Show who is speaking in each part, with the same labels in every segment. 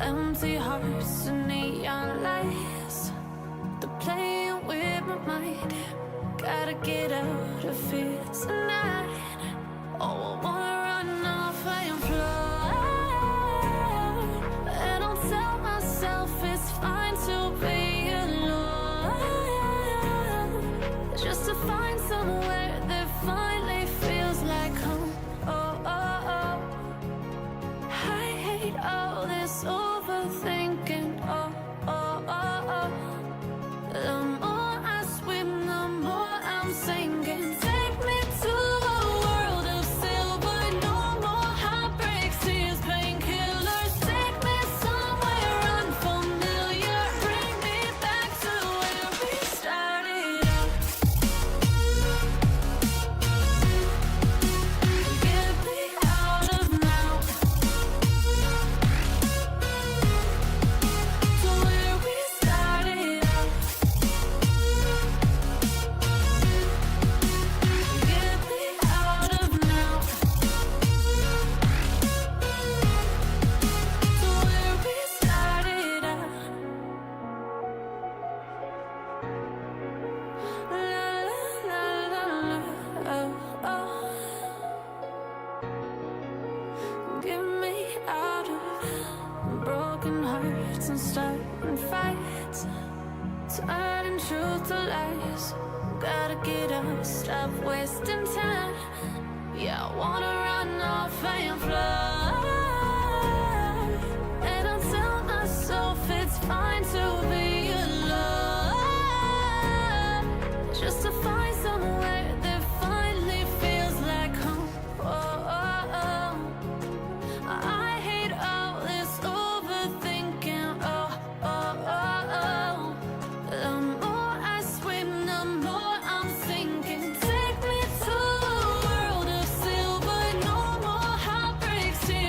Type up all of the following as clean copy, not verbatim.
Speaker 1: Empty hearts and neon lights, they're playing with my mind. Gotta get out of here tonight. Oh, I wanna run off and fly. And I'll tell myself it's fine to be alone, just to find somewhere that finally feels like home. Oh, oh, oh. I hate all this overthinking. Oh, oh, oh, oh. The more I swim, the more I'm sinking. Take me to a world of silver. No more heartbreaks, tears, painkillers. Take me somewhere unfamiliar. Bring me back to where we started out. Get me out of now, to where we started out. Get me out of now, to where we started out. La la la la, oh, oh. Get me out of broken hearts and starting fights, turning truth to lies. Gotta get up, stop wasting time. Yeah, I wanna run off and fly. And I'll tell myself it's fine to be alone, just to find somewhere that finally feels like home. Oh, oh, oh. I hate all this overthinking. Oh, oh, oh, oh. The more I swim, the more I'm sinking. Take me to a world of silver. No more heartbreaks, tears,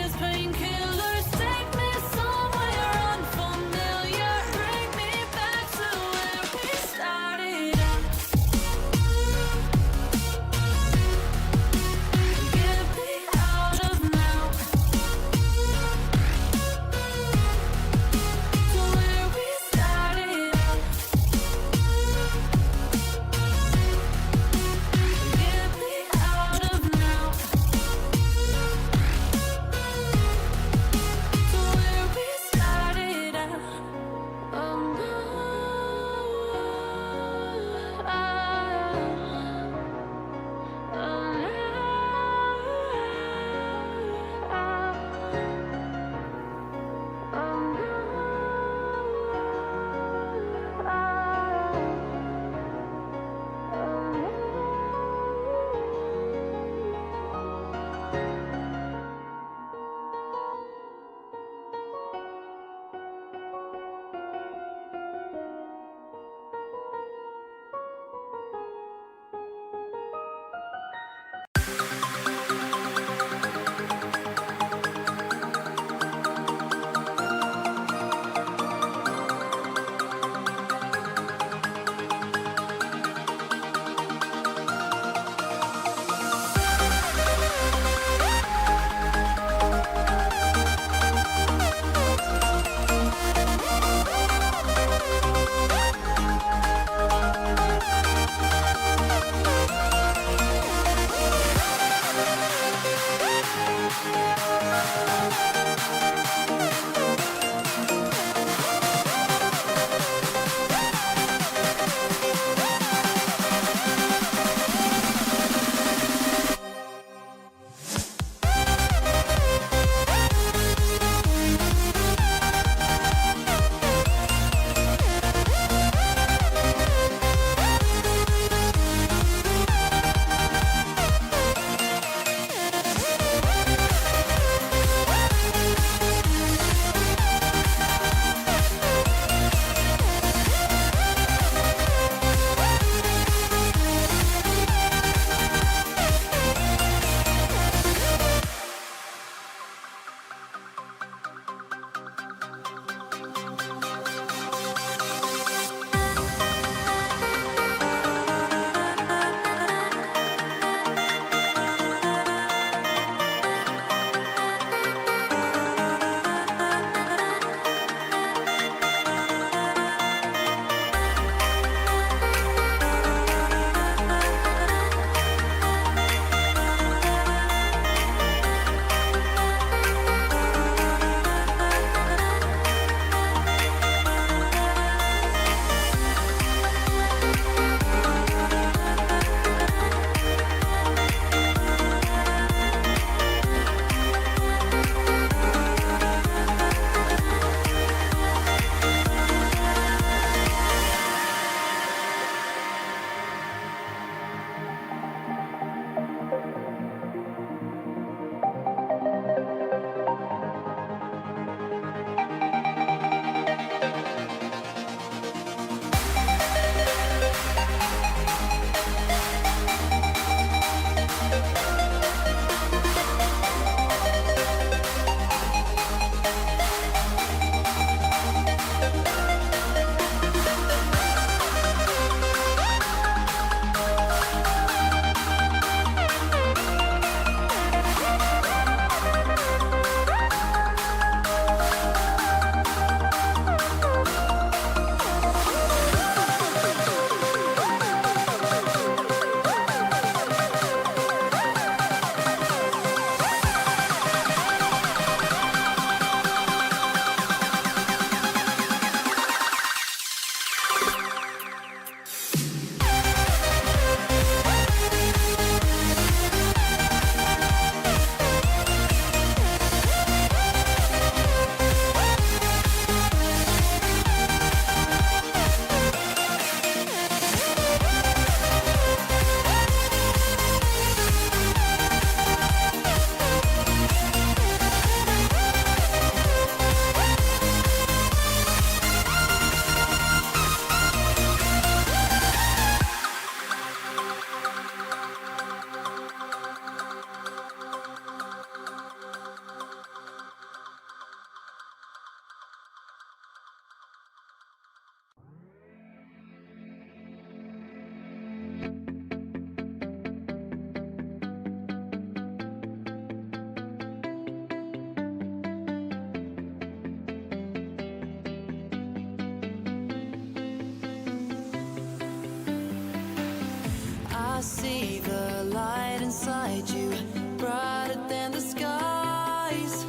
Speaker 1: see the light inside you, brighter than the skies.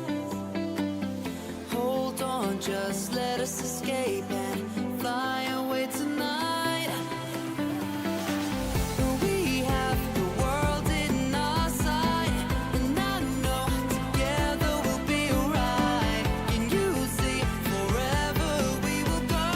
Speaker 1: Hold on, just let us escape and fly away tonight. We have the world in our sight, and I know together we'll be alright. Can you see forever we will go?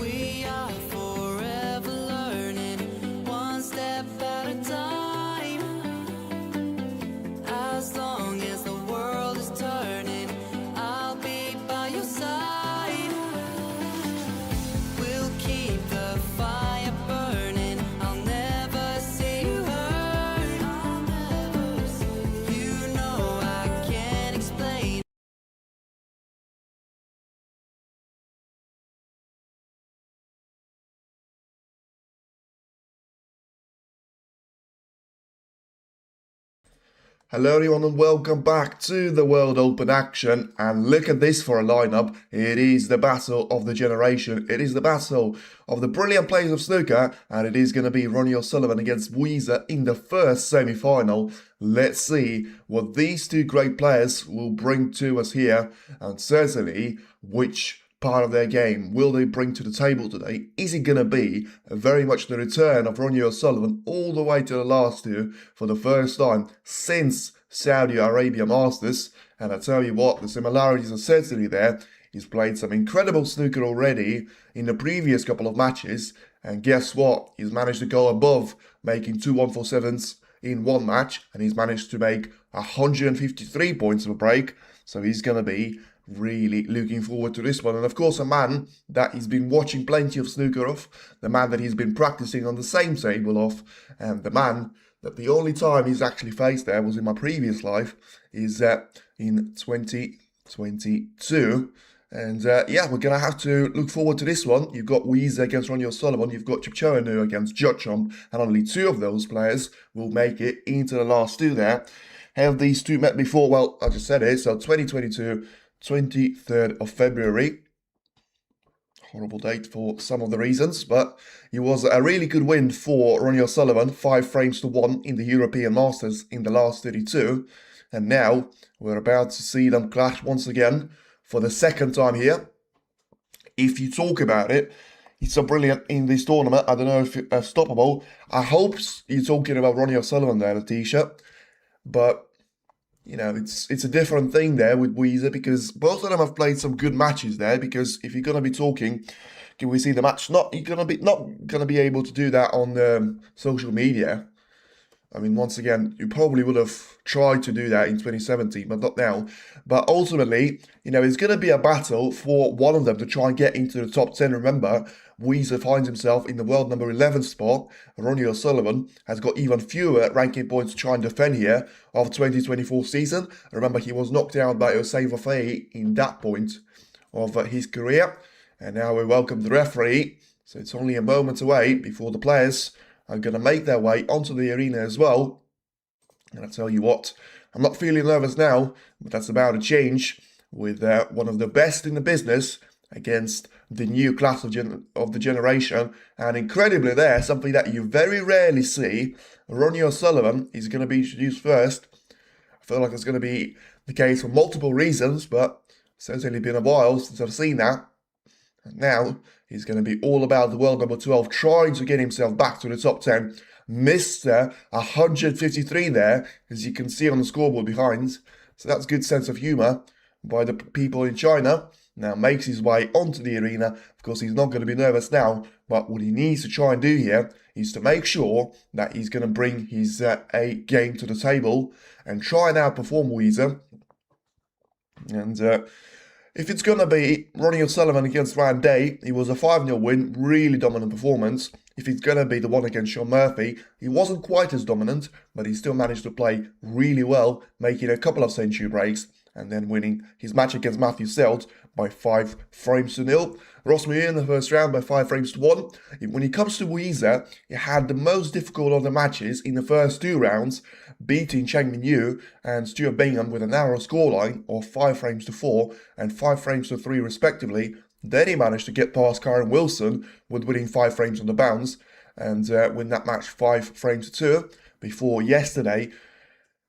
Speaker 1: We are forever learning, one step at a time. As long as the world is turning, I'll be by your side. We'll keep the fire burning, I'll never see you hurt. You know I can't explain.
Speaker 2: Hello everyone and welcome back to the World Open action, and look at this for a lineup. It is the battle of the generation, it is the battle of the brilliant players of snooker, and it is going to be Ronnie O'Sullivan against Yize in the first semi-final. Let's see what these two great players will bring to us here, and certainly which part of their game will they bring to the table today. Is it going to be very much the return of Ronnie O'Sullivan all the way to the last two for the first time since Saudi Arabia Masters? And I tell you what, the similarities are certainly there. He's played some incredible snooker already in the previous couple of matches, and guess what? He's managed to go above making 2 147s in one match, and he's managed to make 153 points of a break. So he's going to be really looking forward to this one. And of course, a man that he's been watching plenty of snooker of, the man that he's been practicing on the same table of, and the man that the only time he's actually faced there was in my previous life, is in 2022. And yeah, we're going to have to look forward to this one. You've got Yize against Ronnie O'Sullivan, you've got Chipchoanu against Watchalong, and only two of those players will make it into the last two there. Have these two met before? Well, I just said it, so 2022, 23rd of February. Horrible date for some of the reasons, but it was a really good win for Ronnie O'Sullivan, 5 frames to 1 in the European Masters in the last 32. And now we're about to see them clash once again for the second time here. If you talk about it, it's so brilliant in this tournament. I don't know if it's stoppable. I hope you're talking about Ronnie O'Sullivan there, the t-shirt, but you know, it's a different thing there with Yize, because both of them have played some good matches there. Because if you're gonna be talking, can we see the match? You're not gonna be able to do that on social media. I mean, once again, you probably would have tried to do that in 2017, but not now. But ultimately, you know, it's going to be a battle for one of them to try and get into the top 10. Remember, Yize finds himself in the world number 11 spot. Ronnie O'Sullivan has got even fewer ranking points to try and defend here of 2024 season. Remember, he was knocked out by Osei Vafei in that point of his career. And now we welcome the referee. So it's only a moment away before the players are going to make their way onto the arena as well. And I tell you what, I'm not feeling nervous now, but that's about to change with one of the best in the business against the new class of the generation. And incredibly there, something that you very rarely see, Ronnie O'Sullivan is going to be introduced first. I feel like it's going to be the case for multiple reasons, but it's certainly been a while since I've seen that. And now he's going to be all about the world number 12, trying to get himself back to the top 10. Mr. 153 there, as you can see on the scoreboard behind. So that's good sense of humour by the people in China. Now makes his way onto the arena. Of course, he's not going to be nervous now, but what he needs to try and do here is to make sure that he's going to bring his A game to the table and try and outperform Yize. And if it's going to be Ronnie O'Sullivan against Ryan Day, it was a 5-0 win, really dominant performance. If it's going to be the one against Sean Murphy, he wasn't quite as dominant, but he still managed to play really well, making a couple of century breaks, and then winning his match against Matthew Selt by 5 frames to 0. Ross Muir in the first round by 5 frames to 1. When it comes to Yize, he had the most difficult of the matches in the first 2 rounds, beating Cheng Min Yu and Stuart Bingham with a narrow scoreline of 5 frames to 4 and 5 frames to 3 respectively. Then he managed to get past Karen Wilson with winning 5 frames on the bounce and win that match 5 frames to 2 before yesterday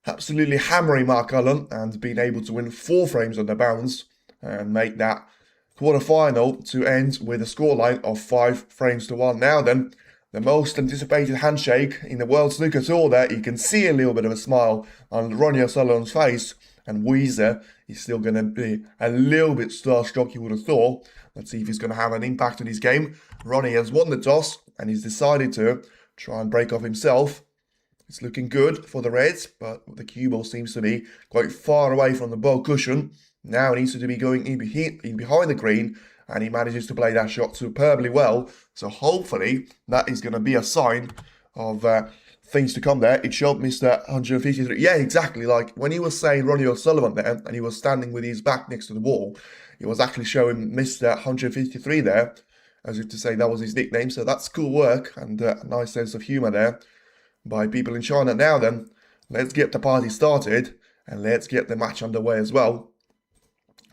Speaker 2: absolutely hammering Mark Allen and being able to win 4 frames on the bounce and make that quarter-final to end with a scoreline of 5 frames to 1. Now then, the most anticipated handshake in the World Snooker Tour there. You can see a little bit of a smile on Ronnie O'Sullivan's face, and Yize is still going to be a little bit starstruck, you would have thought. Let's see if he's going to have an impact on his game. Ronnie has won the toss, and he's decided to try and break off himself. It's looking good for the Reds, but the cue ball seems to be quite far away from the bow cushion. Now he needs to be going in behind the green, and he manages to play that shot superbly well. So hopefully that is going to be a sign of things to come there. It showed Mr. 153. Yeah, exactly. Like when he was saying Ronnie O'Sullivan there, and he was standing with his back next to the wall, he was actually showing Mr. 153 there, as if to say that was his nickname. So that's cool work and a nice sense of humour there by people in China. Now then, let's get the party started and let's get the match underway as well.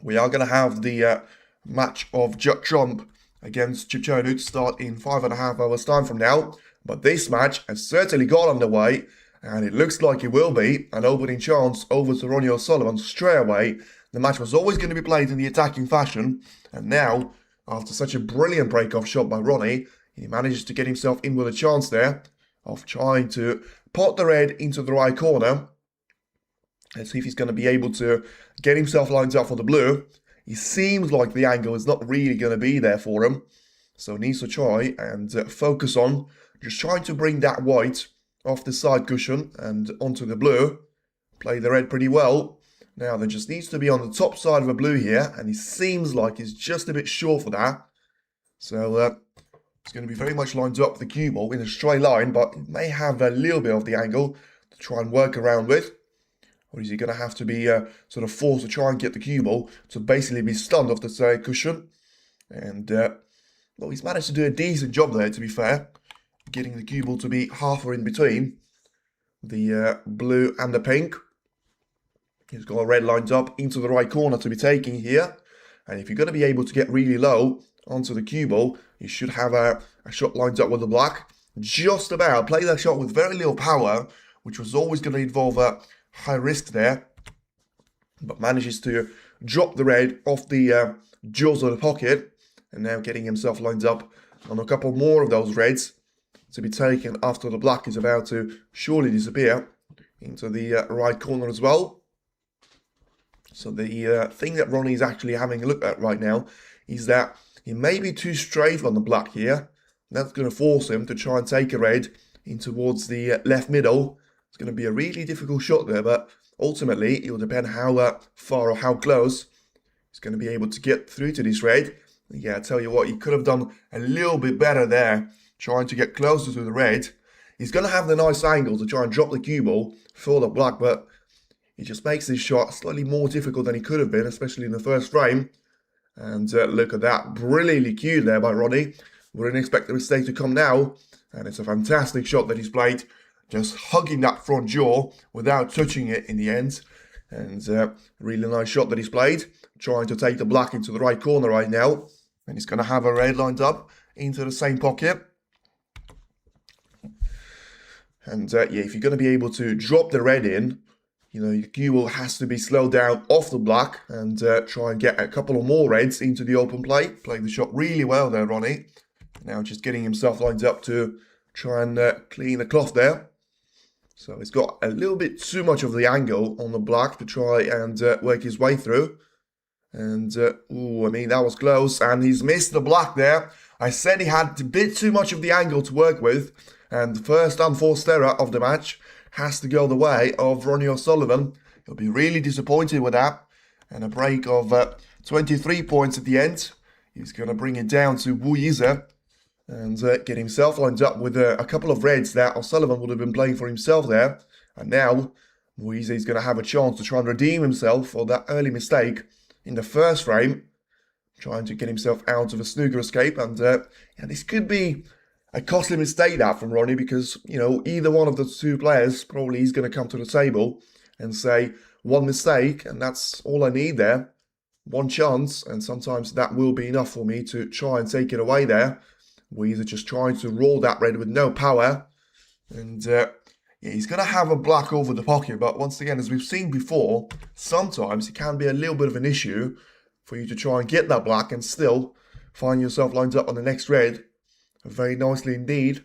Speaker 2: We are going to have the match of Judd Trump against Chichonu to start in 5.5 hours time from now. But this match has certainly got underway, and it looks like it will be an opening chance over to Ronnie O'Sullivan straight away. The match was always going to be played in the attacking fashion, and now, after such a brilliant break-off shot by Ronnie, he manages to get himself in with a chance there of trying to pot the red into the right corner. Let's see if he's going to be able to get himself lined up for the blue. It seems like the angle is not really going to be there for him. So he needs to try and focus on just trying to bring that white off the side cushion and onto the blue. Play the red pretty well. Now there just needs to be on the top side of the blue here. And it seems like he's just a bit short for that. So it's going to be very much lined up with the cue ball in a straight line. But it may have a little bit of the angle to try and work around with. Or is he going to have to be sort of forced to try and get the cue ball to basically be stunned off the side cushion? And, well, he's managed to do a decent job there, to be fair. Getting the cue ball to be halfway in between the blue and the pink. He's got a red lined up into the right corner to be taking here. And if you're going to be able to get really low onto the cue ball, you should have a shot lined up with the black. Just about. Play that shot with very little power, which was always going to involve a high risk there, but manages to drop the red off the jaws of the pocket, and now getting himself lined up on a couple more of those reds to be taken after the black is about to surely disappear into the right corner as well. So the thing that Ronnie is actually having a look at right now is that he may be too straight on the black here. That's going to force him to try and take a red in towards the left middle. It's going to be a really difficult shot there, but ultimately it will depend how far or how close he's going to be able to get through to this red. Yeah, I tell you what, he could have done a little bit better there, trying to get closer to the red. He's going to have the nice angle to try and drop the cue ball for the black, but he just makes this shot slightly more difficult than he could have been, especially in the first frame. And look at that, brilliantly cued there by Ronnie. Wouldn't expect the mistake to come now, and it's a fantastic shot that he's played. Just hugging that front jaw without touching it in the end. And really nice shot that he's played. Trying to take the black into the right corner right now. And he's going to have a red lined up into the same pocket. And yeah, if you're going to be able to drop the red in, you know, your cue ball has to be slowed down off the black and try and get a couple of more reds into the open play. Played the shot really well there, Ronnie. Now just getting himself lined up to try and clean the cloth there. So he's got a little bit too much of the angle on the black to try and work his way through. And, ooh, I mean, that was close. And he's missed the black there. I said he had a bit too much of the angle to work with. And the first unforced error of the match has to go the way of Ronnie O'Sullivan. He'll be really disappointed with that. And a break of 23 points at the end. He's going to bring it down to Yize and get himself lined up with a couple of reds that O'Sullivan would have been playing for himself there. And now Yize is going to have a chance to try and redeem himself for that early mistake in the first frame, trying to get himself out of a snooker escape. And yeah, this could be a costly mistake that from Ronnie, because, you know, either one of the two players probably is going to come to the table and say, one mistake, and that's all I need there. One chance, and sometimes that will be enough for me to try and take it away there. Yize just trying to roll that red with no power. And yeah, he's going to have a black over the pocket, but once again, as we've seen before, sometimes it can be a little bit of an issue for you to try and get that black and still find yourself lined up on the next red. Very nicely indeed.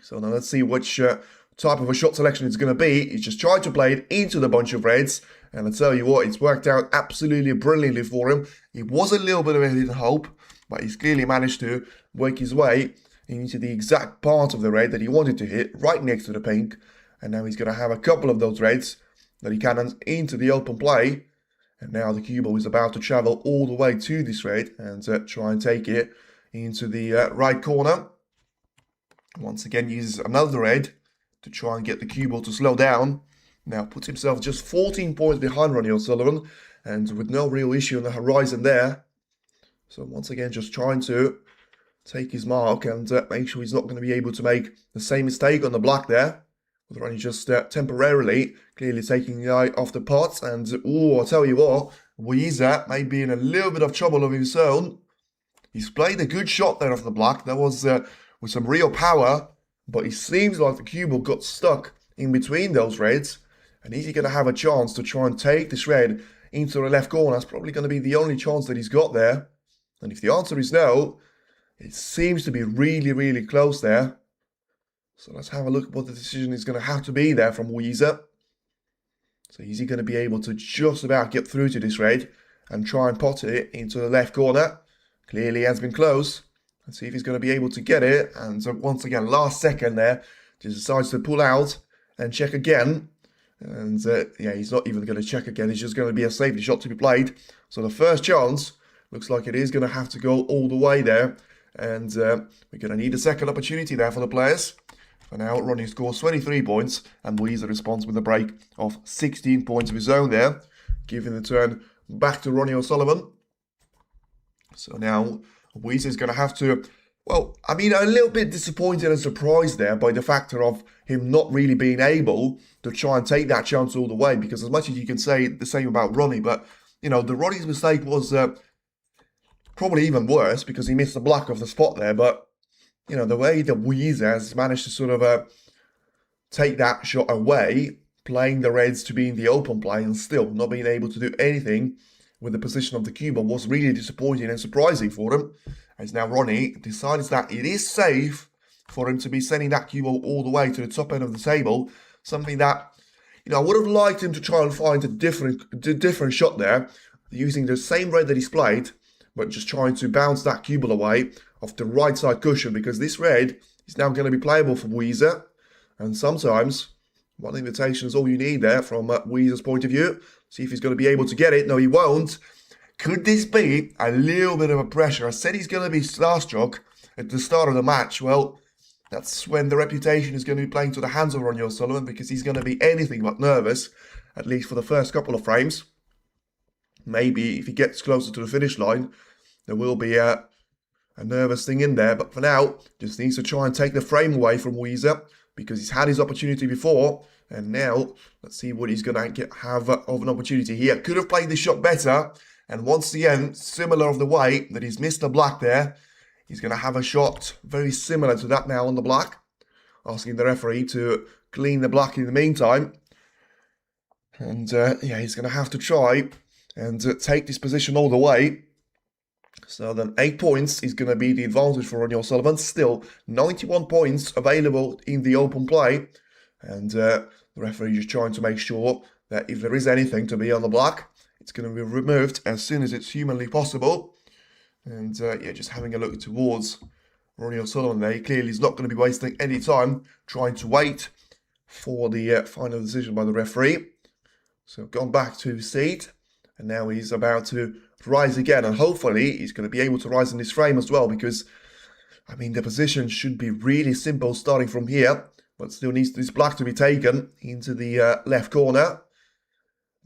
Speaker 2: So now let's see which type of a shot selection it's going to be. He's just tried to play it into the bunch of reds. And I tell you what, it's worked out absolutely brilliantly for him. It was a little bit of a hidden hope, but he's clearly managed to work his way into the exact part of the red that he wanted to hit, right next to the pink. And now he's going to have a couple of those reds that he cannons into the open play. And now the cue ball is about to travel all the way to this red and try and take it into the right corner. Once again, uses another red to try and get the cue ball to slow down. Now puts himself just 14 points behind Ronnie O'Sullivan, and with no real issue on the horizon there. So once again, just trying to take his mark and make sure he's not going to be able to make the same mistake on the black there. With Ronnie just temporarily, clearly taking the eye off the pot. And, ooh, I'll tell you what, Yize may be in a little bit of trouble of his own. He's played a good shot there off the black. That was with some real power, but it seems like the cue ball got stuck in between those reds. And is he going to have a chance to try and take this red into the left corner? That's probably going to be the only chance that he's got there. And if the answer is no, it seems to be really, really close there. So let's have a look at what the decision is going to have to be there from Yize. So is he going to be able to just about get through to this red and try and pot it into the left corner? Clearly has been close. Let's see if he's going to be able to get it. And so once again, last second there, just decides to pull out and check again. And yeah, he's not even going to check again. It's just going to be a safety shot to be played. So the first chance looks like it is going to have to go all the way there. And we're going to need a second opportunity there for the players. For now, Ronnie scores 23 points. And Yize responds with a break of 16 points of his own there. Giving the turn back to Ronnie O'Sullivan. So now Yize is going to have to, well, I mean, a little bit disappointed and surprised there by the factor of him not really being able to try and take that chance all the way. Because as much as you can say the same about Ronnie, but, you know, the Ronnie's mistake was probably even worse because he missed the black of the spot there. But, you know, the way that Yize has managed to sort of take that shot away, playing the reds to be in the open play and still not being able to do anything with the position of the cue ball was really disappointing and surprising for him. As now Ronnie decides that it is safe for him to be sending that cue ball all the way to the top end of the table. Something that, you know, I would have liked him to try and find a different shot there, using the same red that he's played, but just trying to bounce that cue ball away off the right side cushion, because this red is now going to be playable for Yize. And sometimes one invitation is all you need there from Yize's point of view. See if he's going to be able to get it. No, he won't. Could this be a little bit of a pressure? I said he's going to be starstruck at the start of the match. Well, that's when the reputation is going to be playing to the hands of Ronnie O'Sullivan, because he's going to be anything but nervous, at least for the first couple of frames. Maybe if he gets closer to the finish line, there will be a nervous thing in there. But for now, just needs to try and take the frame away from Yize, because he's had his opportunity before. And now, let's see what he's going to have of an opportunity here. Could have played this shot better And once again, similar of the way that he's missed the black there, he's going to have a shot very similar to that now on the black. Asking the referee to clean the black in the meantime. And yeah, he's going to have to try and take this position all the way. So then 8 points is going to be the advantage for Ronnie O'Sullivan. Still 91 points available in the open play. And the referee just trying to make sure that if there is anything to be on the black, it's going to be removed as soon as it's humanly possible. And yeah, just having a look towards Ronnie O'Sullivan there. He clearly is not going to be wasting any time trying to wait for the final decision by the referee. So gone back to his seat. And now he's about to rise again. And hopefully he's going to be able to rise in this frame as well. Because, I mean, the position should be really simple starting from here. But still needs this black to be taken into the left corner.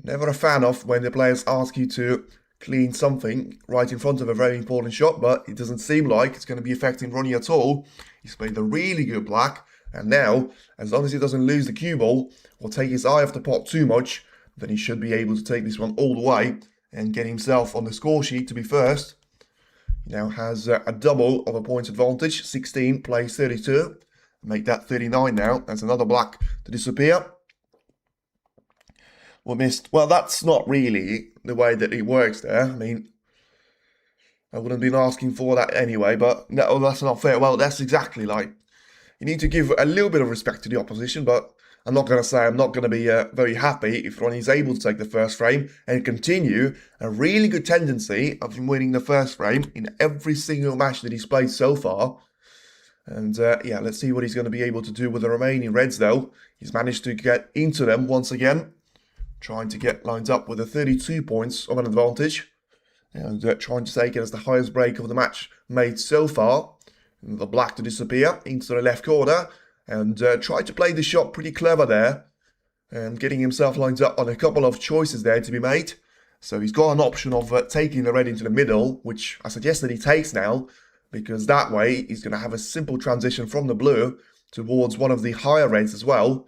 Speaker 2: Never a fan of when the players ask you to clean something right in front of a very important shot, but it doesn't seem like it's going to be affecting Ronnie at all. He's played a really good black, and now, as long as he doesn't lose the cue ball or take his eye off the pot too much, then he should be able to take this one all the way and get himself on the score sheet to be first. He now has a double of a point advantage, 16 plays 32. Make that 39 now. That's another black to disappear. Well, that's not really the way that it works there. I mean, I wouldn't have been asking for that anyway, but no, that's not fair. Well, that's exactly like, you need to give a little bit of respect to the opposition, but I'm not going to say I'm not going to be very happy if Ronnie's able to take the first frame and continue a really good tendency of him winning the first frame in every single match that he's played so far. And yeah, let's see what he's going to be able to do with the remaining reds though. He's managed to get into them once again. Trying to get lined up with a 32 points of an advantage. And trying to take it as the highest break of the match made so far. And the black to disappear into the left corner. And try to play the shot pretty clever there. And getting himself lined up on a couple of choices there to be made. So he's got an option of taking the red into the middle, which I suggest that he takes now. Because that way he's going to have a simple transition from the blue towards one of the higher reds as well.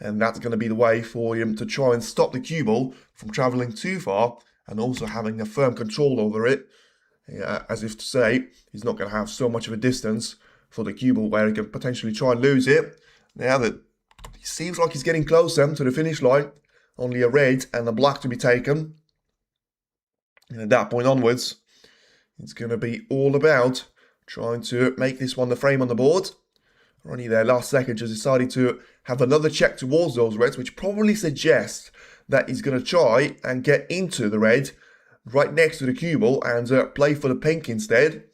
Speaker 2: And that's going to be the way for him to try and stop the cue ball from travelling too far and also having a firm control over it. As if to say, he's not going to have so much of a distance for the cue ball where he can potentially try and lose it. Now that it seems like he's getting closer to the finish line, only a red and a black to be taken. And at that point onwards, it's going to be all about trying to make this one the frame on the board. Ronnie there last second just decided to have another check towards those reds, which probably suggests that he's going to try and get into the red right next to the cue ball and play for the pink instead.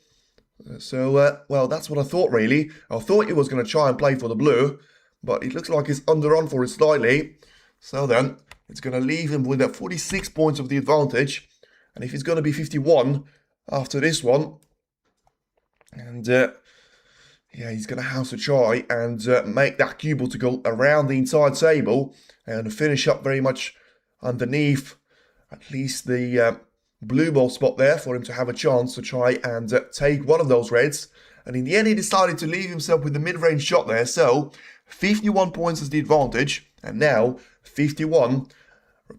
Speaker 2: Well, that's what I thought really. I thought he was going to try and play for the blue, but it looks like he's underrun for it slightly. So then, it's going to leave him with 46 points of the advantage. And if he's going to be 51 after this one, and yeah, he's going to have to try and make that cue ball to go around the entire table and finish up very much underneath at least the blue ball spot there for him to have a chance to try and take one of those reds. And in the end, he decided to leave himself with the mid-range shot there. So 51 points is the advantage, and now 51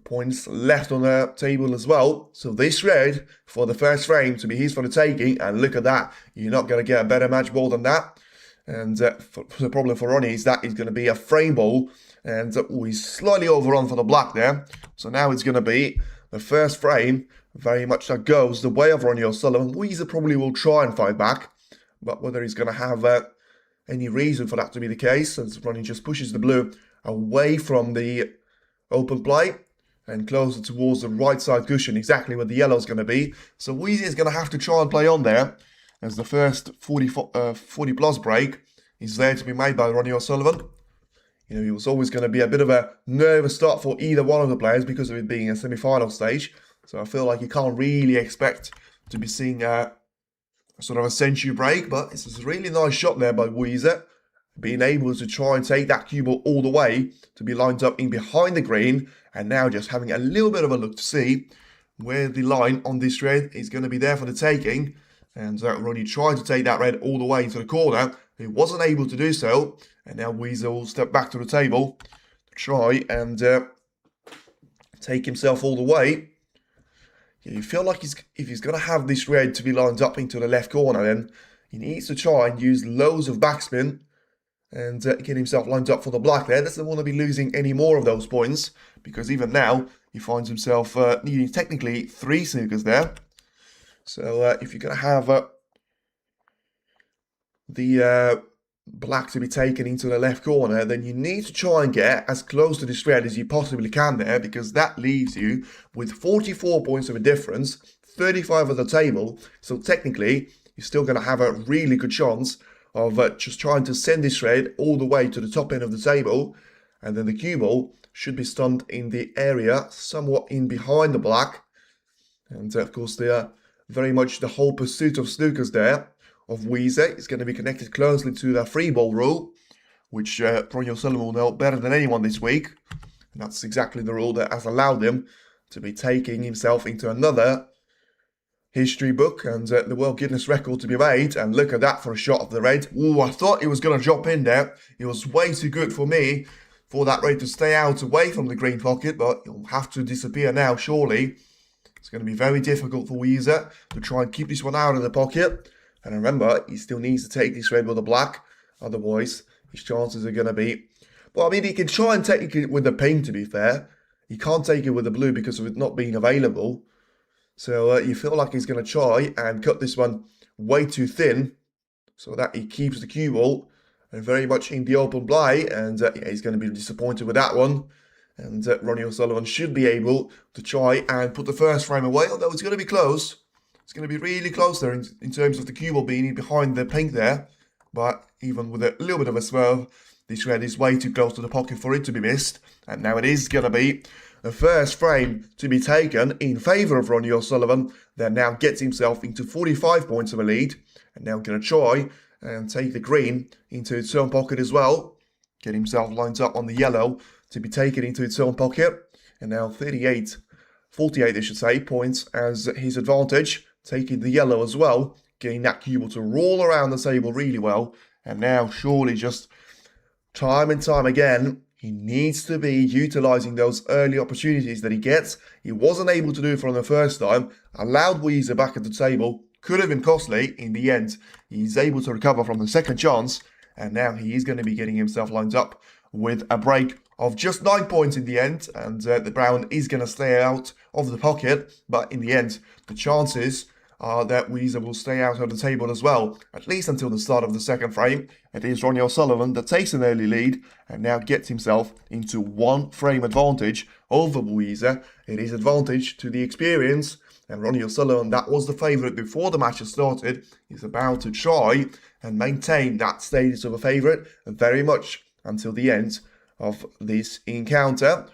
Speaker 2: points left on the table as well. So this red for the first frame to be his for the taking, and look at that, you're not going to get a better match ball than that. And the problem for Ronnie is that it's going to be a frame ball, and he's slightly overrun for the black there. So now it's going to be the first frame, very much that goes the way of Ronnie O'Sullivan. Yize probably will try and fight back, but whether he's going to have any reason for that to be the case, as Ronnie just pushes the blue away from the open play and closer towards the right side cushion, exactly where the yellow is going to be. So Yize is going to have to try and play on there, as the first 40 plus break is there to be made by Ronnie O'Sullivan. You know, it was always going to be a bit of a nervous start for either one of the players because of it being a semi-final stage. So I feel like you can't really expect to be seeing a sort of a century break, but it's a really nice shot there by Yize, being able to try and take that cue ball all the way to be lined up in behind the green, and now just having a little bit of a look to see where the line on this red is going to be there for the taking. And Ronnie tried to take that red all the way into the corner. He wasn't able to do so, and now Yize will step back to the table to try and take himself all the way. You feel like if he's going to have this red to be lined up into the left corner, then he needs to try and use loads of backspin and get himself lined up for the black there. Doesn't want to be losing any more of those points, because even now he finds himself needing technically 3 snookers there. So if you're going to have the black to be taken into the left corner, then you need to try and get as close to this red as you possibly can there, because that leaves you with 44 points of a difference, 35 at the table. So technically, you're still going to have a really good chance of just trying to send this red all the way to the top end of the table, and then the cue ball should be stunned in the area somewhat in behind the black. And of course, very much the whole pursuit of snookers there of Yize is going to be connected closely to the free ball rule, which Ronnie O'Sullivan will know better than anyone this week. And that's exactly the rule that has allowed him to be taking himself into another history book and the World Guinness record to be made. And look at that for a shot of the red. Ooh, I thought he was going to drop in there. It was way too good for me for that red to stay out away from the green pocket, but he'll have to disappear now, surely. It's going to be very difficult for Yize to try and keep this one out of the pocket. And remember, he still needs to take this red with the black. Otherwise, his chances are going to be... Well, I mean, he can try and take it with the pink, to be fair. He can't take it with the blue because of it not being available. So you feel like he's going to try and cut this one way too thin, so that he keeps the cue ball and very much in the open play. And yeah, he's going to be disappointed with that one. And Ronnie O'Sullivan should be able to try and put the first frame away, although it's going to be close. It's going to be really close there in terms of the cue ball being behind the pink there. But even with a little bit of a swerve, this red is way too close to the pocket for it to be missed. And now it is going to be the first frame to be taken in favour of Ronnie O'Sullivan. That now gets himself into 45 points of a lead. And now going to try and take the green into its own pocket as well. Get himself lined up on the yellow to be taken into its own pocket. And now 48 I should say, points as his advantage. Taking the yellow as well, getting that cue ball to roll around the table really well. And now surely just time and time again, he needs to be utilising those early opportunities that he gets. He wasn't able to do it from the first time, allowed Yize back at the table, could have been costly. In the end, he's able to recover from the second chance, and now he is going to be getting himself lined up with a break of just 9 points in the end, and the brown is going to stay out of the pocket, but in the end, the chances are that Yize will stay out of the table as well, at least until the start of the second frame. It is Ronnie O'Sullivan that takes an early lead and now gets himself into 1 frame advantage over Yize. It is advantage to the experience, and Ronnie O'Sullivan, that was the favourite before the match has started, is about to try and maintain that status of a favourite very much until the end of this encounter.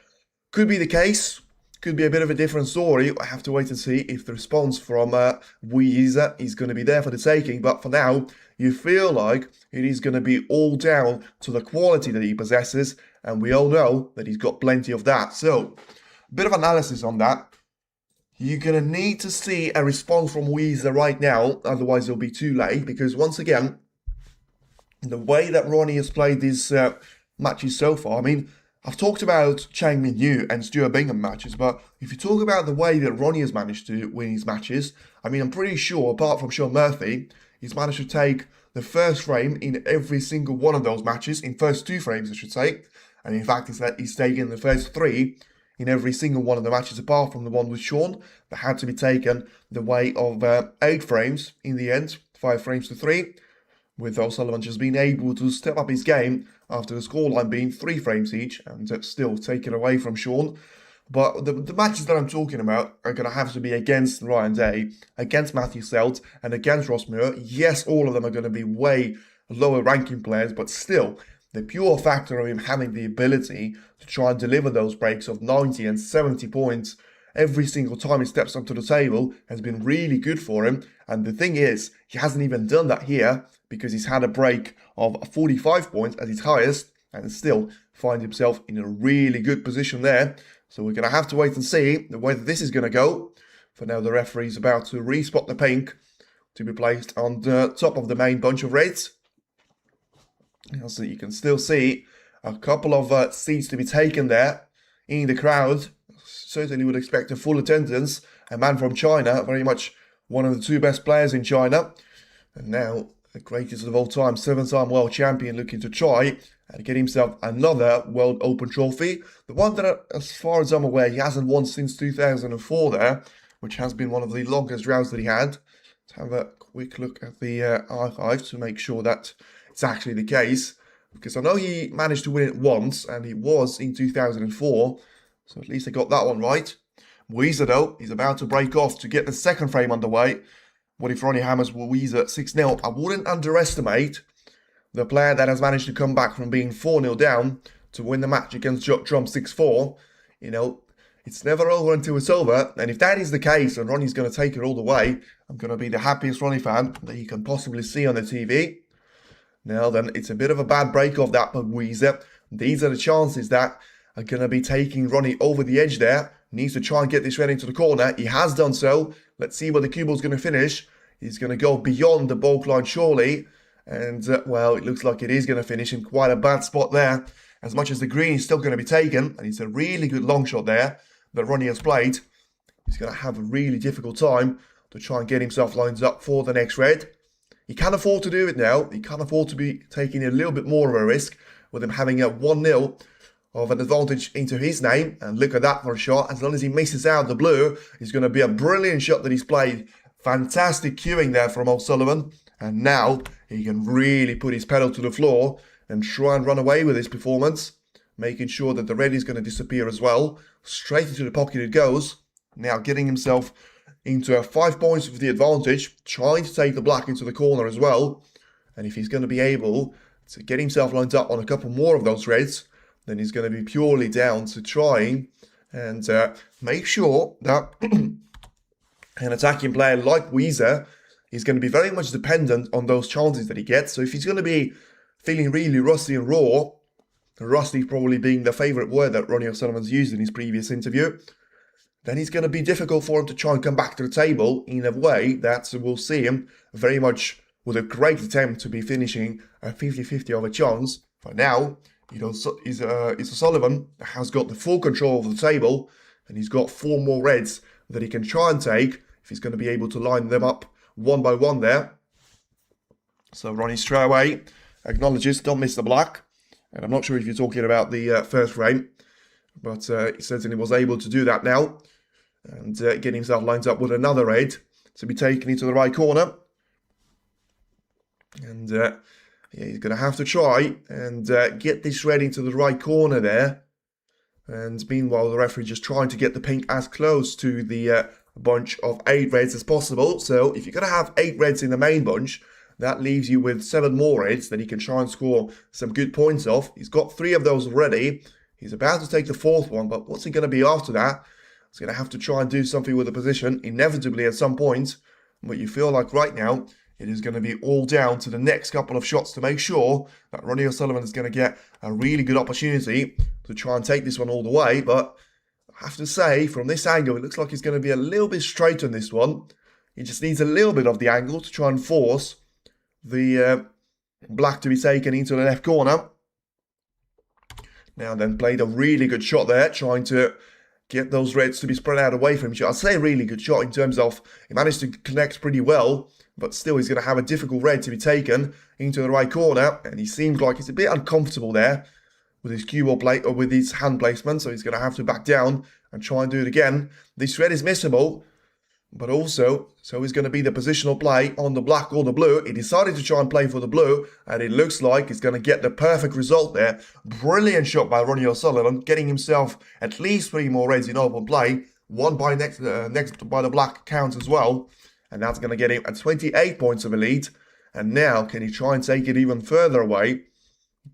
Speaker 2: Could be the case. Could be a bit of a different story. I have to wait and see if the response from Yize is going to be there for the taking. But for now, you feel like it is going to be all down to the quality that he possesses. And we all know that he's got plenty of that. So, a bit of analysis on that. You're going to need to see a response from Yize right now. Otherwise, it'll be too late. Because once again, the way that Ronnie has played these matches so far, I mean, I've talked about Chang Min Yu and Stuart Bingham matches, but if you talk about the way that Ronnie has managed to win his matches, I mean, I'm pretty sure, apart from Sean Murphy, he's managed to take the first frame in every single one of those matches, in first 2 frames, I should say. And in fact, he's taken the first 3 in every single one of the matches, apart from the one with Sean, that had to be taken the way of 8 frames in the end, 5 frames to 3. With O'Sullivan just being able to step up his game after the scoreline being 3 frames each and still take it away from Sean. But the matches that I'm talking about are going to have to be against Ryan Day, against Matthew Selt, and against Ross Muir. Yes, all of them are going to be way lower ranking players, but still, the pure factor of him having the ability to try and deliver those breaks of 90 and 70 points every single time he steps up to the table has been really good for him. And the thing is, he hasn't even done that here, because he's had a break of 45 points at his highest and still finds himself in a really good position there. So we're going to have to wait and see whether this is going to go. For now, the referee is about to respot the pink to be placed on the top of the main bunch of reds. So you can still see a couple of seats to be taken there in the crowd. certainly would expect a full attendance. A man from China, very much one of the two best players in China. And now, the greatest of all time, 7-time world champion, looking to try and get himself another World Open trophy. The one that, as far as I'm aware, he hasn't won since 2004 there, which has been one of the longest droughts that he had. Let's have a quick look at the archives to make sure that it's actually the case. Because I know he managed to win it once, and it was in 2004. So at least I got that one right. Yize, though, he's about to break off to get the second frame underway. What if Ronnie hammers Yize at 6-0? I wouldn't underestimate the player that has managed to come back from being 4-0 down to win the match against Watchalong 6-4. You know, it's never over until it's over. And if that is the case and Ronnie's going to take it all the way, I'm going to be the happiest Ronnie fan that you can possibly see on the TV. Now then, it's a bit of a bad break off that by Yize. These are the chances that are going to be taking Ronnie over the edge there. Needs to try and get this red into the corner. He has done so. Let's see where the cue ball's going to finish. He's going to go beyond the bulk line surely. And, well, it looks like it is going to finish in quite a bad spot there. As much as the green is still going to be taken. And it's a really good long shot there that Ronnie has played. He's going to have a really difficult time to try and get himself lined up for the next red. He can afford to do it now. He can afford to be taking a little bit more of a risk with him having a 1-0 of an advantage into his name. And look at that for a shot. As long as he misses out the blue, it's going to be a brilliant shot that he's played. Fantastic cueing there from O'Sullivan. And now he can really put his pedal to the floor and try and run away with his performance. Making sure that the red is going to disappear as well. Straight into the pocket it goes. Now getting himself into a 5 points with the advantage. Trying to take the black into the corner as well. And if he's going to be able to get himself lined up on a couple more of those reds, then he's going to be purely down to trying and make sure that an attacking player like Yize is going to be very much dependent on those chances that he gets. So if he's going to be feeling really rusty and raw, rusty probably being the favourite word that Ronnie O'Sullivan's used in his previous interview, then it's going to be difficult for him to try and come back to the table in a way that will see him very much with a great attempt to be finishing a 50-50 of a chance. For now, you know, it's O'Sullivan that has got the full control of the table, and he's got 4 more reds that he can try and take if he's going to be able to line them up one by one there. So Ronnie straight away acknowledges, don't miss the black. And I'm not sure if you're talking about the first frame, but he certainly was able to do that now. And get himself lined up with another red to be taken into the right corner. And yeah, he's going to have to try and get this red into the right corner there. And meanwhile, the referee just trying to get the pink as close to the bunch of 8 reds as possible. So if you're going to have 8 reds in the main bunch, that leaves you with 7 more reds that he can try and score some good points off. He's got 3 of those already. He's about to take the 4th one, but what's he going to be after that? He's going to have to try and do something with the position, inevitably at some point. But you feel like right now, it is going to be all down to the next couple of shots to make sure that Ronnie O'Sullivan is going to get a really good opportunity to try and take this one all the way. But I have to say, from this angle, it looks like he's going to be a little bit straight on this one. He just needs a little bit of the angle to try and force the black to be taken into the left corner. Now then, played a really good shot there, trying to get those reds to be spread out away from each other. I'd say a really good shot in terms of he managed to connect pretty well, but still he's going to have a difficult red to be taken into the right corner, and he seems like he's a bit uncomfortable there with his cue ball plate or with his hand placement, so he's going to have to back down and try and do it again. This red is missable, but also, so he's going to be the positional play on the black or the blue. He decided to try and play for the blue, and it looks like he's going to get the perfect result there. Brilliant shot by Ronnie O'Sullivan, getting himself at least 3 more reds in open play. 1 by next by the black counts as well, and that's going to get him at 28 points of a lead. And now, can he try and take it even further away?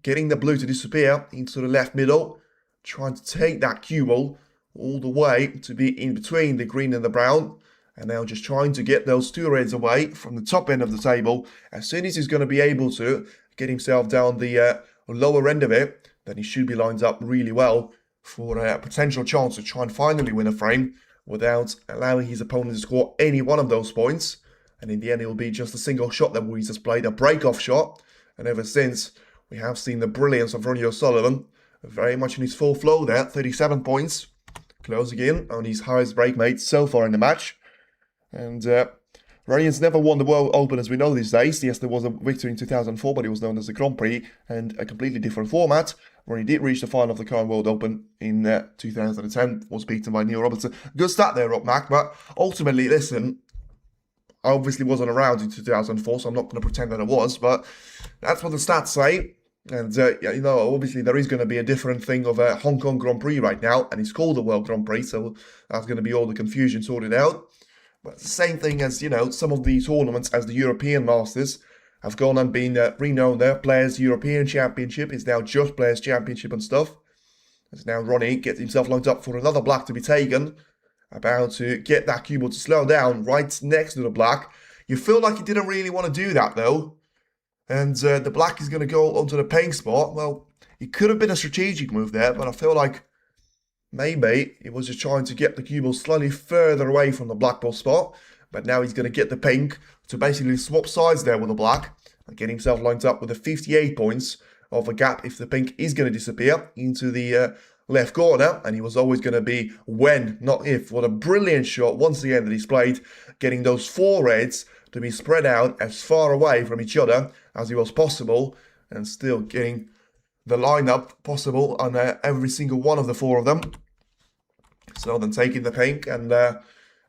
Speaker 2: Getting the blue to disappear into the left middle, trying to take that cue ball all the way to be in between the green and the brown. And now just trying to get those 2 reds away from the top end of the table. As soon as he's going to be able to get himself down the lower end of it, then he should be lined up really well for a potential chance to try and finally win a frame without allowing his opponent to score any one of those points. And in the end, it will be just a single shot that Yize has played, a break-off shot. And ever since, we have seen the brilliance of Ronnie O'Sullivan very much in his full flow there. 37 points, closing in on his highest break mate so far in the match. And Ronnie's never won the World Open as we know these days. Yes, there was a victory in 2004, but it was known as the Grand Prix and a completely different format. Ronnie did reach the final of the current World Open in 2010, was beaten by Neil Robertson. Good start there, Rob Mac, but ultimately, listen, I obviously wasn't around in 2004, so I'm not going to pretend that I was, but that's what the stats say. And, you know, obviously there is going to be a different thing of a Hong Kong Grand Prix right now, and it's called the World Grand Prix, so that's going to be all the confusion sorted out. But it's the same thing as, you know, some of the tournaments as the European Masters have gone and been renowned there. Players European Championship is now just Players Championship and stuff. As now Ronnie gets himself lined up for another black to be taken. About to get that cue ball to slow down right next to the black. You feel like he didn't really want to do that though. And the black is going to go onto the pink spot. Well, it could have been a strategic move there, but I feel like maybe he was just trying to get the cue ball slightly further away from the black ball spot. But now he's going to get the pink to basically swap sides there with the black and get himself lined up with the 58 points of a gap if the pink is going to disappear into the left corner. And he was always going to be when, not if. What a brilliant shot once again that he's played, getting those 4 reds to be spread out as far away from each other as it was possible and still getting the lineup possible on every single one of the 4 of them. So then taking the pink and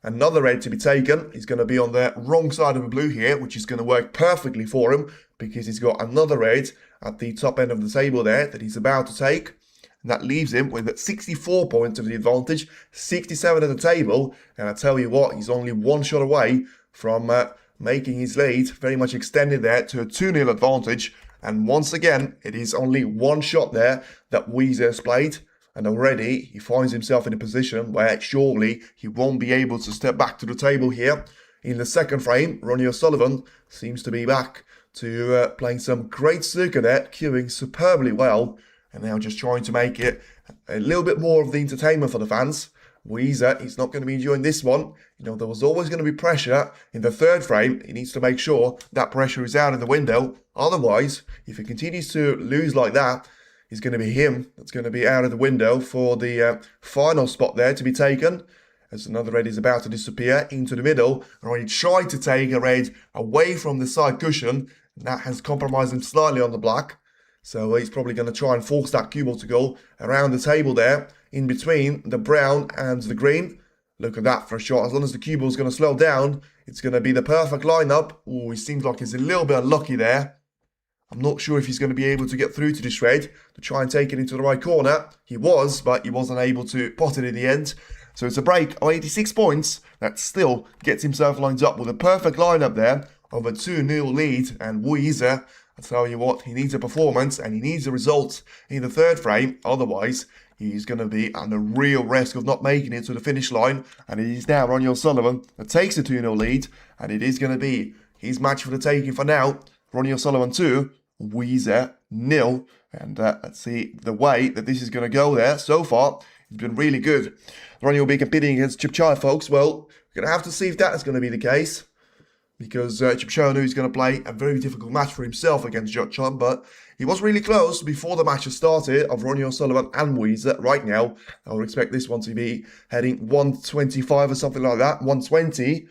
Speaker 2: another red to be taken. He's going to be on the wrong side of the blue here, which is going to work perfectly for him because he's got another red at the top end of the table there that he's about to take. And that leaves him with 64 points of the advantage, 67 at the table. And I tell you what, he's only 1 shot away from making his lead very much extended there to a 2-0 advantage. And once again, it is only 1 shot there that Yize has played. And already he finds himself in a position where surely he won't be able to step back to the table here. In the second frame, Ronnie O'Sullivan seems to be back to playing some great snooker there, queuing superbly well. And now just trying to make it a little bit more of the entertainment for the fans. Yize, he's not going to be enjoying this one. You know, there was always going to be pressure in the third frame. He needs to make sure that pressure is out of the window. Otherwise, if he continues to lose like that, it's going to be him that's going to be out of the window for the final spot there to be taken. As another red is about to disappear into the middle. Ronnie tried to take a red away from the side cushion. And that has compromised him slightly on the black. So he's probably going to try and force that cue ball to go around the table there. In between the brown and the green. Look at that for a shot. As long as the cue ball is going to slow down, it's going to be the perfect lineup. Oh, he seems like he's a little bit unlucky there. I'm not sure if he's going to be able to get through to this red to try and take it into the right corner. He was, but he wasn't able to pot it in the end. So it's a break of 86 points that still gets himself lined up with a perfect lineup there of a 2-0 lead. And Yize, I tell you what, he needs a performance and he needs a result in the third frame. Otherwise, he's going to be at a real risk of not making it to the finish line. And it is now Ronnie O'Sullivan that takes a 2-0 lead. And it is going to be his match for the taking for now. Ronnie O'Sullivan 2, Yize 0. And let's see the way that this is going to go there. So far, it's been really good. Ronnie will be competing against Chipchai, folks. Well, we're going to have to see if that is going to be the case. Because Chipchai is going to play a very difficult match for himself against Watchalong. But he was really close before the match has started of Ronnie O'Sullivan and Yize. Right now, I would expect this one to be heading 125 or something like that. 120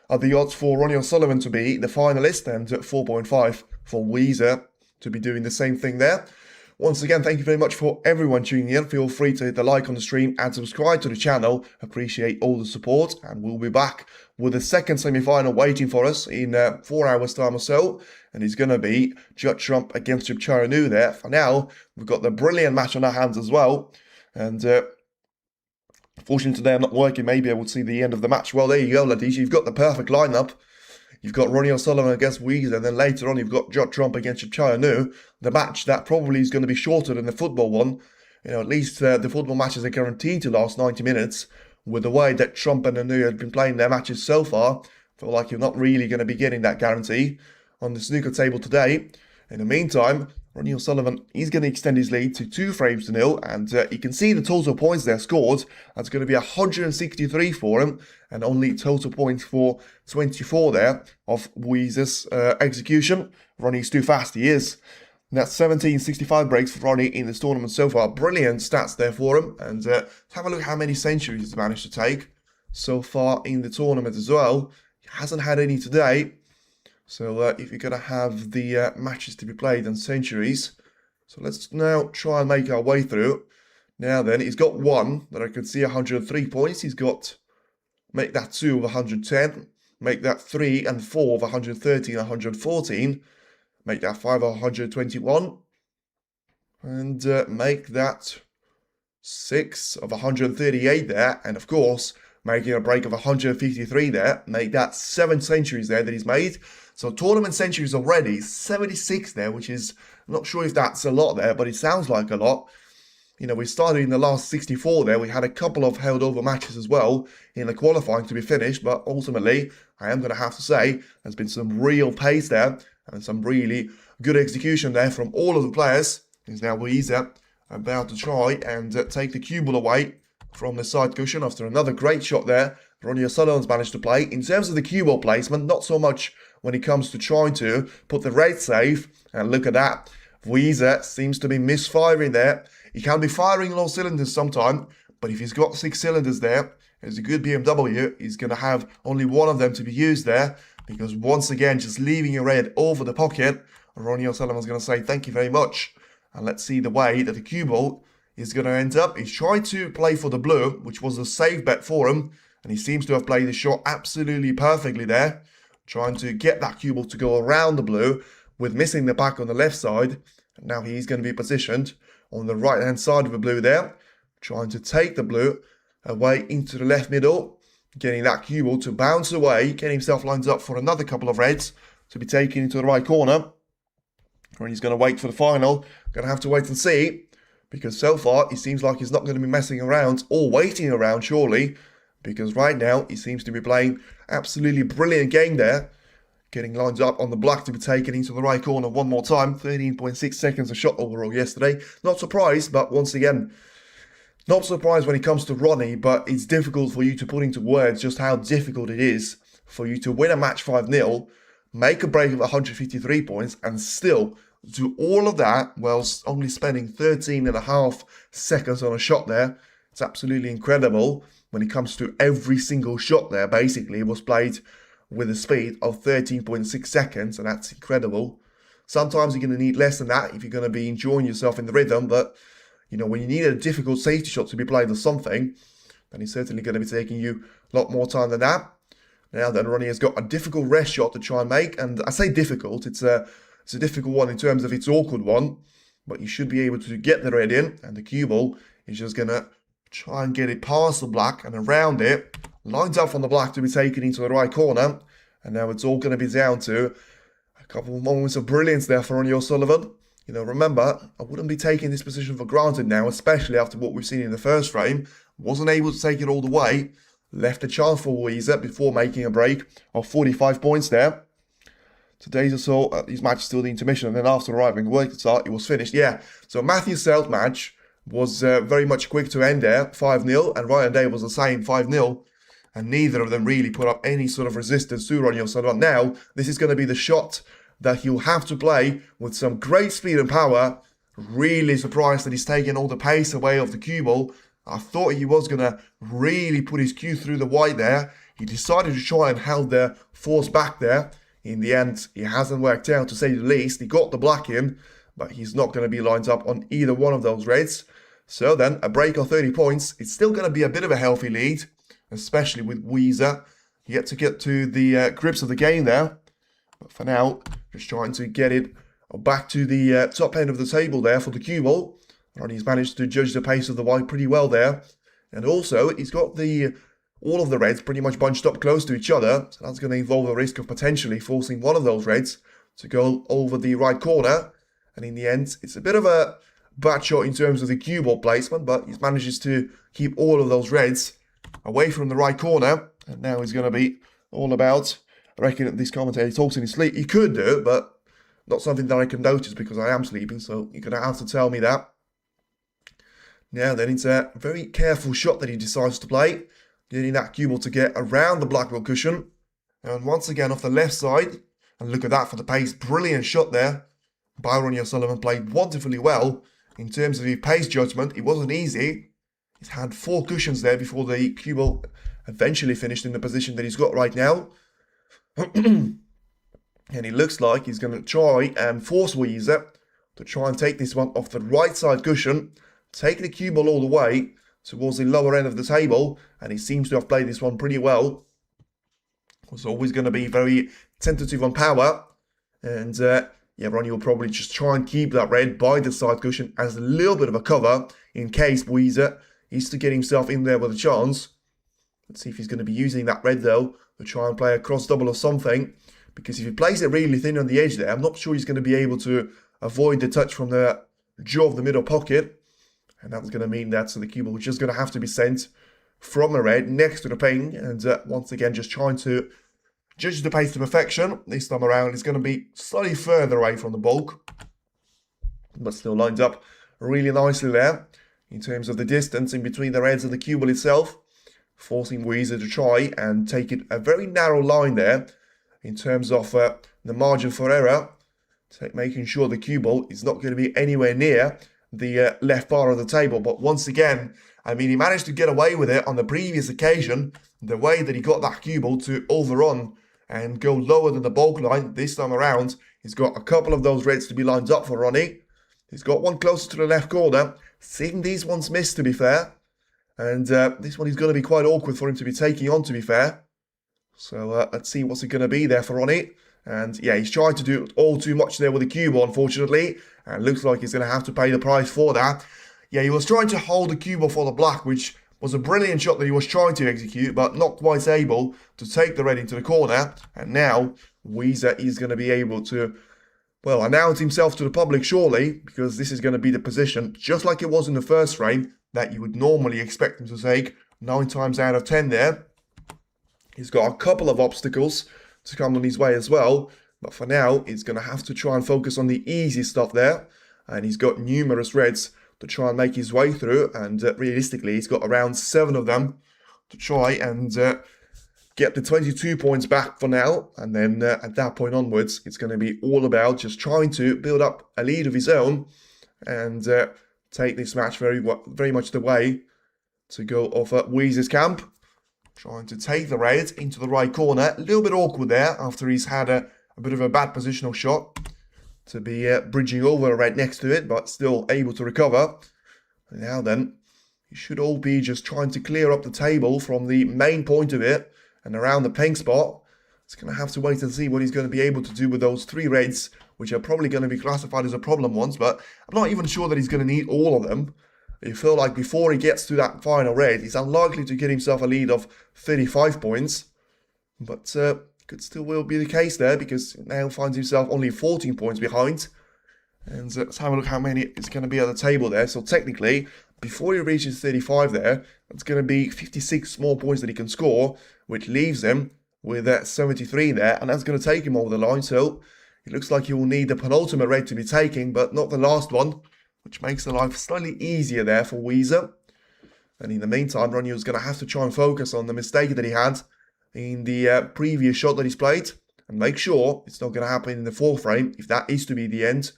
Speaker 2: are the odds for Ronnie O'Sullivan to be the finalist. And 4.5 for Yize to be doing the same thing there. Once again, thank you very much for everyone tuning in. Feel free to hit the like on the stream and subscribe to the channel. Appreciate all the support. And we'll be back with the second semi-final waiting for us in 4 hours time or so. And it's going to be Watchalong against Chipchai there. For now, we've got the brilliant match on our hands as well. And unfortunately today I'm not working. Maybe I will see the end of the match. Well, there you go, ladies. You've got the perfect lineup. You've got Ronnie O'Sullivan against Yize, and then later on you've got Watchalong against Chipchai. The match that probably is going to be shorter than the football one. You know, at least the football matches are guaranteed to last 90 minutes. With the way that Trump and Anu have been playing their matches so far, I feel like you're not really going to be getting that guarantee on the snooker table today. In the meantime, Ronnie O'Sullivan is going to extend his lead to 2 frames to 0, and you can see the total points there scored. That's going to be 163 for him, and only total points for 24 there of Yize's execution. Ronnie's too fast, he is. And that's 1765 breaks for Ronnie in this tournament so far. Brilliant stats there for him. And have a look how many centuries he's managed to take so far in the tournament as well. He hasn't had any today. So if you're going to have the matches to be played and centuries. So let's now try and make our way through. Now then, he's got one that I can see 103 points. He's got, make that 2 of 110. Make that 3 and 4 of 113 and 114. Make that 5 of 121. And make that 6 of 138 there. And of course, making a break of 153 there. Make that 7 centuries there that he's made. So tournament centuries already, 76 there, which is, I'm not sure if that's a lot there, but it sounds like a lot. You know, we started in the last 64 there. We had a couple of held over matches as well in the qualifying to be finished. But ultimately, I am going to have to say, there's been some real pace there and some really good execution there from all of the players. Is now Yize about to try and take the cue ball away from the side cushion after another great shot there. Ronnie O'Sullivan's managed to play. In terms of the cue ball placement, not so much when it comes to trying to put the red safe. And look at that. Yize seems to be misfiring there. He can be firing on all cylinders sometime, but if he's got 6 cylinders there, it's a good BMW, he's going to have only one of them to be used there, because once again, just leaving a red over the pocket, Ronnie O'Sullivan's going to say thank you very much. And let's see the way that the cue ball is going to end up. He's tried to play for the blue, which was a safe bet for him, and he seems to have played the shot absolutely perfectly there, trying to get that cue ball to go around the blue, with missing the back on the left side. And now he's going to be positioned on the right hand side of the blue there, trying to take the blue away into the left middle, getting that cue ball to bounce away, getting himself lined up for another couple of reds to be taken into the right corner. And he's going to wait for the final. Going to have to wait and see, because so far it seems like he's not going to be messing around or waiting around surely, because right now he seems to be playing absolutely brilliant game there. Getting lined up on the black to be taken into the right corner one more time. 13.6 seconds a shot overall yesterday. Not surprised, but once again, not surprised when it comes to Ronnie, but it's difficult for you to put into words just how difficult it is for you to win a match 5-0, make a break of 153 points, and still do all of that whilst only spending 13.5 seconds on a shot there. It's absolutely incredible when it comes to every single shot there. Basically, it was played with a speed of 13.6 seconds, and that's incredible. Sometimes you're going to need less than that if you're going to be enjoying yourself in the rhythm, but you know, when you need a difficult safety shot to be played or something, then it's certainly going to be taking you a lot more time than that. Now then, Ronnie has got a difficult rest shot to try and make, and I say difficult, it's a difficult one in terms of its awkward one, but you should be able to get the red in, and the cue ball is just going to try and get it past the black and around it, lined up on the black to be taken into the right corner. And now it's all going to be down to a couple of moments of brilliance there for Ronnie O'Sullivan. You know, remember, I wouldn't be taking this position for granted now, especially after what we've seen in the first frame. Wasn't able to take it all the way. Left a chance for Yize before making a break of 45 points there. Today's or so, these matches still the intermission, and then after arriving, worked at start, it was finished. Yeah, so Matthew Selt match was very much quick to end there, 5-0, and Ryan Day was the same, 5-0. And neither of them really put up any sort of resistance to Ronnie O'Sullivan. Now, this is going to be the shot that he'll have to play with some great speed and power. Really surprised that he's taken all the pace away of the cue ball. I thought he was going to really put his cue through the white there. He decided to try and held the force back there. In the end, it hasn't worked out, to say the least. He got the black in, but he's not going to be lined up on either one of those reds. So then, a break of 30 points. It's still going to be a bit of a healthy lead, especially with Yize yet to get to the grips of the game there. But for now, just trying to get it back to the top end of the table there for the cue ball. Ronnie's managed to judge the pace of the white pretty well there. And also, he's got all of the reds pretty much bunched up close to each other. So that's going to involve the risk of potentially forcing one of those reds to go over the right corner. And in the end, it's a bit of a bad shot in terms of the cue ball placement, but he manages to keep all of those reds away from the right corner. And now he's going to be all about, I reckon that this commentator talks in his sleep. He could do it, but not something that I can notice because I am sleeping, so you're going to have to tell me that. Now then, it's a very careful shot that he decides to play, getting that cue ball to get around the black ball cushion. And once again off the left side, and look at that for the pace, brilliant shot there Byron O'Sullivan played wonderfully well in terms of his pace judgment. It wasn't easy. He's had 4 cushions there before the cue ball eventually finished in the position that he's got right now. And it looks like he's going to try and force Yize to try and take this one off the right side cushion, take the cue ball all the way towards the lower end of the table, and he seems to have played this one pretty well. Was always going to be very tentative on power, and yeah, Ronnie will probably just try and keep that red by the side cushion as a little bit of a cover in case Yize is to get himself in there with a chance. Let's see if he's going to be using that red though to try and play a cross double or something, because if he plays it really thin on the edge there, I'm not sure he's going to be able to avoid the touch from the jaw of the middle pocket, and that's going to mean that the cue ball is just going to have to be sent from the red next to the ping, and once again just trying to judge the pace to perfection. This time around it's going to be slightly further away from the bulk, but still lined up really nicely there in terms of the distance in between the reds and the cue ball itself, forcing Yize to try and take it a very narrow line there in terms of the margin for error, making sure the cue ball is not going to be anywhere near the left bar of the table. But once again, I mean, he managed to get away with it on the previous occasion, the way that he got that cue ball to overrun and go lower than the bulk line. This time around, he's got a couple of those reds to be lined up for Ronnie. He's got one closer to the left corner. Seeing these ones miss, to be fair. And this one is going to be quite awkward for him to be taking on, to be fair. So let's see what's it going to be there for Ronnie. And yeah, he's tried to do all too much there with the cue ball, unfortunately. And looks like he's going to have to pay the price for that. Yeah, he was trying to hold the cue ball for the black, which was a brilliant shot that he was trying to execute, but not quite able to take the red into the corner. And now Yize is going to be able to, well, announce himself to the public, surely, because this is going to be the position, just like it was in the first frame, that you would normally expect him to take 9 times out of 10 there. He's got a couple of obstacles to come on his way as well, but for now, he's going to have to try and focus on the easy stuff there, and he's got numerous reds to try and make his way through, and realistically, he's got around 7 of them to try and get the 22 points back for now, and then at that point onwards, it's going to be all about just trying to build up a lead of his own and take this match very much the way to go off at Yize's camp. Trying to take the red into the right corner. A little bit awkward there after he's had a bit of a bad positional shot to be bridging over the red next to it, but still able to recover. And now then, he should all be just trying to clear up the table from the main point of it and around the pink spot. It's going to have to wait and see what he's going to be able to do with those 3 reds, which are probably going to be classified as a problem ones, but I'm not even sure that he's going to need all of them. I feel like before he gets to that final red, he's unlikely to get himself a lead of 35 points. But could still will be the case there, because now finds himself only 14 points behind. And let's have a look how many it's going to be at the table there. So technically, before he reaches 35 there, it's going to be 56 more points that he can score, which leaves him with 73 there. And that's going to take him over the line. So it looks like he will need the penultimate red to be taking, but not the last one, which makes the life slightly easier there for Yize. And in the meantime, Ronnie was going to have to try and focus on the mistake that he had in the previous shot that he's played, and make sure it's not going to happen in the 4th frame, if that is to be the end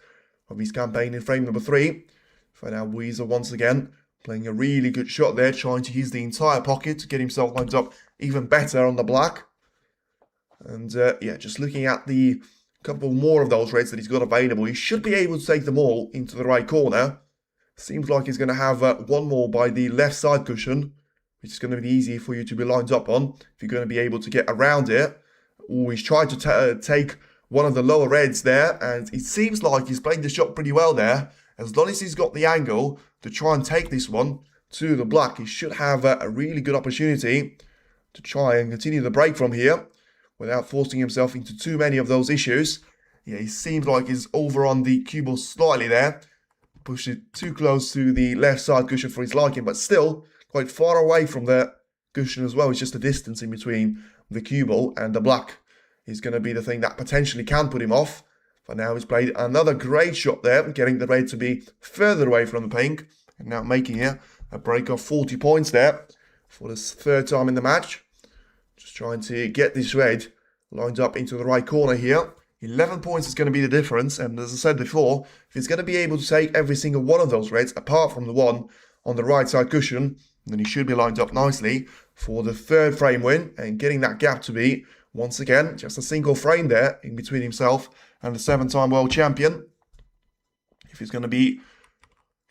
Speaker 2: of his campaign in frame number 3. For now, Yize once again playing a really good shot there, trying to use the entire pocket to get himself lined up even better on the black. And yeah, just looking at the couple more of those reds that he's got available, he should be able to take them all into the right corner. Seems like he's going to have one more by the left side cushion, which is going to be easy for you to be lined up on if you're going to be able to get around it. Oh, he's tried to take one of the lower reds there, and it seems like he's played the shot pretty well there. As long as he's got the angle to try and take this one to the black, he should have a really good opportunity to try and continue the break from here without forcing himself into too many of those issues. Yeah, he seems like he's over on the cue ball slightly there. Pushed it too close to the left side cushion for his liking, but still quite far away from the cushion as well. It's just the distance in between the cue ball and the black is going to be the thing that potentially can put him off. For now, he's played another great shot there, getting the red to be further away from the pink, and now making it a break of 40 points there for this 3rd time in the match. Just trying to get this red lined up into the right corner here. 11 points is going to be the difference, and as I said before, if he's going to be able to take every single one of those reds, apart from the one on the right side cushion, then he should be lined up nicely for the third frame win, and getting that gap to be, once again, just a single frame there in between himself and the 7-time world champion. If he's going to be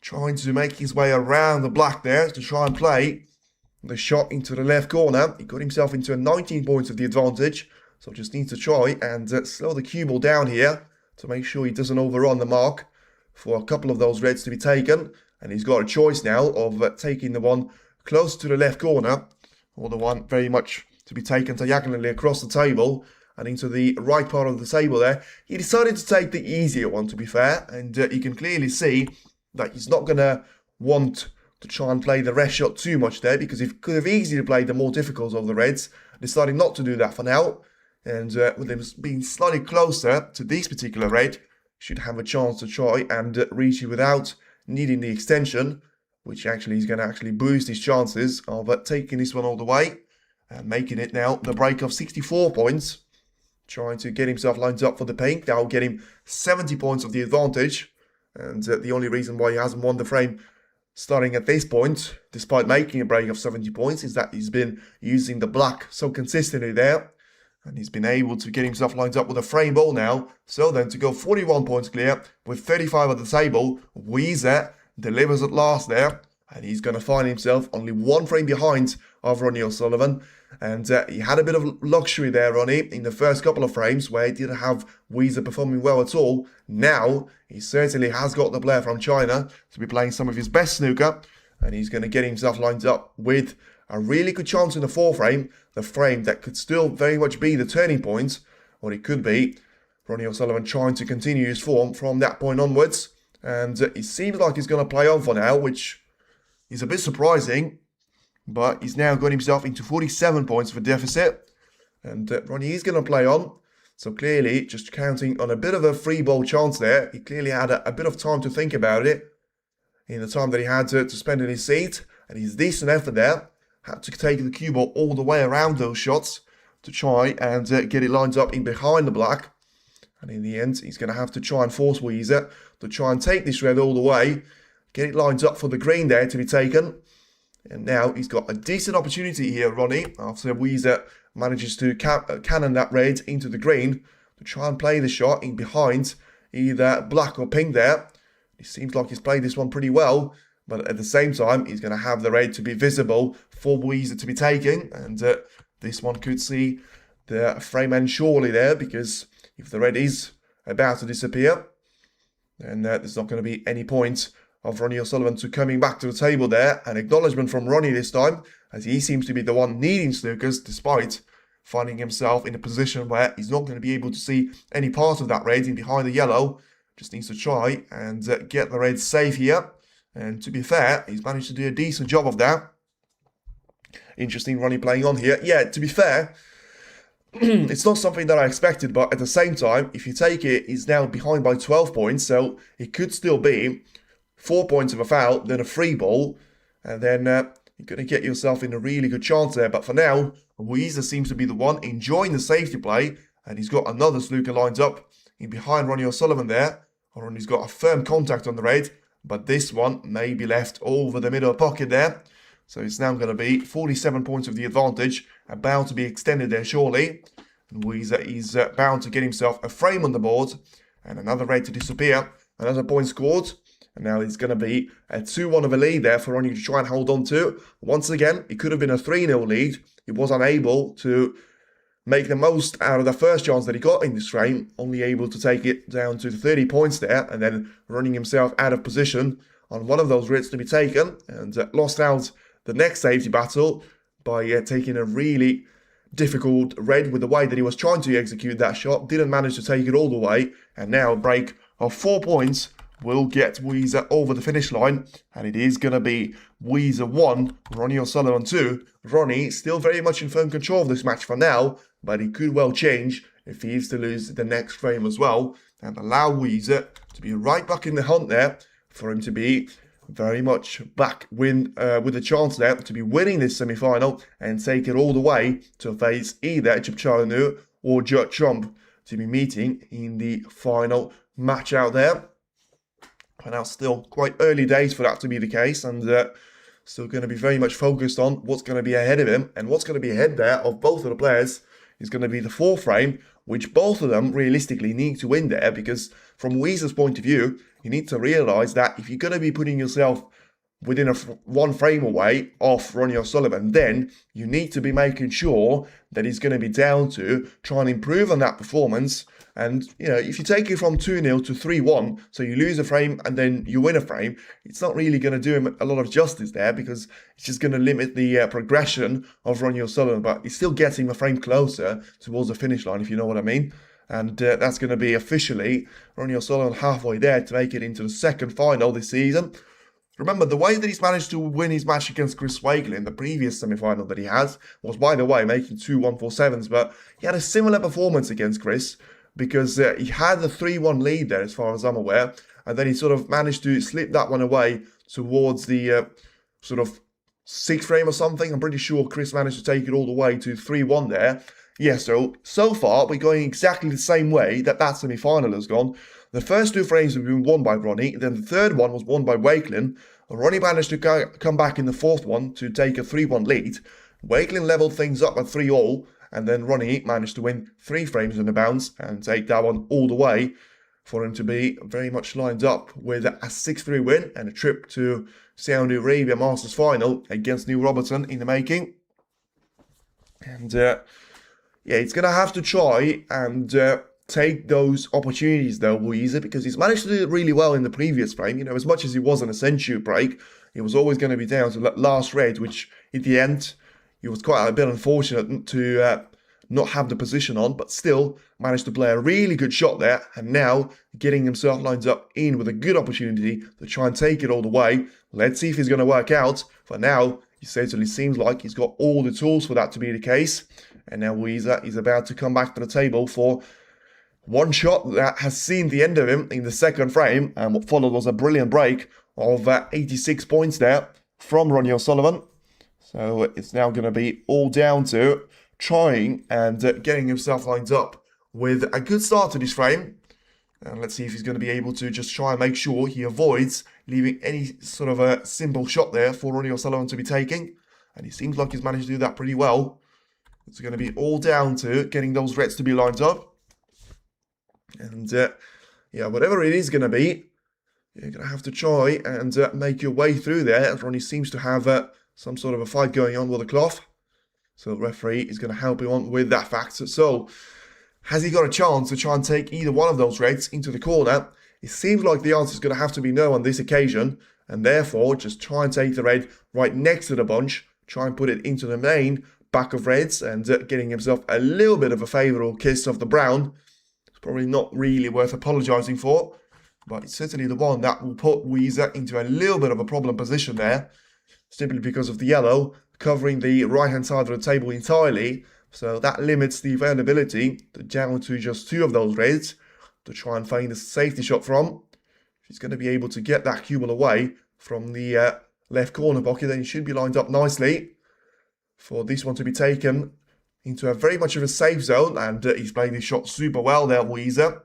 Speaker 2: trying to make his way around the black there to try and play the shot into the left corner, he got himself into a 19 points of the advantage. So just needs to try and slow the cue ball down here to make sure he doesn't overrun the mark for a couple of those reds to be taken. And he's got a choice now of taking the one close to the left corner, or the one very much to be taken diagonally across the table and into the right part of the table there. He decided to take the easier one, to be fair, and you can clearly see that he's not going to want to try and play the rest shot too much there, because he could have easily played the more difficult of the reds, deciding not to do that for now. And with him being slightly closer to this particular red, should have a chance to try and reach it without needing the extension, which actually is going to actually boost his chances of taking this one all the way and making it now the break of 64 points. Trying to get himself lined up for the pink. That will get him 70 points of the advantage. And the only reason why he hasn't won the frame starting at this point, despite making a break of 70 points, is that he's been using the black so consistently there. And he's been able to get himself lined up with a frame ball now. So then to go 41 points clear with 35 at the table, Yize delivers at last there. And he's going to find himself only one frame behind of Ronnie O'Sullivan. And he had a bit of luxury there, Ronnie, in the first couple of frames where he didn't have Yize performing well at all. Now, he certainly has got the player from China to be playing some of his best snooker. And he's going to get himself lined up with a really good chance in the fourth frame, the frame that could still very much be the turning point, or it could be Ronnie O'Sullivan trying to continue his form from that point onwards. And it seems like he's going to play on for now, which is a bit surprising, but he's now got himself into 47 points of a deficit, and Ronnie is going to play on. So clearly, just counting on a bit of a free ball chance there. He clearly had a bit of time to think about it in the time that he had to spend in his seat, and his decent effort there. Had to take the cue ball all the way around those shots to try and get it lined up in behind the black. And in the end, he's going to have to try and force Yize to try and take this red all the way. Get it lined up for the green there to be taken. And now he's got a decent opportunity here, Ronnie, after Yize manages to cannon that red into the green to try and play the shot in behind either black or pink there. It seems like he's played this one pretty well. But at the same time, he's going to have the red to be visible for Yize to be taking. And this one could see the frame end surely there, because if the red is about to disappear, then there's not going to be any point of Ronnie O'Sullivan to coming back to the table there. An acknowledgement from Ronnie this time, as he seems to be the one needing snookers, despite finding himself in a position where he's not going to be able to see any part of that red in behind the yellow. Just needs to try and get the red safe here. And to be fair, he's managed to do a decent job of that. Interesting Ronnie playing on here. Yeah, to be fair, it's not something that I expected, but at the same time, if you take it, he's now behind by 12 points, so it could still be 4 points of a foul, then a free ball, and then you're going to get yourself in a really good chance there. But for now, Yize seems to be the one enjoying the safety play, and he's got another snooker lined up in behind Ronnie O'Sullivan there. Ronnie's got a firm contact on the red, but this one may be left over the middle pocket there. So it's now going to be 47 points of the advantage, about to be extended there surely. And Yize is bound to get himself a frame on the board, and another red to disappear. Another point scored, and now it's going to be a 2-1 of a lead there for Ronnie to try and hold on to. Once again, it could have been a 3-0 lead. He was unable to make the most out of the first chance that he got in this frame, only able to take it down to 30 points there, and then running himself out of position on one of those reds to be taken, and lost out the next safety battle by taking a really difficult red with the way that he was trying to execute that shot. Didn't manage to take it all the way, and now a break of 4 points will get Yize over the finish line, and it is going to be Yize 1, Ronnie O'Sullivan 2. Ronnie still very much in firm control of this match for now, but it could well change if he is to lose the next frame as well, and allow Yize to be right back in the hunt there, for him to be very much back with a chance there to be winning this semi-final and take it all the way to face either Watchalong or Jutchump. to be meeting in the final match out there. But now still quite early days for that to be the case, and still going to be very much focused on what's going to be ahead of him. And what's going to be ahead there of both of the players is going to be the 4th frame, which both of them realistically need to win there, because from Yize's point of view, you need to realise that if you're going to be putting yourself within one frame away off Ronnie O'Sullivan, then you need to be making sure that he's going to be down to try and improve on that performance. And, you know, if you take it from 2-0 to 3-1, so you lose a frame and then you win a frame, it's not really going to do him a lot of justice there, because it's just going to limit the progression of Ronnie O'Sullivan, but it's still getting a frame closer towards the finish line, if you know what I mean. And that's going to be officially Ronnie O'Sullivan halfway there to make it into the 2nd final this season. Remember, the way that he's managed to win his match against Chris Wakelin, the previous semi-final that he has, was, by the way, making 2 1-4-7s, but he had a similar performance against Chris, because he had the 3-1 lead there, as far as I'm aware, and then he sort of managed to slip that one away towards the sort of 6th frame or something. I'm pretty sure Chris managed to take it all the way to 3-1 there. Yeah, so far, we're going exactly the same way that semi-final has gone. The first 2 frames have been won by Ronnie, then the 3rd one was won by Wakelin. Ronnie managed to come back in the 4th one to take a 3-1 lead. Wakelin levelled things up at 3-all, and then Ronnie managed to win 3 frames in the bounce and take that one all the way for him to be very much lined up with a 6-3 win and a trip to Saudi Arabia Masters final against Neil Robertson in the making. And yeah, he's going to have to try and take those opportunities though, Yize, because he's managed to do it really well in the previous frame. You know, as much as he was on a century break, he was always going to be down to that last red, which in the end, he was quite a bit unfortunate to not have the position on, but still managed to play a really good shot there, and now getting himself lined up in with a good opportunity to try and take it all the way. Let's see if he's going to work out. For now, it certainly seems like he's got all the tools for that to be the case, and now Yize is about to come back to the table for one shot that has seen the end of him in the 2nd frame, and what followed was a brilliant break of 86 points there from Ronnie O'Sullivan. So it's now going to be all down to trying and getting himself lined up with a good start to this frame. And let's see if he's going to be able to just try and make sure he avoids leaving any sort of a simple shot there for Ronnie O'Sullivan to be taking. And he seems like he's managed to do that pretty well. It's going to be all down to getting those reds to be lined up. And yeah, whatever it is going to be, you're going to have to try and make your way through there. As Ronnie seems to have some sort of a fight going on with the cloth. So the referee is going to help him on with that fact. So has he got a chance to try and take either one of those reds into the corner? It seems like the answer is going to have to be no on this occasion. And therefore, just try and take the red right next to the bunch. Try and put it into the main back of reds and getting himself a little bit of a favourable kiss of the brown. It's probably not really worth apologising for. But it's certainly the one that will put Yize into a little bit of a problem position there. Simply because of the yellow covering the right-hand side of the table entirely. So that limits the availability down to just 2 of those reds to try and find a safety shot from. If he's going to be able to get that cue ball away from the left corner pocket, then he should be lined up nicely for this one to be taken into a very much of a safe zone. And he's playing this shot super well there, Yize.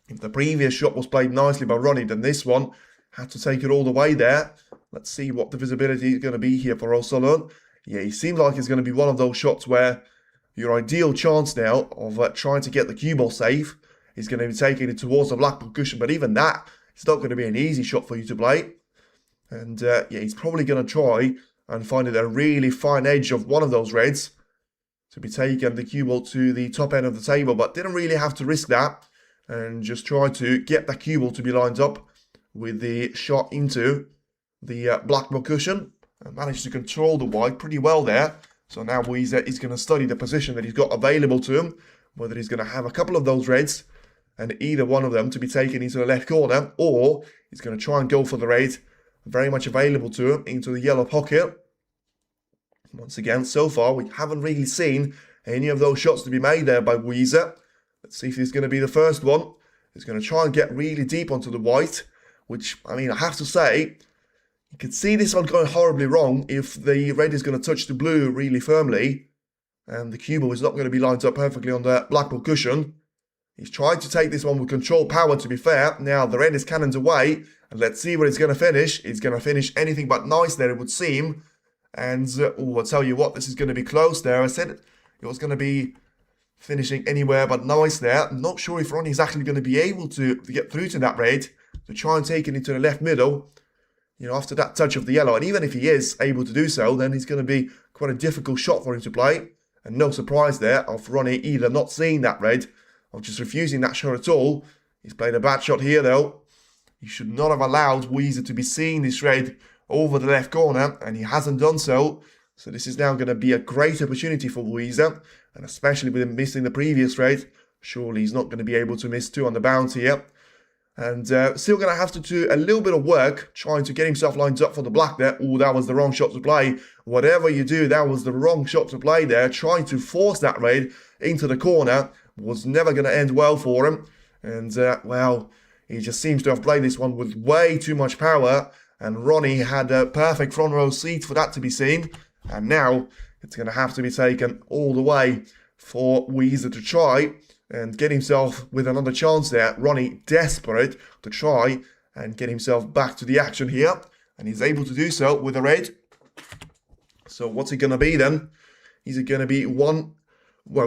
Speaker 2: If the previous shot was played nicely by Ronnie, then this one had to take it all the way there. Let's see what the visibility is going to be here for O'Sullivan. Yeah, he seems like it's going to be one of those shots where your ideal chance now of trying to get the cue ball safe is going to be taking it towards the black ball cushion. But even that, it's not going to be an easy shot for you to play. And yeah, he's probably going to try and find it a really fine edge of one of those reds to be taking the cue ball to the top end of the table. But didn't really have to risk that and just try to get the cue ball to be lined up with the shot into the black ball cushion, and managed to control the white pretty well there. So now he's going to study the position that he's got available to him, whether he's going to have a couple of those reds and either one of them to be taken into the left corner, or he's going to try and go for the red very much available to him into the yellow pocket. Once again, so far we haven't really seen any of those shots to be made there by Yize. Let's see if he's going to be the first one. He's going to try and get really deep onto the white, which, I mean, I have to say, you can see this one going horribly wrong if the red is going to touch the blue really firmly and the cue ball is not going to be lined up perfectly on the black ball cushion. He's tried to take this one with control power, to be fair. Now the red is cannoned away. And let's see where he's going to finish. He's going to finish anything but nice there, it would seem. And, I'll tell you what, this is going to be close there. I said it was going to be finishing anywhere but nice there. I'm not sure if Ronnie's actually going to be able to get through to that red. To try and take it into the left middle. After that touch of the yellow. And even if he is able to do so, then it's going to be quite a difficult shot for him to play. And no surprise there of Ronnie either not seeing that red or just refusing that shot at all. He's played a bad shot here though. He should not have allowed Yize to be seeing this red over the left corner, and he hasn't done so. So this is now going to be a great opportunity for Yize, and especially with him missing the previous red, surely he's not going to be able to miss two on the bounce here. And still going to have to do a little bit of work trying to get himself lined up for the black there. Oh, that was the wrong shot to play. Whatever you do, that was the wrong shot to play there. Trying to force that red into the corner was never going to end well for him. And, well, he just seems to have played this one with way too much power. And Ronnie had a perfect front row seat for that to be seen. And now it's going to have to be taken all the way for Yize to try and get himself with another chance there. Ronnie desperate to try and get himself back to the action here. And he's able to do so with a red. So what's it going to be then? Is it going to be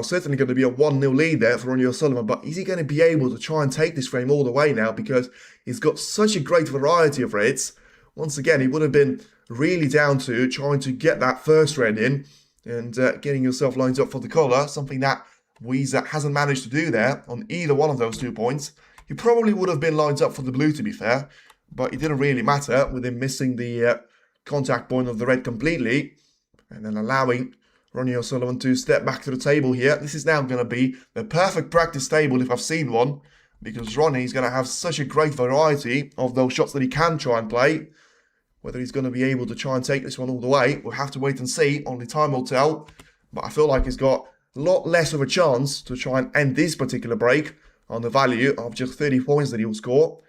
Speaker 2: certainly going to be a 1-0 lead there for Ronnie O'Sullivan. But is he going to be able to try and take this frame all the way now? Because he's got such a great variety of reds. Once again, he would have been really down to trying to get that first red in. And getting yourself lined up for the colour. Something that Yize hasn't managed to do there on either one of those 2 points. He probably would have been lined up for the blue, to be fair, but it didn't really matter with him missing the contact point of the red completely and then allowing Ronnie O'Sullivan to step back to the table here. This is now going to be the perfect practice table if I've seen one, because Ronnie's going to have such a great variety of those shots that he can try and play. Whether he's going to be able to try and take this one all the way, we'll have to wait and see. Only time will tell, but I feel like he's got a lot less of a chance to try and end this particular break on the value of just 30 points that he will score.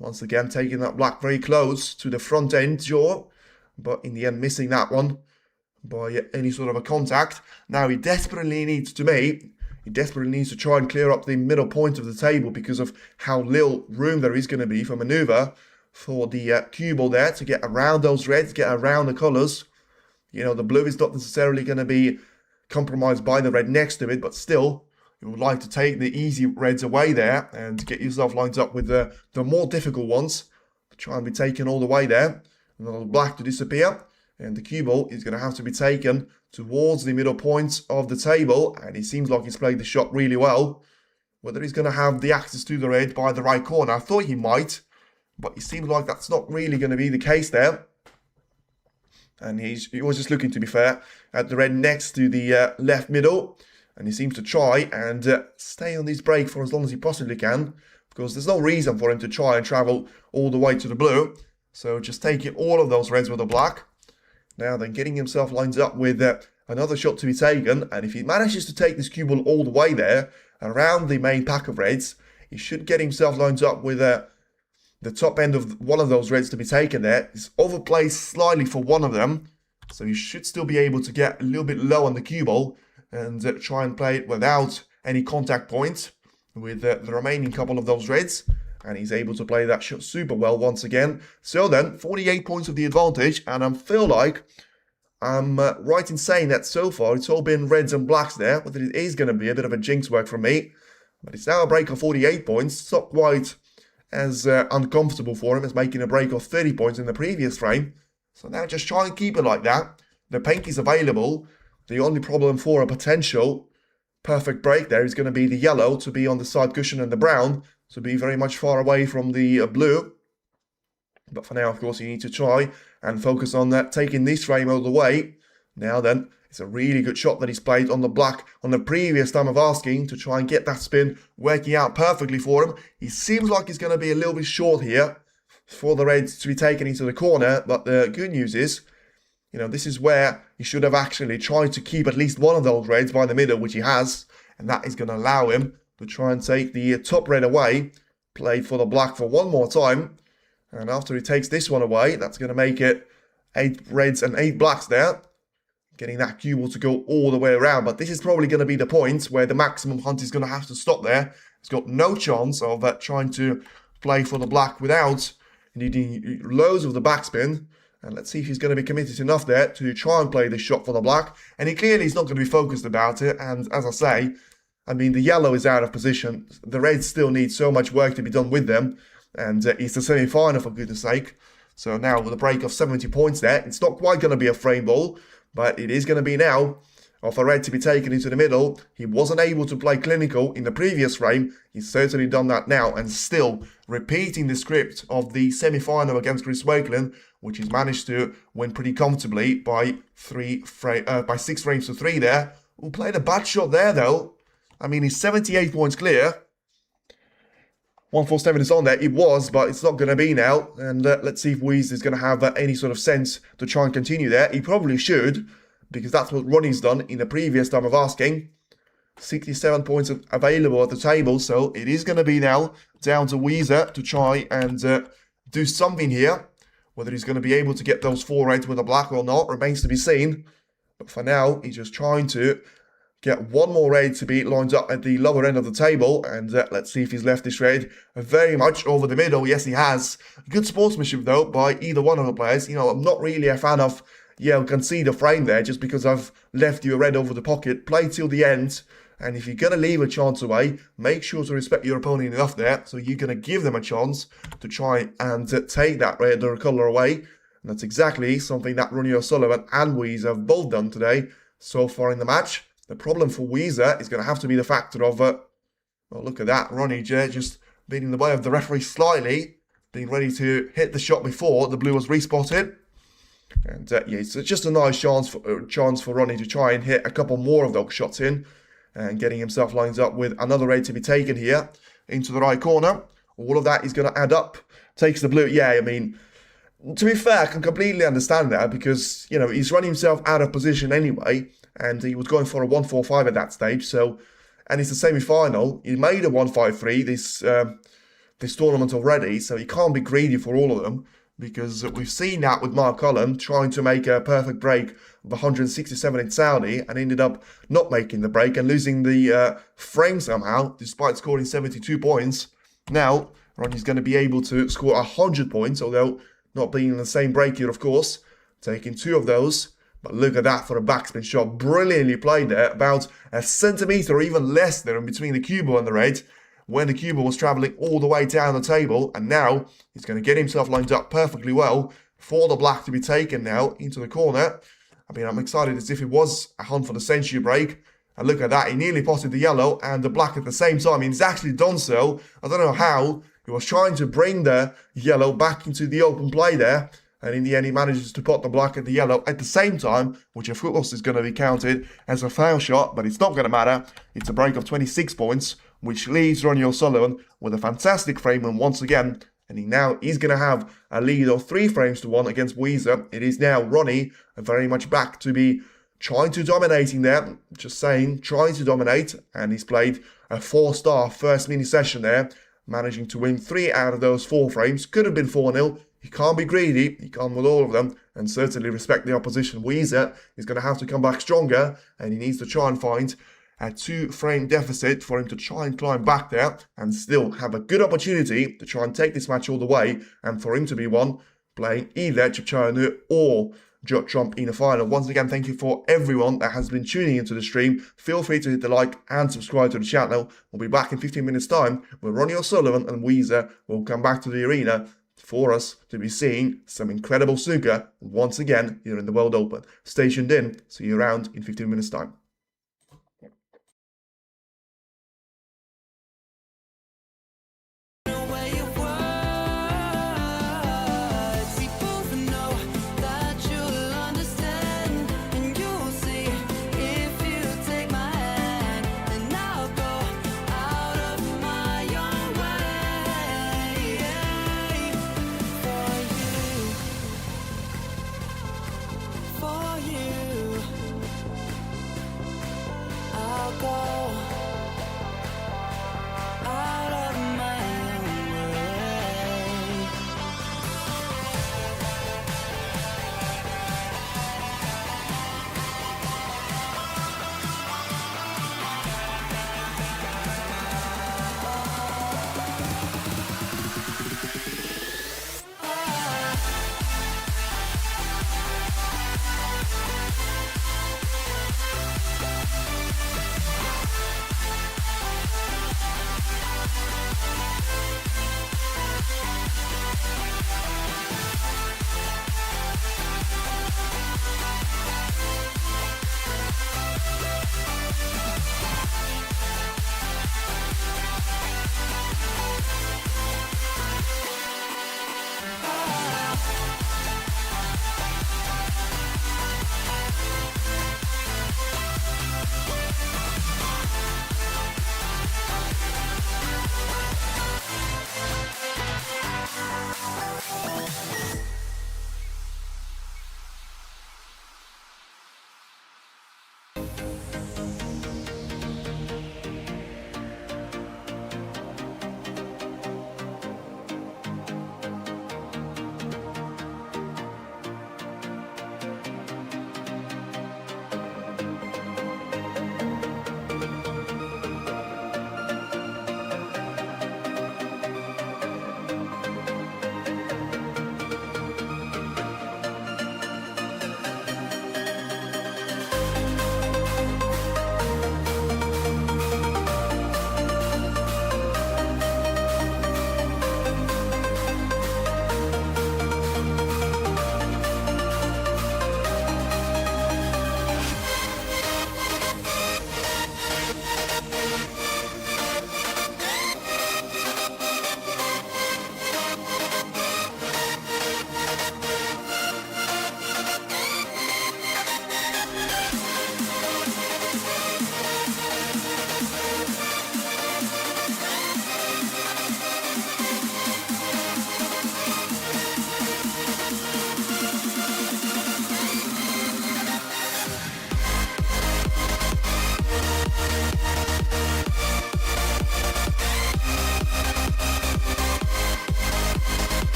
Speaker 2: Once again, taking that black very close to the front end jaw, but in the end missing that one by any sort of a contact. Now he desperately needs to try and clear up the middle point of the table because of how little room there is going to be for manoeuvre for the cue ball there to get around those reds, get around the colours. The blue is not necessarily going to be compromised by the red next to it, but still you would like to take the easy reds away there and get yourself lined up with the more difficult ones to try and be taken all the way there. And then the black to disappear, and the cue ball is going to have to be taken towards the middle point of the table, and it seems like he's played the shot really well. Whether he's going to have the access to the red by the right corner, I thought he might, but it seems like that's not really going to be the case there. And he was just looking, to be fair, at the red next to the left middle. And he seems to try and stay on this break for as long as he possibly can. Because there's no reason for him to try and travel all the way to the blue. So just taking all of those reds with the black. Now then getting himself lined up with another shot to be taken. And if he manages to take this cue ball all the way there, around the main pack of reds, he should get himself lined up with the top end of one of those reds to be taken there. It's overplaced slightly for one of them. So you should still be able to get a little bit low on the cue ball and try and play it without any contact points with the remaining couple of those reds. And he's able to play that shot super well once again. So then, 48 points of the advantage. And I feel like I'm right in saying that so far it's all been reds and blacks there. But it is going to be a bit of a jinx work from me. But it's now a break of 48 points. It's not quite as uncomfortable for him as making a break of 30 points in the previous frame. So now just try and keep it like that. The pink is available. The only problem for a potential perfect break there is going to be the yellow to be on the side cushion and the brown to be very much far away from the blue. But for now, of course, you need to try and focus on taking this frame all the way. Now then, it's a really good shot that he's played on the black on the previous time of asking to try and get that spin working out perfectly for him. He seems like he's going to be a little bit short here for the reds to be taken into the corner. But the good news is, this is where he should have actually tried to keep at least one of those reds by the middle, which he has. And that is going to allow him to try and take the top red away. Played for the black for one more time. And after he takes this one away, that's going to make it 8 reds and 8 blacks there. getting that cue ball to go all the way around. But this is probably going to be the point where the maximum hunt is going to have to stop there. He's got no chance of trying to play for the black without needing loads of the backspin. And let's see if he's going to be committed enough there to try and play this shot for the black. And he clearly is not going to be focused about it. And as I say, I mean, the yellow is out of position. The reds still need so much work to be done with them. And it's the semi-final, for goodness sake. So now with a break of 70 points there, it's not quite going to be a frame ball, but it is going to be now of a red to be taken into the middle. He wasn't able to play clinical in the previous frame. He's certainly done that now, and still repeating the script of the semi-final against Chris Wakelin, which he's managed to win pretty comfortably by 6 frames to 3 there. Who played a bad shot there though. I mean, he's 78 points clear. 147 is on there. It was, but it's not going to be now. And let's see if Yize is going to have any sort of sense to try and continue there. He probably should, because that's what Ronnie's done in the previous time of asking. 67 points available at the table, so it is going to be now down to Yize to try and do something here. Whether he's going to be able to get those 4 reds with a black or not remains to be seen. But for now, he's just trying to get one more red to be lined up at the lower end of the table. And let's see if he's left this red very much over the middle. Yes, he has. Good sportsmanship, though, by either one of the players. You know, I'm not really a fan of, yeah, concede a frame there just because I've left you a red over the pocket. Play till the end. And if you're going to leave a chance away, make sure to respect your opponent enough there. So you're going to give them a chance to try and take that red or colour away. And that's exactly something that Ronnie O'Sullivan and Yize have both done today so far in the match. The problem for Yize is going to have to be the factor of, well, look at that. Ronnie just being in the way of the referee slightly, being ready to hit the shot before the blue was respotted. And yeah, it's just a nice chance for Ronnie to try and hit a couple more of those shots in. And getting himself lined up with another red to be taken here into the right corner. All of that is going to add up. Takes the blue. Yeah, I mean, to be fair, I can completely understand that because, you know, he's running himself out of position anyway. And he was going for a 1-4-5 at that stage. So, and it's the semi-final. He made a 1-5-3 this tournament already. So he can't be greedy for all of them. Because we've seen that with Mark Cullen trying to make a perfect break of 167 in Saudi and ended up not making the break and losing the frame somehow, despite scoring 72 points. Now, Ronnie's going to be able to score 100 points, although not being in the same break here, of course, taking 2 of those. But look at that for a backspin shot. Brilliantly played there, about a centimetre or even less there in between the cue ball and the red, when the cue ball was travelling all the way down the table. And now he's going to get himself lined up perfectly well for the black to be taken now into the corner. I mean, I'm excited as if it was a hunt for the century break. And look at that, he nearly potted the yellow and the black at the same time. He's actually done so. I don't know how. He was trying to bring the yellow back into the open play there. And in the end, he manages to pot the black and the yellow at the same time, which of course is going to be counted as a foul shot, but it's not going to matter. It's a break of 26 points, which leaves Ronnie O'Sullivan with a fantastic frame and once again. And he's going to have a lead of 3 frames to 1 against Yize. It is now Ronnie very much back to be trying to dominating there. Just saying, trying to dominate. And he's played a 4-star first mini session there, managing to win 3 out of those 4 frames. Could have been 4-0. He can't be greedy. He can't with all of them. And certainly respect the opposition. Yize is going to have to come back stronger. And he needs to try and find a 2-frame deficit for him to try and climb back there and still have a good opportunity to try and take this match all the way and for him to be one playing either Chipchanu or Watchalong in the final. Once again, thank you for everyone that has been tuning into the stream. Feel free to hit the like and subscribe to the channel. We'll be back in 15 minutes time where Ronnie O'Sullivan and Yize will come back to the arena for us to be seeing some incredible snooker once again here in the World Open. Stay tuned in. See you around in 15 minutes time.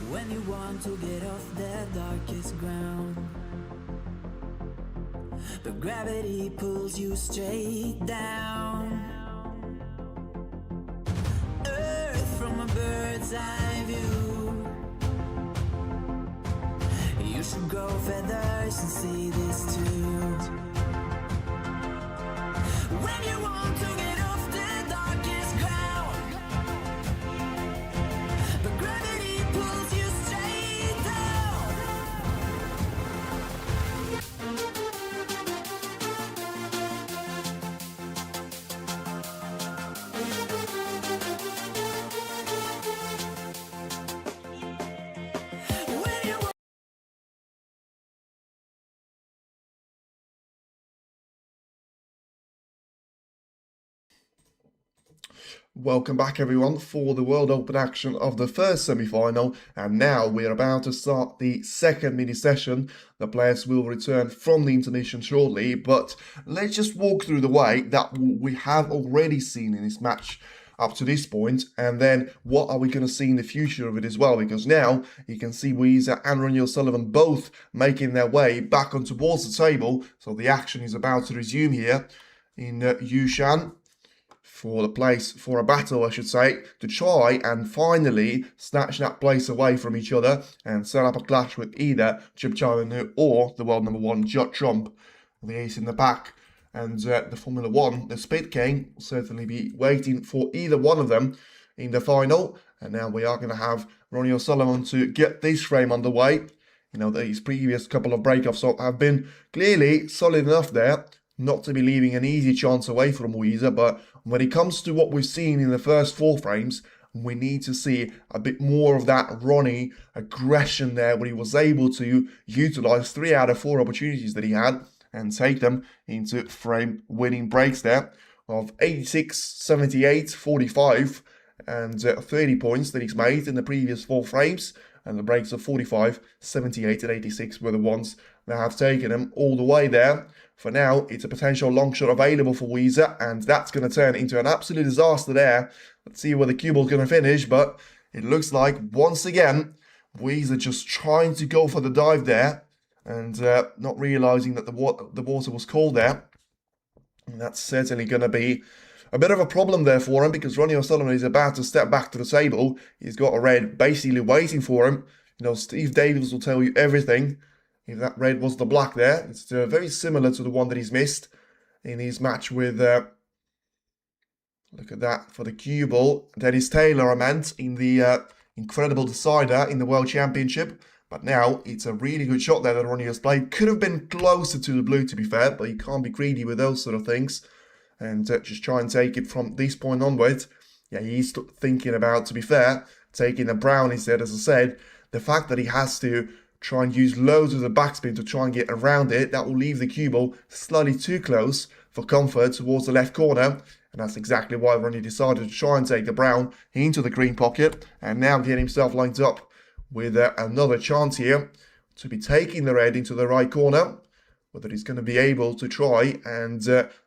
Speaker 3: When you want to get off the darkest ground, but gravity pulls you straight down. Earth from a bird's eye view. You should grow feathers and see this too. When you want to get off the darkest ground, but gravity pulls you straight down. When you
Speaker 2: Welcome back everyone for the World Open action of the first semi-final, and now we're about to start the second mini session. The players will return from the intermission shortly, but let's just walk through the way that we have already seen in this match up to this point, and then what are we going to see in the future of it as well, because now you can see Yize and Ronnie O'Sullivan both making their way back on towards the table, so the action is about to resume here in Yushan. For the place, for a battle I should say, to try and finally snatch that place away from each other and set up a clash with either Chip or the world number 1 Watchalong, the ace in the pack. And the Formula 1, the Speed King, will certainly be waiting for either one of them in the final. And now we are going to have Ronnie O'Sullivan to get this frame underway. You know, these previous couple of breakoffs have been clearly solid enough there not to be leaving an easy chance away from Yize, but when it comes to what we've seen in the first 4 frames, we need to see a bit more of that Ronnie aggression there, where he was able to utilise 3 out of 4 opportunities that he had and take them into frame winning breaks there of 86, 78, 45 and 30 points that he's made in the previous 4 frames. And the breaks of 45, 78 and 86 were the ones that have taken him all the way there. For now, it's a potential long shot available for Yize, and that's going to turn into an absolute disaster there. Let's see where the cue ball's going to finish, but it looks like, once again, Yize just trying to go for the dive there, and not realising that the water was cold there. And that's certainly going to be a bit of a problem there for him, because Ronnie O'Sullivan is about to step back to the table. He's got a red basically waiting for him. You know, Steve Davis will tell you everything. If that red was the black there, it's very similar to the one that he's missed in his match with, look at that, for the cue ball. Dennis Taylor, I meant, in the incredible decider in the World Championship. But now, it's a really good shot there that Ronnie has played. Could have been closer to the blue, to be fair, but you can't be greedy with those sort of things. And just try and take it from this point onwards. Yeah, he's thinking about, to be fair, taking the brown instead, as I said. The fact that he has to try and use loads of the backspin to try and get around it, that will leave the cue ball slightly too close for comfort towards the left corner. And that's exactly why Ronnie decided to try and take the brown into the green pocket. And now get himself lined up with another chance here to be taking the red into the right corner. Whether he's going to be able to try and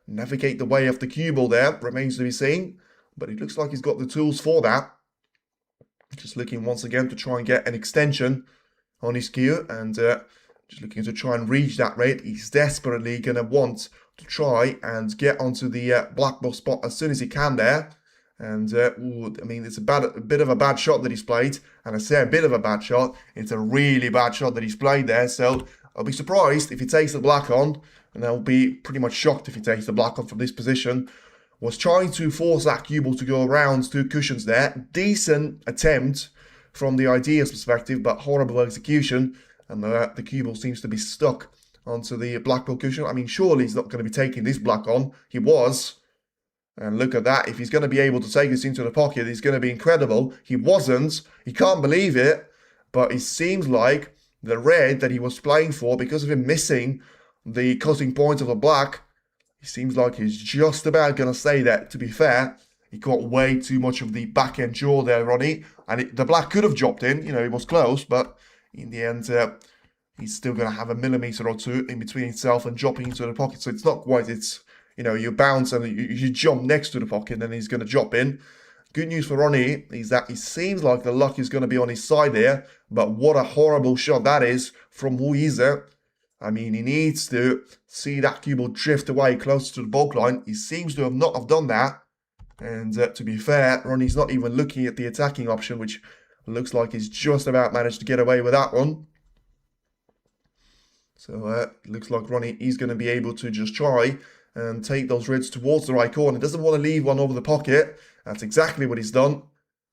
Speaker 2: navigate the way of the cue ball there remains to be seen. But it looks like he's got the tools for that. Just looking once again to try and get an extension on his cue, and just looking to try and reach that red. He's desperately going to want to try and get onto the black ball spot as soon as he can there. And, I mean, it's a bit of a bad shot that he's played. And I say a bit of a bad shot. It's a really bad shot that he's played there. So I'll be surprised if he takes the black on. And I'll be pretty much shocked if he takes the black on from this position. Was trying to force that cue ball to go around 2 cushions there. Decent attempt from the ideas perspective, but horrible execution. And the cue ball seems to be stuck onto the black ball cushion. I mean, surely he's not going to be taking this black on. He was. And look at that. If he's going to be able to take this into the pocket, he's going to be incredible. He wasn't. He can't believe it. But it seems like the red that he was playing for, because of him missing the cutting point of the black, it seems like he's just about going to say that. To be fair, he caught way too much of the back end jaw there, Ronnie. And the black could have dropped in. You know, it was close. But in the end, he's still going to have a millimetre or 2 in between himself and dropping into the pocket. So it's not quite, it's, you know, you bounce and you jump next to the pocket and then he's going to drop in. Good news for Ronnie is that it seems like the luck is going to be on his side here, but what a horrible shot that is from Yize. I mean, he needs to see that cue ball drift away closer to the bulk line. He seems to have not have done that. And to be fair, Ronnie's not even looking at the attacking option, which looks like he's just about managed to get away with that one. So looks like Ronnie is going to be able to just try and take those reds towards the right corner. Doesn't want to leave one over the pocket. That's exactly what he's done.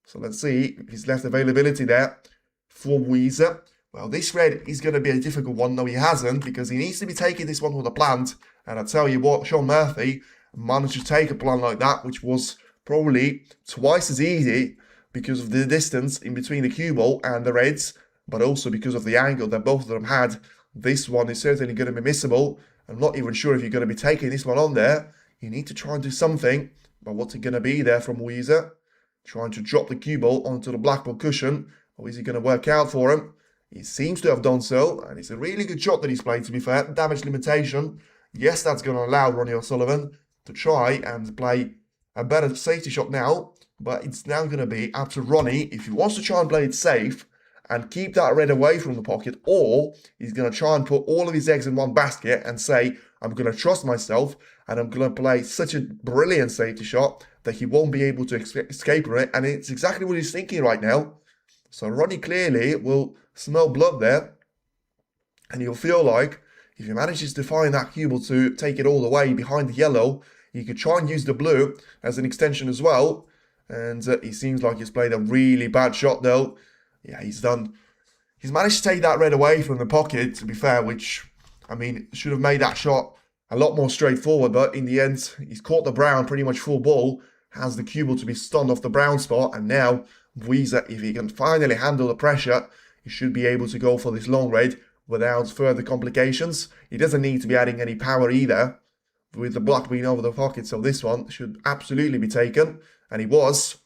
Speaker 2: So let's see if he's left availability there for Yize. Well, this red is going to be a difficult one. No, he hasn't, because he needs to be taking this one with a plant. And I tell you what, Sean Murphy managed to take a plant like that, which was probably twice as easy because of the distance in between the cue ball and the reds, but also because of the angle that both of them had. This one is certainly going to be missable. I'm not even sure if you're going to be taking this one on there. You need to try and do something. But what's it going to be there from Yize? Trying to drop the cue ball onto the black ball cushion. Or is he going to work out for him? He seems to have done so. And it's a really good shot that he's played, to be fair. Damage limitation. Yes, that's going to allow Ronnie O'Sullivan to try and play a better safety shot now. But it's now going to be up to Ronnie if he wants to try and play it safe and keep that red away from the pocket, or he's going to try and put all of his eggs in one basket and say, I'm going to trust myself and I'm going to play such a brilliant safety shot that he won't be able to escape from it. And it's exactly what he's thinking right now. So Ronnie clearly will smell blood there, and he'll feel like if he manages to find that cue ball to take it all the way behind the yellow, he could try and use the blue as an extension as well. And he seems like he's played a really bad shot though. Yeah, he's managed to take that red away from the pocket, to be fair, which, I mean, should have made that shot a lot more straightforward, but in the end, he's caught the brown pretty much full ball, has the cue ball to be stunned off the brown spot, and now Yize, if he can finally handle the pressure, he should be able to go for this long red without further complications. He doesn't need to be adding any power either, with the black being over the pocket, so this one should absolutely be taken, and he was.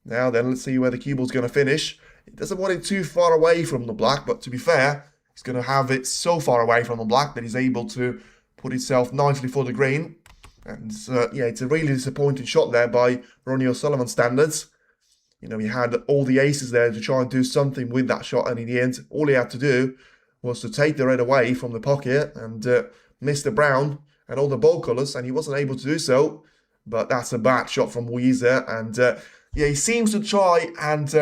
Speaker 2: Now then, let's see where the cue ball's going to finish. He doesn't want it too far away from the black, but to be fair, he's going to have it so far away from the black that he's able to put himself nicely for the green. And yeah, it's a really disappointing shot there by Ronnie O'Sullivan standards. You know, he had all the aces there to try and do something with that shot, and in the end, all he had to do was to take the red away from the pocket and miss the brown and all the ball colours, and he wasn't able to do so. But that's a bad shot from Yize, and yeah, he seems to try and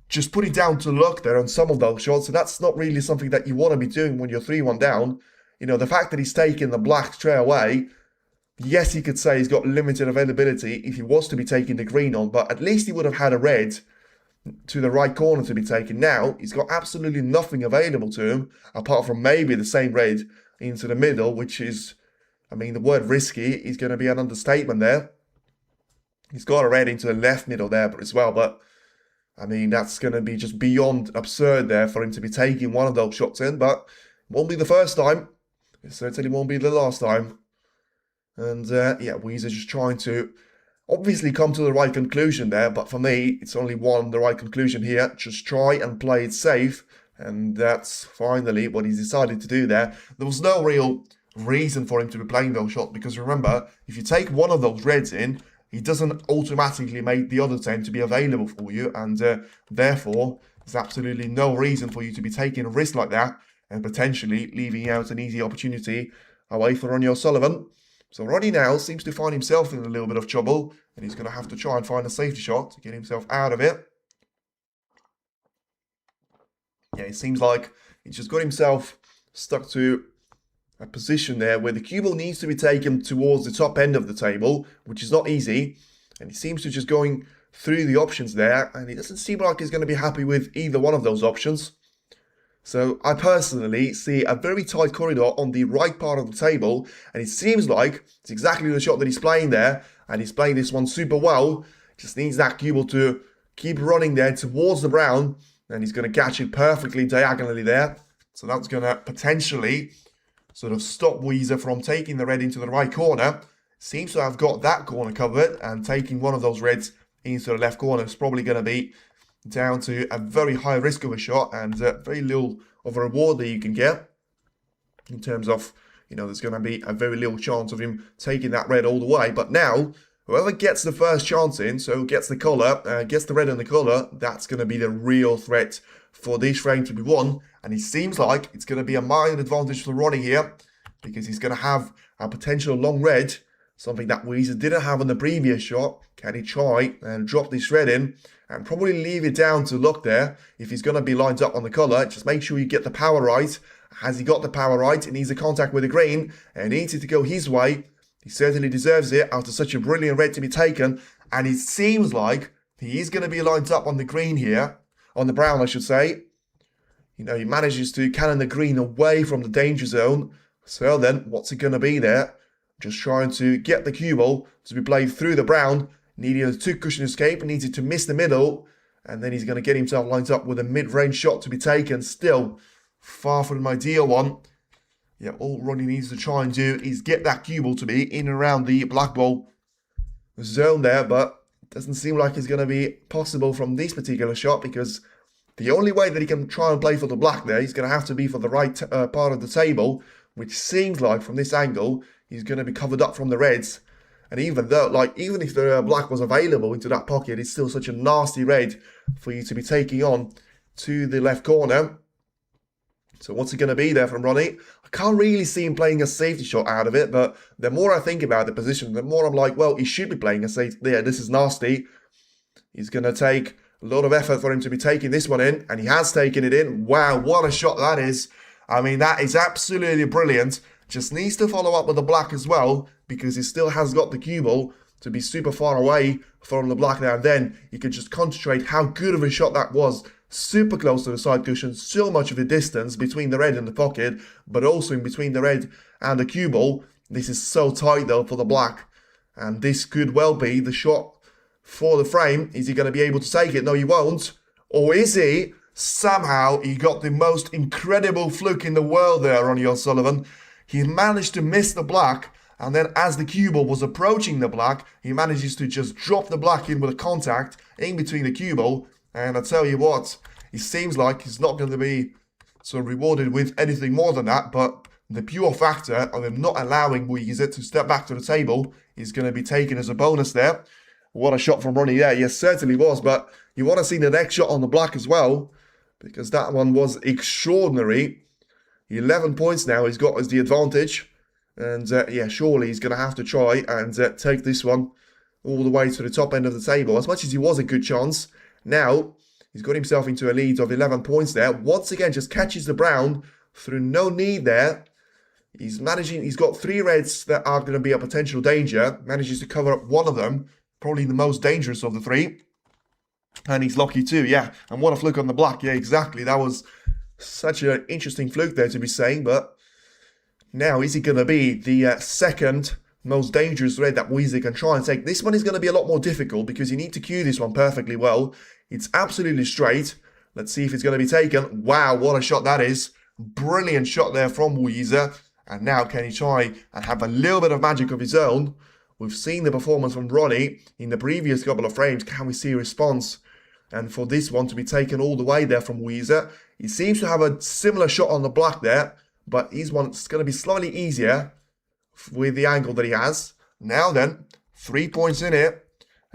Speaker 2: just put it down to luck there on some of those shots, and that's not really something that you want to be doing when you're 3-1 down. You know, the fact that he's taking the black straight away, yes, he could say he's got limited availability if he was to be taking the green on, but at least he would have had a red to the right corner to be taken. Now, he's got absolutely nothing available to him, apart from maybe the same red into the middle, which is, I mean, the word risky is going to be an understatement there. He's got a red into the left middle there as well, but I mean, that's going to be just beyond absurd there for him to be taking one of those shots in, but it won't be the first time. It certainly won't be the last time. And yeah, Yize just trying to obviously come to the right conclusion there, but for me, it's only the right conclusion here. Just try and play it safe, and that's finally what he's decided to do there. There was no real reason for him to be playing those shots, because remember, if you take one of those reds in, he doesn't automatically make the other 10 to be available for you, and therefore, there's absolutely no reason for you to be taking a risk like that and potentially leaving out an easy opportunity away for Ronnie O'Sullivan. So Ronnie now seems to find himself in a little bit of trouble, and he's going to have to try and find a safety shot to get himself out of it. Yeah, it seems like he's just got himself stuck to a position there where the cue ball needs to be taken towards the top end of the table, which is not easy, and he seems to just going through the options there, and he doesn't seem like he's going to be happy with either one of those options. So I personally see a very tight corridor on the right part of the table, and it seems like it's exactly the shot that he's playing there, and he's playing this one super well. Just needs that cue ball to keep running there towards the brown, and he's going to catch it perfectly diagonally there. So that's going to potentially sort of stop Yize from taking the red into the right corner. Seems to have got that corner covered, and taking one of those reds into the left corner is probably going to be down to a very high risk of a shot and very little of a reward that you can get. In terms of, you know, there's going to be a very little chance of him taking that red all the way. But now, Whoever gets the first chance in, so gets the colour, gets the red and the colour, that's going to be the real threat for this frame to be won. And it seems like it's going to be a mild advantage for Ronnie here, because he's going to have a potential long red, something that Yize didn't have in the previous shot. Can he try and drop this red in and probably leave it down to luck there if he's going to be lined up on the colour? Just make sure you get the power right. Has he got the power right? It needs a contact with the green and needs it to go his way. He certainly deserves it after such a brilliant red to be taken. And it seems like he is going to be lined up on the green here. On the brown, I should say. You know, he manages to cannon the green away from the danger zone. So then, what's it going to be there? Just trying to get the cue ball to be played through the brown. Needing a 2-cushion escape. Needs it to miss the middle. And then he's going to get himself lined up with a mid-range shot to be taken. Still, far from an ideal one. Yeah, all Ronnie needs to try and do is get that cue ball to be in and around the black ball zone there, but it doesn't seem like it's going to be possible from this particular shot, because the only way that he can try and play for the black there, he's going to have to be for the right part of the table, which seems like from this angle, he's going to be covered up from the reds. And even though, even if the black was available into that pocket, it's still such a nasty red for you to be taking on to the left corner. So what's it going to be there from Ronnie? I can't really see him playing a safety shot out of it, but the more I think about the position, the more I'm like, well, he should be playing a safety. Yeah, this is nasty. He's going to take a lot of effort for him to be taking this one in, and he has taken it in. Wow, what a shot that is. I mean, that is absolutely brilliant. Just needs to follow up with the black as well, because he still has got the cue ball to be super far away from the black now. And then you can just concentrate how good of a shot that was. Super close to the side cushion, so much of a distance between the red and the pocket, but also in between the red and the cue ball. This is so tight though for the black, and this could well be the shot for the frame. Is he going to be able to take it? No, he won't. Or is he? Somehow he got the most incredible fluke in the world there, Ronnie O'Sullivan. He managed to miss the black, and then as the cue ball was approaching the black, he manages to just drop the black in with a contact in between the cue ball. And I tell you what, it seems like he's not going to be sort of rewarded with anything more than that, but the pure factor of him not allowing Yize to step back to the table is going to be taken as a bonus there. What a shot from Ronnie there. Yes, certainly was, but you want to see the next shot on the black as well, because that one was extraordinary. 11 points now he's got as the advantage, and yeah, surely he's going to have to try and take this one all the way to the top end of the table. As much as he was a good chance, now he's got himself into a lead of 11 points there. Once again, just catches the brown through no need there. He's got 3 reds that are going to be a potential danger. Manages to cover up one of them, probably the most dangerous of the 3. And he's lucky too, yeah. And what a fluke on the black, yeah, exactly. That was such an interesting fluke there to be saying, but now is he going to be the second most dangerous red that Yize can try and take? This one is going to be a lot more difficult because you need to cue this one perfectly well. It's absolutely straight. Let's see if it's going to be taken. Wow, what a shot that is. Brilliant shot there from Yize. And now can he try and have a little bit of magic of his own? We've seen the performance from Ronnie in the previous couple of frames. Can we see a response? And for this one to be taken all the way there from Yize, he seems to have a similar shot on the black there, but his one's going to be slightly easier with the angle that he has. Now then, 3 points in it,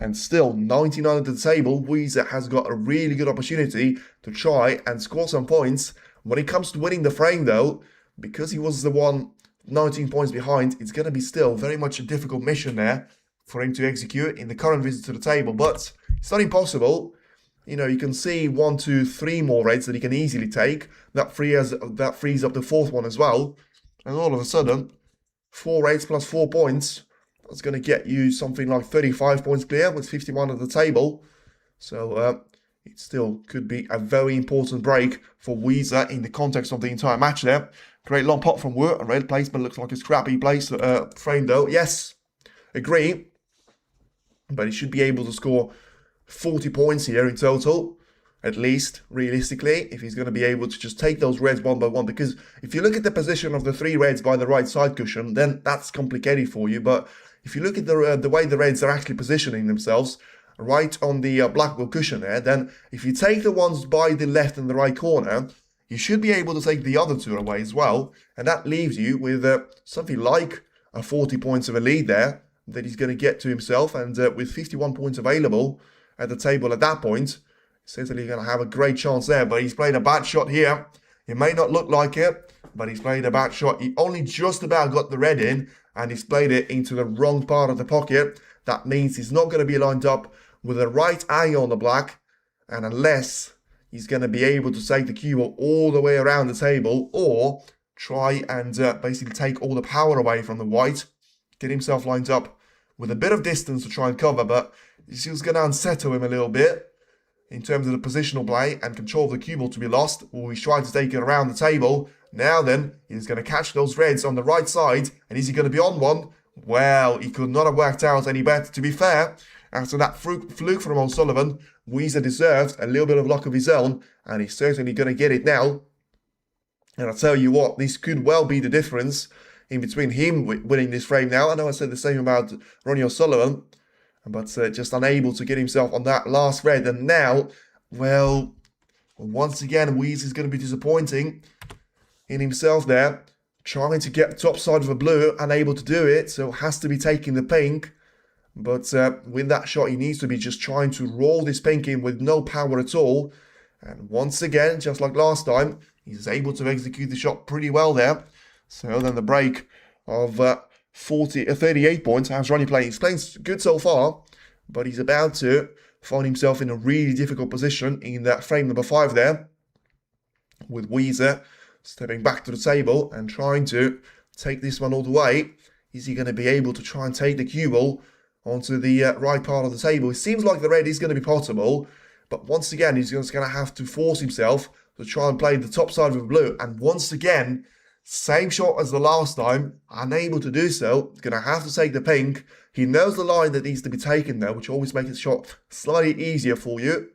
Speaker 2: and still 99 at the table. Yize has got a really good opportunity to try and score some points. When it comes to winning the frame though, because he was the one 19 points behind, it's going to be still very much a difficult mission there for him to execute in the current visit to the table. But it's not impossible. You know, you can see 1, 2, 3 more reds that he can easily take. That frees up the 4th one as well. And all of a sudden, 4 reds plus 4 points. That's going to get you something like 35 points clear with 51 at the table. So it still could be a very important break for Yize in the context of the entire match there. Great long pot from Wu. A red placement looks like a scrappy place frame though. Yes, agree. But he should be able to score 40 points here in total, at least, realistically, if he's going to be able to just take those reds one by one. Because if you look at the position of the 3 reds by the right side cushion, then that's complicated for you. But if you look at the way the reds are actually positioning themselves, right on the black cushion there, then if you take the ones by the left and the right corner, you should be able to take the other 2 away as well. And that leaves you with something like a 40 points of a lead there. that he's going to get to himself. And with 51 points available at the table at that point, certainly going to have a great chance there. But he's played a bad shot here. It may not look like it, but he's played a bad shot. He only just about got the red in, and he's played it into the wrong part of the pocket. That means he's not going to be lined up with the right angle on the black. And unless he's going to be able to take the cue ball all the way around the table, or try and basically take all the power away from the white, get himself lined up with a bit of distance to try and cover, but this is going to unsettle him a little bit in terms of the positional play and control of the cue ball to be lost, or he's trying to take it around the table. Now then, he's going to catch those reds on the right side, and is he going to be on one? Well, he could not have worked out any better. To be fair, after that fluke from O'Sullivan, Yize deserves a little bit of luck of his own, and he's certainly going to get it now. And I'll tell you what, this could well be the difference in between him winning this frame now. I know I said the same about Ronnie O'Sullivan, but just unable to get himself on that last red. And now, well, once again, Yize is going to be disappointing in himself there. Trying to get top side of a blue, unable to do it, so has to be taking the pink. But with that shot, he needs to be just trying to roll this pink in with no power at all. And once again, just like last time, he's able to execute the shot pretty well there. So then the break of 38 points. How's Ronnie playing? He's playing good so far, but he's about to find himself in a really difficult position in that frame number 5 there, with Yize stepping back to the table and trying to take this one all the way. Is he going to be able to try and take the cue ball onto the right part of the table? It seems like the red is going to be possible, but once again, he's just going to have to force himself to try and play the top side of the blue. And once again, same shot as the last time, unable to do so. He's going to have to take the pink. He knows the line that needs to be taken there, which always makes the shot slightly easier for you.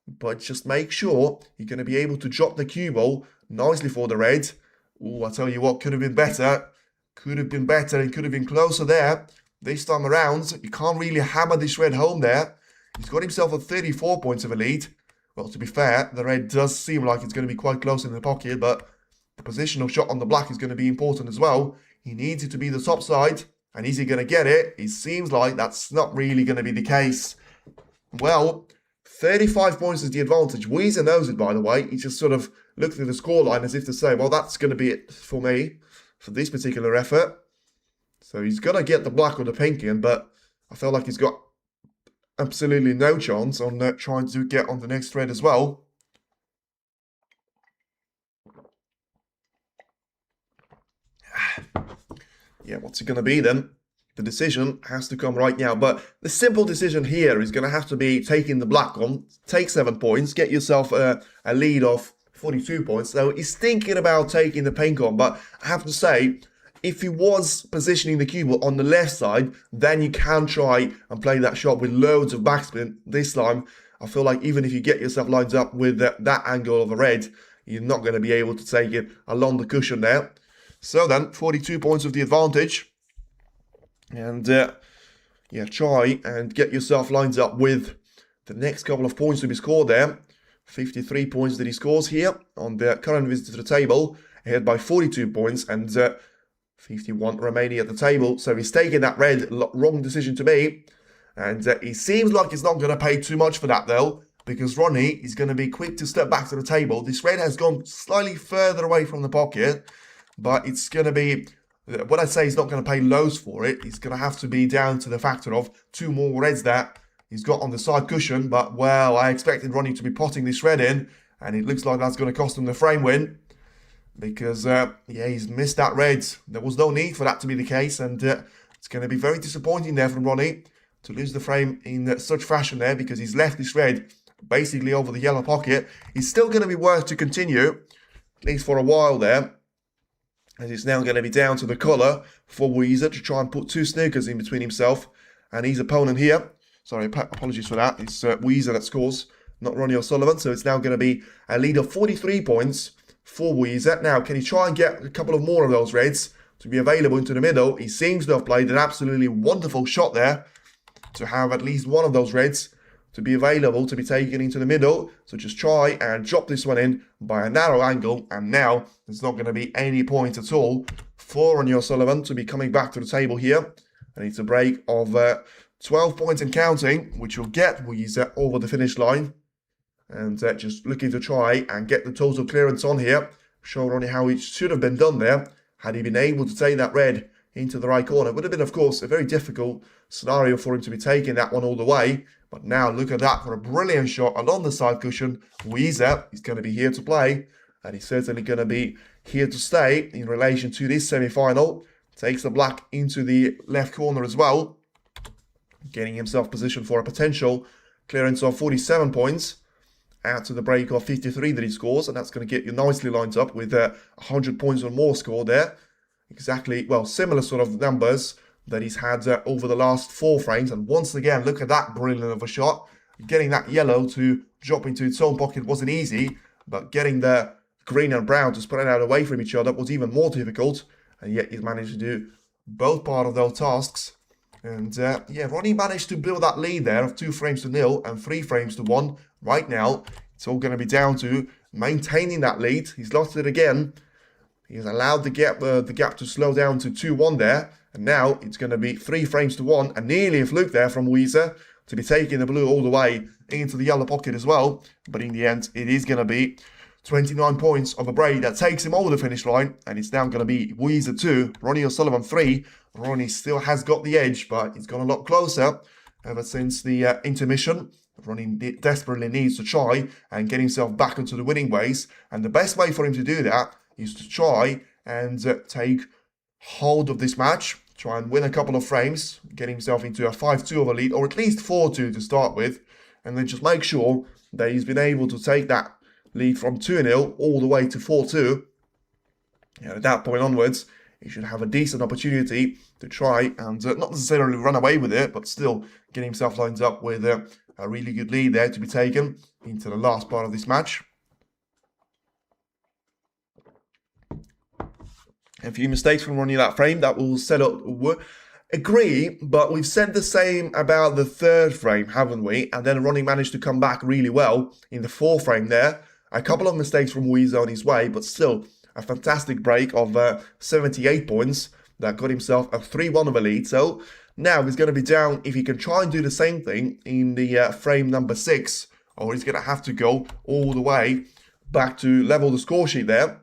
Speaker 2: But just make sure you're going to be able to drop the cue ball nicely for the red. Oh, I tell you what, could have been better. Could have been better and could have been closer there. This time around, you can't really hammer this red home there. He's got himself a 34 points of a lead. Well, to be fair, the red does seem like it's going to be quite close in the pocket, but the positional shot on the black is going to be important as well. He needs it to be the top side, and is he going to get it? It seems like that's not really going to be the case. Well, 35 points is the advantage. Yize knows it, by the way. He just sort of looked at the scoreline as if to say, well, that's going to be it for me for this particular effort. So he's going to get the black or the pink in, but I feel like he's got absolutely no chance on trying to get on the next thread as well. Yeah, what's it going to be then? The decision has to come right now. But the simple decision here is going to have to be taking the black on, take 7 points, get yourself a lead of 42 points. So he's thinking about taking the pink on, but I have to say, if he was positioning the cue ball on the left side, then you can try and play that shot with loads of backspin. This time, I feel like even if you get yourself lined up with that angle of a red, you're not going to be able to take it along the cushion there. So then, 42 points of the advantage. And yeah, try and get yourself lined up with the next couple of points to be scored there. 53 points that he scores here on the current visit to the table, ahead by 42 points, and 51 remaining at the table. So he's taking that red, wrong decision to me. And it seems like he's not going to pay too much for that though, because Ronnie is going to be quick to step back to the table. This red has gone slightly further away from the pocket, but it's going to be, what I say, he's not going to pay loads for it. It's going to have to be down to the factor of 2 more reds that he's got on the side cushion. But, well, I expected Ronnie to be potting this red in, and it looks like that's going to cost him the frame win. Because, yeah, he's missed that red. There was no need for that to be the case, and it's going to be very disappointing there from Ronnie to lose the frame in such fashion there, because he's left this red basically over the yellow pocket. It's still going to be worth to continue, at least for a while there. And it's now going to be down to the colour for Yize to try and put 2 snookers in between himself and his opponent here. Sorry, apologies for that. It's Yize that scores, not Ronnie O'Sullivan. So it's now going to be a lead of 43 points for Yize. Now, can he try and get a couple of more of those reds to be available into the middle? He seems to have played an absolutely wonderful shot there to have at least one of those reds to be available to be taken into the middle. So just try and drop this one in by a narrow angle, and now there's not going to be any point at all for Ronnie O'Sullivan to be coming back to the table here. And it's a break of 12 points and counting, which will get Yize over the finish line. And just looking to try and get the total clearance on here. Show Ronnie how it should have been done there. Had he been able to take that red into the right corner. It would have been, of course, a very difficult scenario for him to be taking that one all the way. But now look at that for a brilliant shot along the side cushion. Yize is going to be here to play. And he's certainly going to be here to stay in relation to this semi-final. Takes the black into the left corner as well. Getting himself positioned for a potential clearance of 47 points. Out to the break of 53 that he scores. And that's going to get you nicely lined up with 100 points or more scored there. Exactly, well, similar sort of numbers that he's had over the last 4 frames. And once again, look at that brilliant of a shot. Getting that yellow to drop into its own pocket wasn't easy. But getting the green and brown to spread out away from each other was even more difficult. And yet he's managed to do both part of those tasks. And yeah, Ronnie managed to build that lead there of 2 frames to 0 and 3 frames to 1. Right now, it's all going to be down to maintaining that lead. He's lost it again. He's allowed the gap to slow down to 2-1 there. And now it's going to be 3 frames to 1. And nearly a fluke there from Yize to be taking the blue all the way into the yellow pocket as well. But in the end, it is going to be 29 points of a break that takes him over the finish line. And it's now going to be Yize 2, Ronnie O'Sullivan 3. Ronnie still has got the edge, but he's gone a lot closer ever since the intermission. Ronnie desperately needs to try and get himself back into the winning ways. And the best way for him to do that is to try and take hold of this match. Try and win a couple of frames. Get himself into a 5-2 over lead, or at least 4-2 to start with. And then just make sure that he's been able to take that lead from 2-0 all the way to 4-2. And at that point onwards, he should have a decent opportunity to try and not necessarily run away with it, but still get himself lined up with a really good lead there to be taken into the last part of this match. A few mistakes from Ronnie that frame that will set up. Agree, but we've said the same about the 3rd frame, haven't we? And then Ronnie managed to come back really well in the 4th frame there. A couple of mistakes from Yize on his way, but still a fantastic break of 78 points that got himself a 3-1 of a lead. So now he's going to be down if he can try and do the same thing in the frame number 6, or he's going to have to go all the way back to level the score sheet there.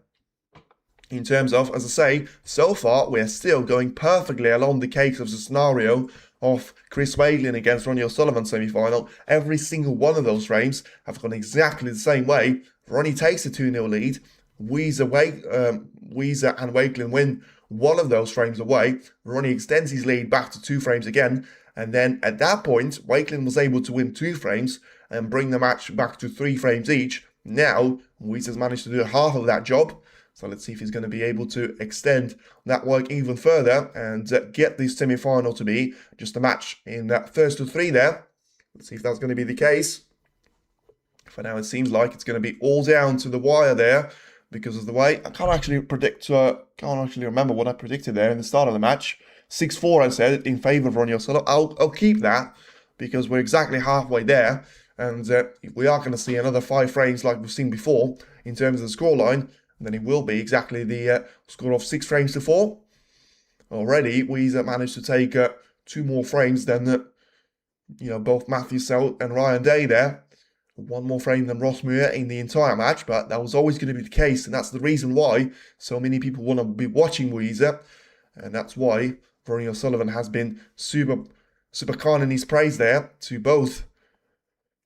Speaker 2: In terms of, as I say, so far we're still going perfectly along the case of the scenario of Chris Wakelin against Ronnie O'Sullivan semi-final. Every single one of those frames have gone exactly the same way. Ronnie takes a 2-0 lead. Yize and Wakelin win one of those frames away. Ronnie extends his lead back to 2 frames again. And then at that point, Wakelin was able to win 2 frames and bring the match back to 3 frames each. Now, Yize has managed to do half of that job. So let's see if he's going to be able to extend that work even further and get this semi-final to be just a match in that 1st to 3 there. Let's see if that's going to be the case. For now, it seems like it's going to be all down to the wire there because of the way. I can't actually remember what I predicted there in the start of the match. 6-4 I said in favour of Ronnie O'Sullivan. I'll keep that because we're exactly halfway there. And if we are going to see another 5 frames like we've seen before in terms of the scoreline, then it will be exactly the score of 6 frames to 4. Already, Yize managed to take 2 more frames than both Matthew South and Ryan Day there. 1 more frame than Ross Muir in the entire match, but that was always going to be the case, and that's the reason why so many people want to be watching Yize, and that's why Ronnie O'Sullivan has been super kind in his praise there to both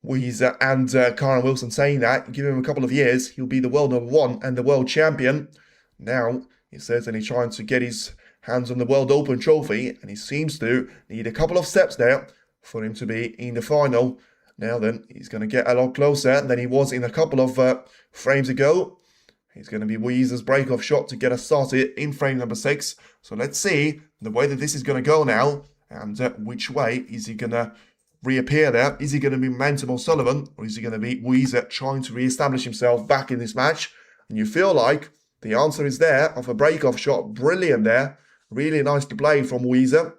Speaker 2: Yize and Karen Wilson, saying that give him a couple of years, he'll be the world #1 and the world champion. Now he's certainly trying to get his hands on the World Open trophy, and he seems to need a couple of steps there for him to be in the final. Now then, he's going to get a lot closer than he was in a couple of frames ago. He's going to be Yize's break-off shot to get us started in frame number 6. So let's see the way that this is going to go now, and which way is he going to reappear there. Is he going to be Momentum O'Sullivan, or is he going to be Yize trying to re-establish himself back in this match? And you feel like the answer is there of a break-off shot. Brilliant there. Really nice to play from Yize.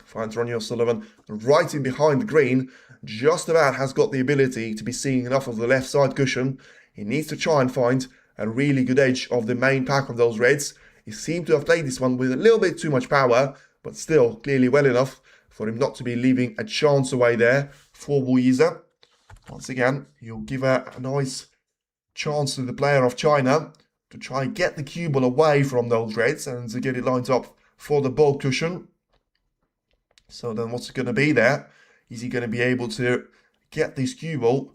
Speaker 2: Finds Ronnie O'Sullivan right in behind the green. Just about has got the ability to be seeing enough of the left side cushion. He needs to try and find a really good edge of the main pack of those reds. He seemed to have played this one with a little bit too much power, but still clearly well enough for him not to be leaving a chance away there for Yize. Once again, he'll give a nice chance to the player of China to try and get the cue ball away from those reds and to get it lined up for the ball cushion. So then what's it going to be there? Is he going to be able to get this cue ball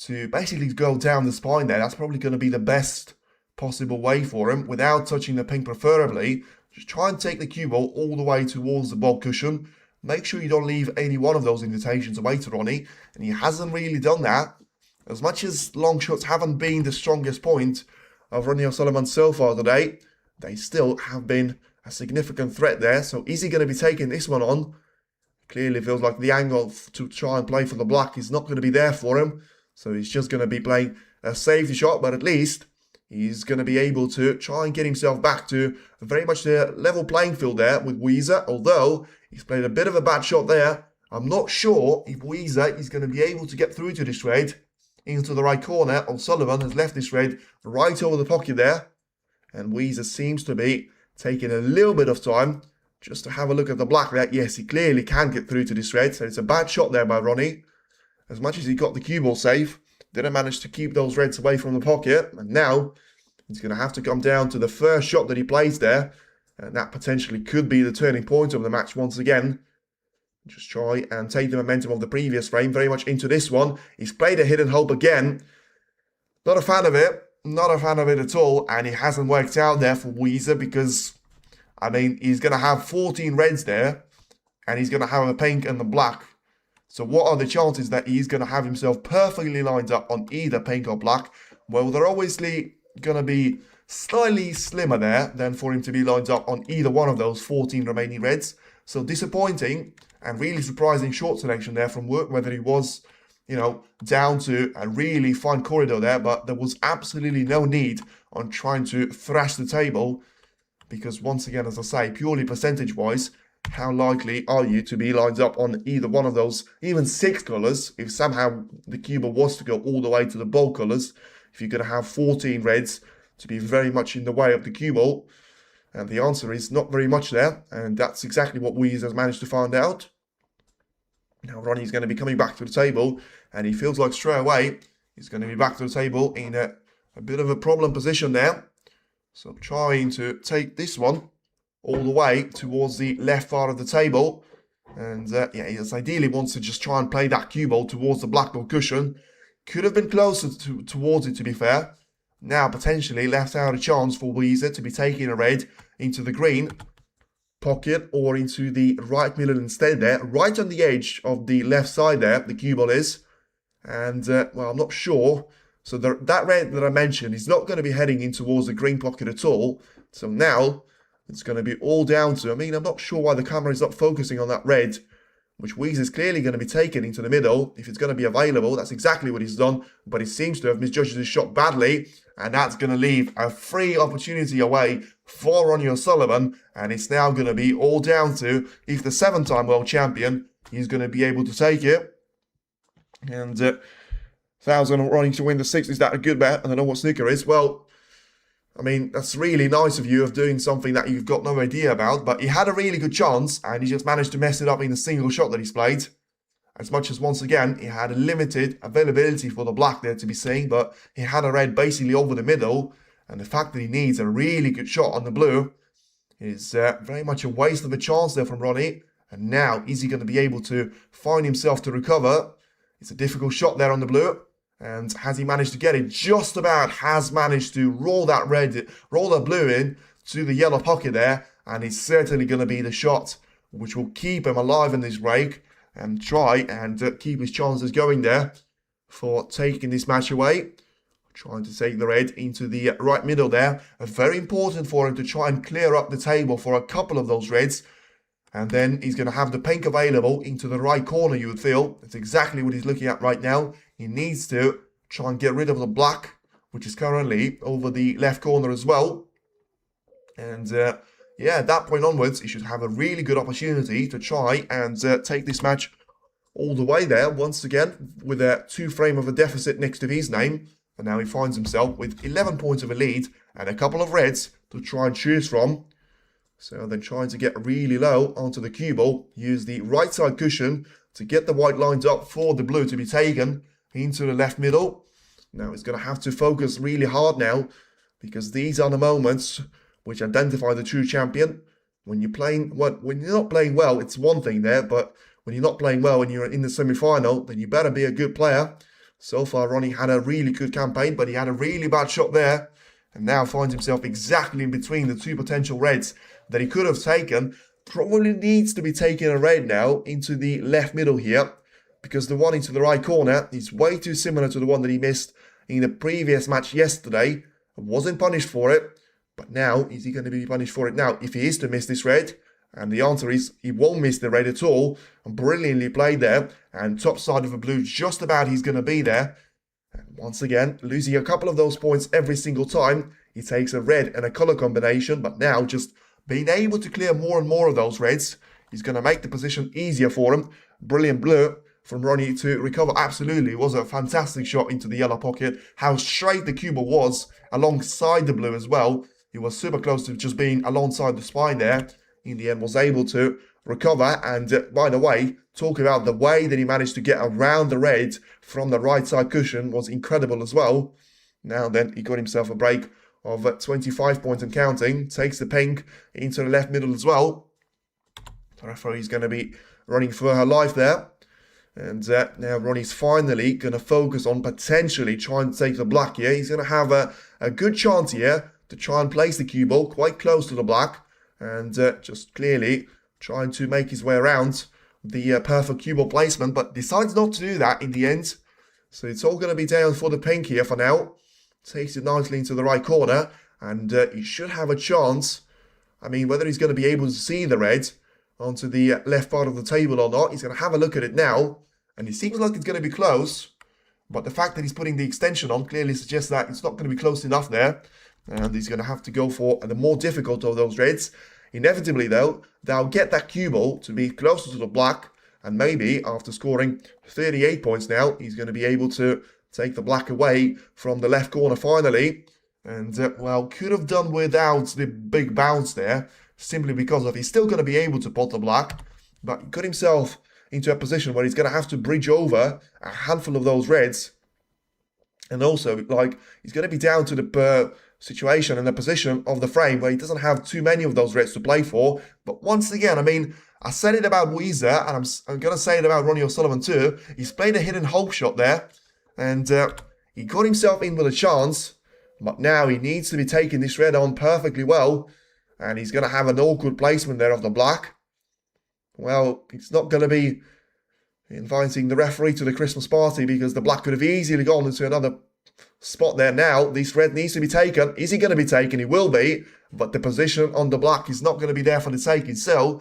Speaker 2: to basically go down the spine there? That's probably going to be the best possible way for him without touching the pink preferably. Just try and take the cue ball all the way towards the ball cushion. Make sure you don't leave any one of those invitations away to Ronnie. And he hasn't really done that. As much as long shots haven't been the strongest point of Ronnie O'Sullivan so far today, they still have been a significant threat there. So is he going to be taking this one on? Clearly feels like the angle to try and play for the black is not going to be there for him. So he's just going to be playing a safety shot, but at least he's going to be able to try and get himself back to very much the level playing field there with Yize. Although he's played a bit of a bad shot there. I'm not sure if Yize is going to be able to get through to this red into the right corner. O'Sullivan has left this red right over the pocket there. And Yize seems to be taking a little bit of time just to have a look at the black there. Yes, he clearly can get through to this red. So it's a bad shot there by Ronnie. As much as he got the cue ball safe, didn't manage to keep those reds away from the pocket. And now he's going to have to come down to the first shot that he plays there. And that potentially could be the turning point of the match once again. Just try and take the momentum of the previous frame very much into this one. He's played a hidden hope again. Not a fan of it. Not a fan of it at all. And it hasn't worked out there for Yize because, I mean, he's going to have 14 reds there. And he's going to have a pink and a black. So what are the chances that he's going to have himself perfectly lined up on either pink or black? Well, they're obviously going to be slightly slimmer there than for him to be lined up on either one of those 14 remaining reds. So disappointing and really surprising short selection there from Work, whether he was, down to a really fine corridor there, but there was absolutely no need on trying to thrash the table because once again, as I say, purely percentage-wise, how likely are you to be lined up on either one of those, even 6 colours, if somehow the cue ball was to go all the way to the bold colours, if you're going to have 14 reds to be very much in the way of the cue ball? And the answer is not very much there, and that's exactly what Yize has managed to find out. Now Ronnie's going to be coming back to the table, and he feels like straight away he's going to be back to the table in a bit of a problem position there. So trying to take this one all the way towards the left part of the table. And he just ideally wants to just try and play that cue ball towards the black ball cushion. Could have been closer towards it, to be fair. Now potentially left out a chance for Yize to be taking a red into the green pocket or into the right middle instead there. Right on the edge of the left side there, the cue ball is. And, well, I'm not sure. So that red that I mentioned is not going to be heading in towards the green pocket at all. So now it's going to be all down to, I'm not sure why the camera is not focusing on that red, which Yize is clearly going to be taken into the middle. If it's going to be available, that's exactly what he's done. But he seems to have misjudged his shot badly. And that's going to leave a free opportunity away for Ronnie O'Sullivan. And it's now going to be all down to if the 7-time world champion is going to be able to take it. And 1,000 Ronnie to win the 6. Is that a good bet? I don't know what snooker is. Well, that's really nice of you of doing something that you've got no idea about. But he had a really good chance and he just managed to mess it up in the single shot that he's played. As much as, once again, he had a limited availability for the black there to be seen, but he had a red basically over the middle. And the fact that he needs a really good shot on the blue is very much a waste of a chance there from Ronnie. And now, is he going to be able to find himself to recover? It's a difficult shot there on the blue. And has he managed to get it? Just about has managed to roll that blue in to the yellow pocket there. And it's certainly going to be the shot which will keep him alive in this break and try and keep his chances going there for taking this match away. Trying to take the red into the right middle there. Very important for him to try and clear up the table for a couple of those reds. And then he's going to have the pink available into the right corner, you would feel. That's exactly what he's looking at right now. He needs to try and get rid of the black, which is currently over the left corner as well. And at that point onwards, he should have a really good opportunity to try and take this match all the way there. Once again, with a 2 frame of a deficit next to his name. And now he finds himself with 11 points of a lead and a couple of reds to try and choose from. So then trying to get really low onto the cue ball, use the right side cushion to get the white lined up for the blue to be taken into the left middle. Now he's going to have to focus really hard now, because these are the moments which identify the true champion. When you're not playing well, it's one thing there, but when you're not playing well and you're in the semi-final, then you better be a good player. So far, Ronnie had a really good campaign, but he had a really bad shot there, and now finds himself exactly in between the two potential reds that he could have taken. Probably needs to be taking a red now into the left middle here, because the one into the right corner is way too similar to the one that he missed in the previous match yesterday. Wasn't punished for it, but now, is he going to be punished for it now if he is to miss this red? And the answer is he won't miss the red at all. Brilliantly played there, and top side of the blue, just about he's going to be there. And once again, losing a couple of those points every single time. He takes a red and a colour combination, but now just being able to clear more and more of those reds is going to make the position easier for him. Brilliant blue from Ronnie to recover. Absolutely, it was a fantastic shot into the yellow pocket. How straight the cue ball was alongside the blue as well. He was super close to just being alongside the spine there. In the end, was able to recover. And by the way, talk about the way that he managed to get around the red from the right side cushion was incredible as well. Now then, he got himself a break of 25 points and counting. Takes the pink into the left middle as well. The referee is going to be running for her life there. And now Ronnie's finally going to focus on potentially trying to take the black here. He's going to have a good chance here to try and place the cue ball quite close to the black. And just clearly trying to make his way around the perfect cue ball placement. But decides not to do that in the end. So it's all going to be down for the pink here for now. Takes it nicely into the right corner. And he should have a chance. I mean, whether he's going to be able to see the red onto the left part of the table or not, he's going to have a look at it now. And it seems like it's going to be close. But the fact that he's putting the extension on clearly suggests that it's not going to be close enough there. And he's going to have to go for the more difficult of those reds. Inevitably, though, they'll get that cue ball to be closer to the black. And maybe, after scoring 38 points now, he's going to be able to take the black away from the left corner finally. And, well, could have done without the big bounce there, simply because of he's still going to be able to pot the black. But he got himself into a position where he's going to have to bridge over a handful of those reds. And also, like, he's going to be down to the situation and the position of the frame where he doesn't have too many of those reds to play for. But once again, I mean, I said it about Yize, and I'm going to say it about Ronnie O'Sullivan too. He's played a hidden hope shot there, and he got himself in with a chance, but now he needs to be taking this red on perfectly well, and he's going to have an awkward placement there of the black. Well, it's not going to be inviting the referee to the Christmas party, because the black could have easily gone into another spot there now. This red needs to be taken. Is he going to be taken? He will be, but the position on the black is not going to be there for the taking. So,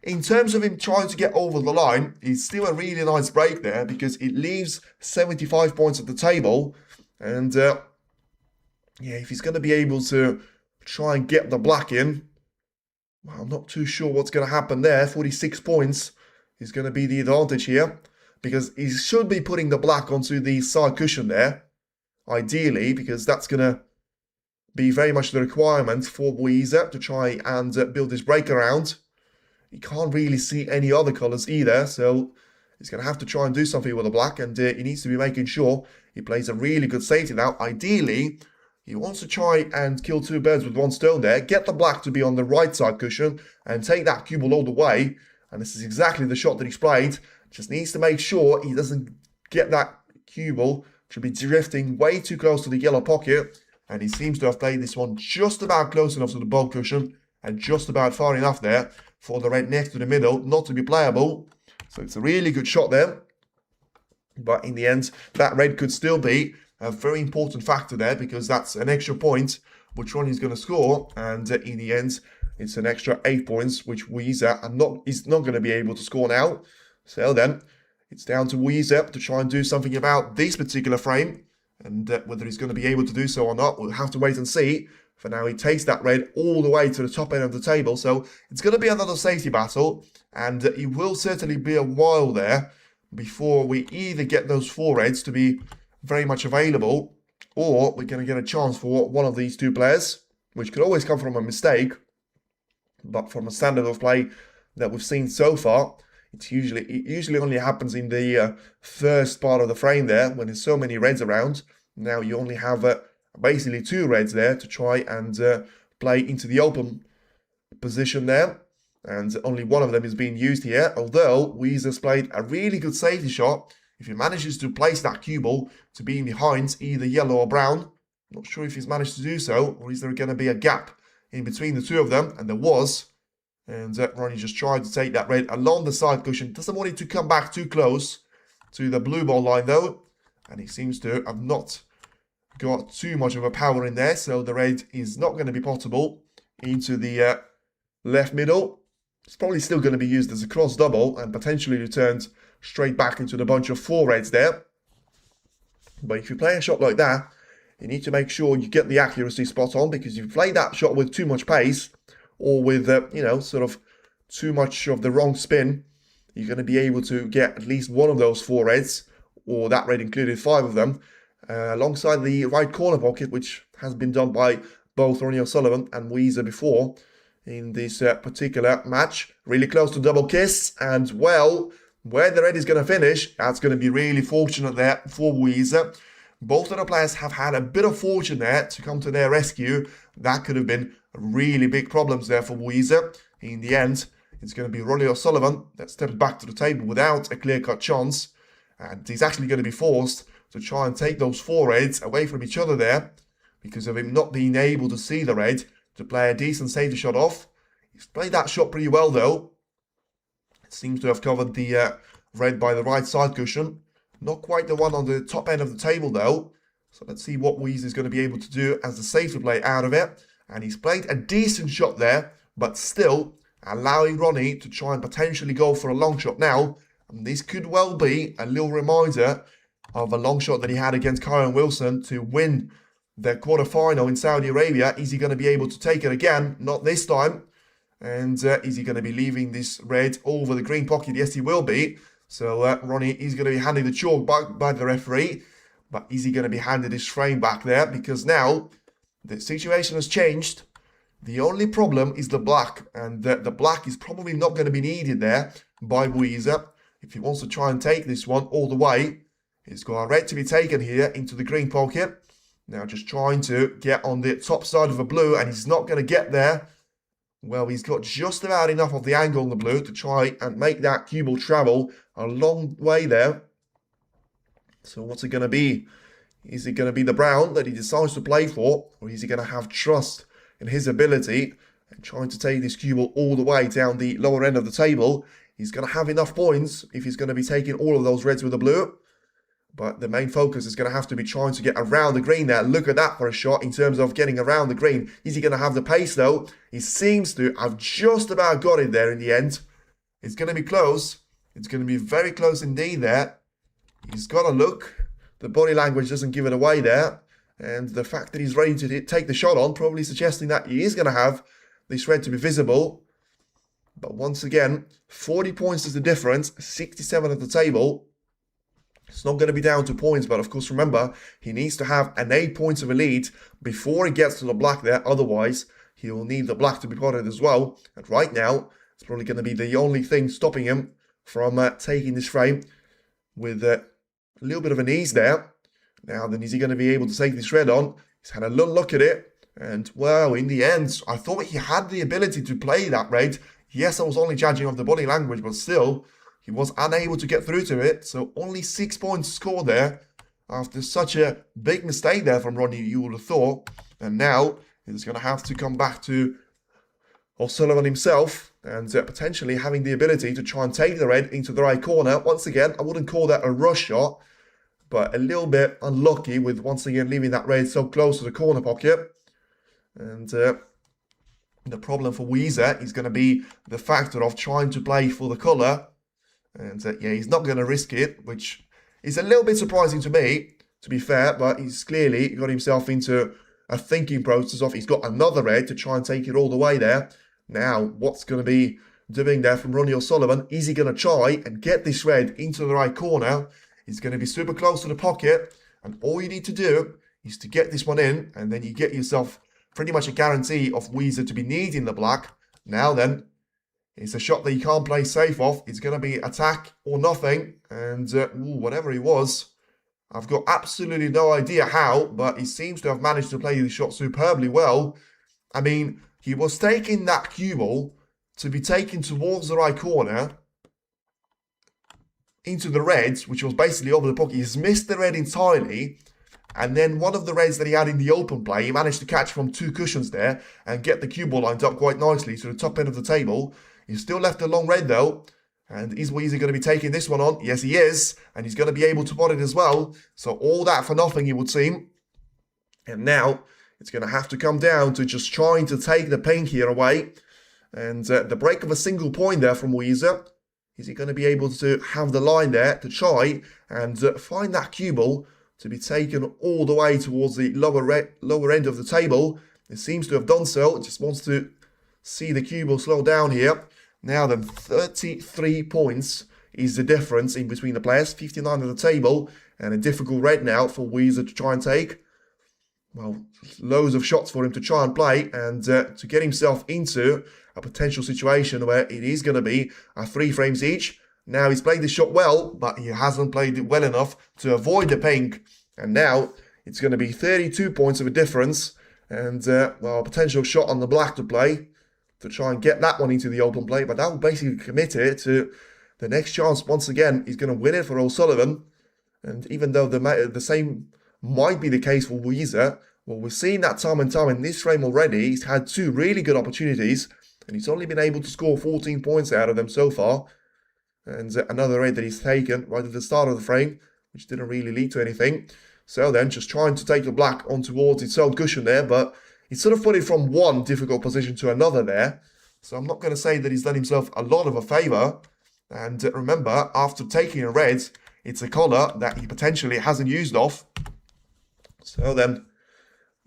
Speaker 2: in terms of him trying to get over the line, it's still a really nice break there, because it leaves 75 points at the table. And, yeah, if he's going to be able to try and get the black in, well, I'm not too sure what's going to happen there. 46 points is going to be the advantage here, because he should be putting the black onto the side cushion there, ideally, because that's going to be very much the requirement for Yize to try and build this break around. He can't really see any other colours either, so he's going to have to try and do something with the black, and he needs to be making sure he plays a really good safety now. Ideally, he wants to try and kill two birds with one stone there, get the black to be on the right side cushion, and take that cue ball all the way. And this is exactly the shot that he's played. Just needs to make sure he doesn't get that cue ball to be drifting way too close to the yellow pocket. And he seems to have played this one just about close enough to the ball cushion, and just about far enough there for the red next to the middle not to be playable. So it's a really good shot there. But in the end, that red could still be a very important factor there, because that's an extra point which Ronnie's going to score. And in the end, it's an extra 8 points, which Yize is not going to be able to score now. So then, it's down to Yize to try and do something about this particular frame. And whether he's going to be able to do so or not, we'll have to wait and see. For now, he takes that red all the way to the top end of the table. So it's going to be another safety battle. And it will certainly be a while there before we either get those 4 reds to be very much available, or we're going to get a chance for one of these two players, which could always come from a mistake. But from a standard of play that we've seen so far, it usually only happens in the first part of the frame there, when there's so many reds around. Now you only have basically 2 reds there to try and play into the open position there, and only one of them is being used here. Although Yize has played a really good safety shot. If he manages to place that cue ball to be behind either yellow or brown, not sure if he's managed to do so, or is there going to be a gap in between the two of them? And there was. And Ronnie just tried to take that red along the side cushion. Doesn't want it to come back too close to the blue ball line though. And he seems to have not got too much of a power in there. So the red is not going to be potable into the left middle. It's probably still going to be used as a cross double and potentially returned straight back into the bunch of 4 reds there. But if you play a shot like that, you need to make sure you get the accuracy spot on, because if you play that shot with too much pace, or with, sort of too much of the wrong spin, you're going to be able to get at least one of those 4 reds, or that red included 5 of them, alongside the right corner pocket, which has been done by both Ronnie O'Sullivan and Yize before in this particular match. Really close to double kiss, and well, where the red is going to finish, that's going to be really fortunate there for Yize. Both of the players have had a bit of fortune there to come to their rescue. That could have been really big problems there for Yize. In the end, it's going to be Ronnie O'Sullivan that steps back to the table without a clear-cut chance. And he's actually going to be forced to try and take those 4 reds away from each other there, because of him not being able to see the red to play a decent safety shot off. He's played that shot pretty well though. Seems to have covered the red by the right side cushion. Not quite the one on the top end of the table though. So let's see what Yize is going to be able to do as the safety play out of it. And he's played a decent shot there, but still allowing Ronnie to try and potentially go for a long shot now. And this could well be a little reminder of a long shot that he had against Kyron Wilson to win the quarterfinal in Saudi Arabia. Is he going to be able to take it again? Not this time. And is he going to be leaving this red over the green pocket? Yes, he will be. So Ronnie is going to be handing the chalk back by the referee. But is he going to be handed his frame back there? Because now the situation has changed. The only problem is the black. And the black is probably not going to be needed there by Yize. If he wants to try and take this one all the way, he's got a red to be taken here into the green pocket. Now just trying to get on the top side of the blue, and he's not going to get there. Well, he's got just about enough of the angle on the blue to try and make that cue ball travel a long way there. So what's it going to be? Is it going to be the brown that he decides to play for, or is he going to have trust in his ability and trying to take this cue ball all the way down the lower end of the table? He's going to have enough points if he's going to be taking all of those reds with the blue. But the main focus is going to have to be trying to get around the green there. Look at that for a shot in terms of getting around the green. Is he going to have the pace though? He seems to have just about got it there in the end. It's going to be close. It's going to be very close indeed there. He's got a look. The body language doesn't give it away there. And the fact that he's ready to take the shot on, probably suggesting that he is going to have this red to be visible. But once again, 40 points is the difference. 67 at the table. It's not going to be down to points, but of course, remember, he needs to have an 8 points of a lead before he gets to the black there. Otherwise, he will need the black to be potted as well. And right now, it's probably going to be the only thing stopping him from taking this frame with a little bit of an ease there. Now, then, is he going to be able to take this red on? He's had a little look at it. And, well, in the end, I thought he had the ability to play that red. Yes, I was only judging off the body language, but still, he was unable to get through to it. So only 6 points scored there after such a big mistake there from Ronnie, you would have thought. And now he's going to have to come back to O'Sullivan himself and potentially having the ability to try and take the red into the right corner. Once again, I wouldn't call that a rush shot, but a little bit unlucky with once again leaving that red so close to the corner pocket. And the problem for Yize is going to be the factor of trying to play for the colour. And yeah, he's not going to risk it, which is a little bit surprising to me, to be fair. But he's clearly got himself into a thinking process of he's got another red to try and take it all the way there. Now, what's going to be doing there from Ronnie O'Sullivan? Is he going to try and get this red into the right corner? He's going to be super close to the pocket. And all you need to do is to get this one in. And then you get yourself pretty much a guarantee of Yize to be needing the black Now then, it's a shot that you can't play safe off. It's going to be attack or nothing. And whatever it was, I've got absolutely no idea how, but he seems to have managed to play the shot superbly well. I mean, he was taking that cue ball to be taken towards the right corner into the reds, which was basically over the pocket. He's missed the red entirely. And then one of the reds that he had in the open play, he managed to catch from 2 cushions there and get the cue ball lined up quite nicely to the top end of the table. He's still left a long red though. And is Yize going to be taking this one on? Yes, he is. And he's going to be able to pot it as well. So all that for nothing, it would seem. And now it's going to have to come down to just trying to take the pink here away. And the break of a single point there from Yize. Is he going to be able to have the line there to try and find that cue ball to be taken all the way towards the lower end of the table? It seems to have done so. It just wants to see the cue ball slow down here. Now then, 33 points is the difference in between the players. 59 on the table, and a difficult red now for Yize to try and take. Well, loads of shots for him to try and play, and to get himself into a potential situation where it is going to be 3 frames each. Now, he's played the shot well, but he hasn't played it well enough to avoid the pink. And now, it's going to be 32 points of a difference. And, well, a potential shot on the black to play to try and get that one into the open play. But that will basically commit it to the next chance. Once again, he's going to win it for O'Sullivan. And even though the same might be the case for Yize, well, we've seen that time and time in this frame already. He's had 2 really good opportunities. And he's only been able to score 14 points out of them so far. And another red that he's taken right at the start of the frame, which didn't really lead to anything. So then, just trying to take the black on towards its own cushion there, but he sort of put it from one difficult position to another there. So I'm not going to say that he's done himself a lot of a favour. And remember, after taking a red, it's a colour that he potentially hasn't used off. So then,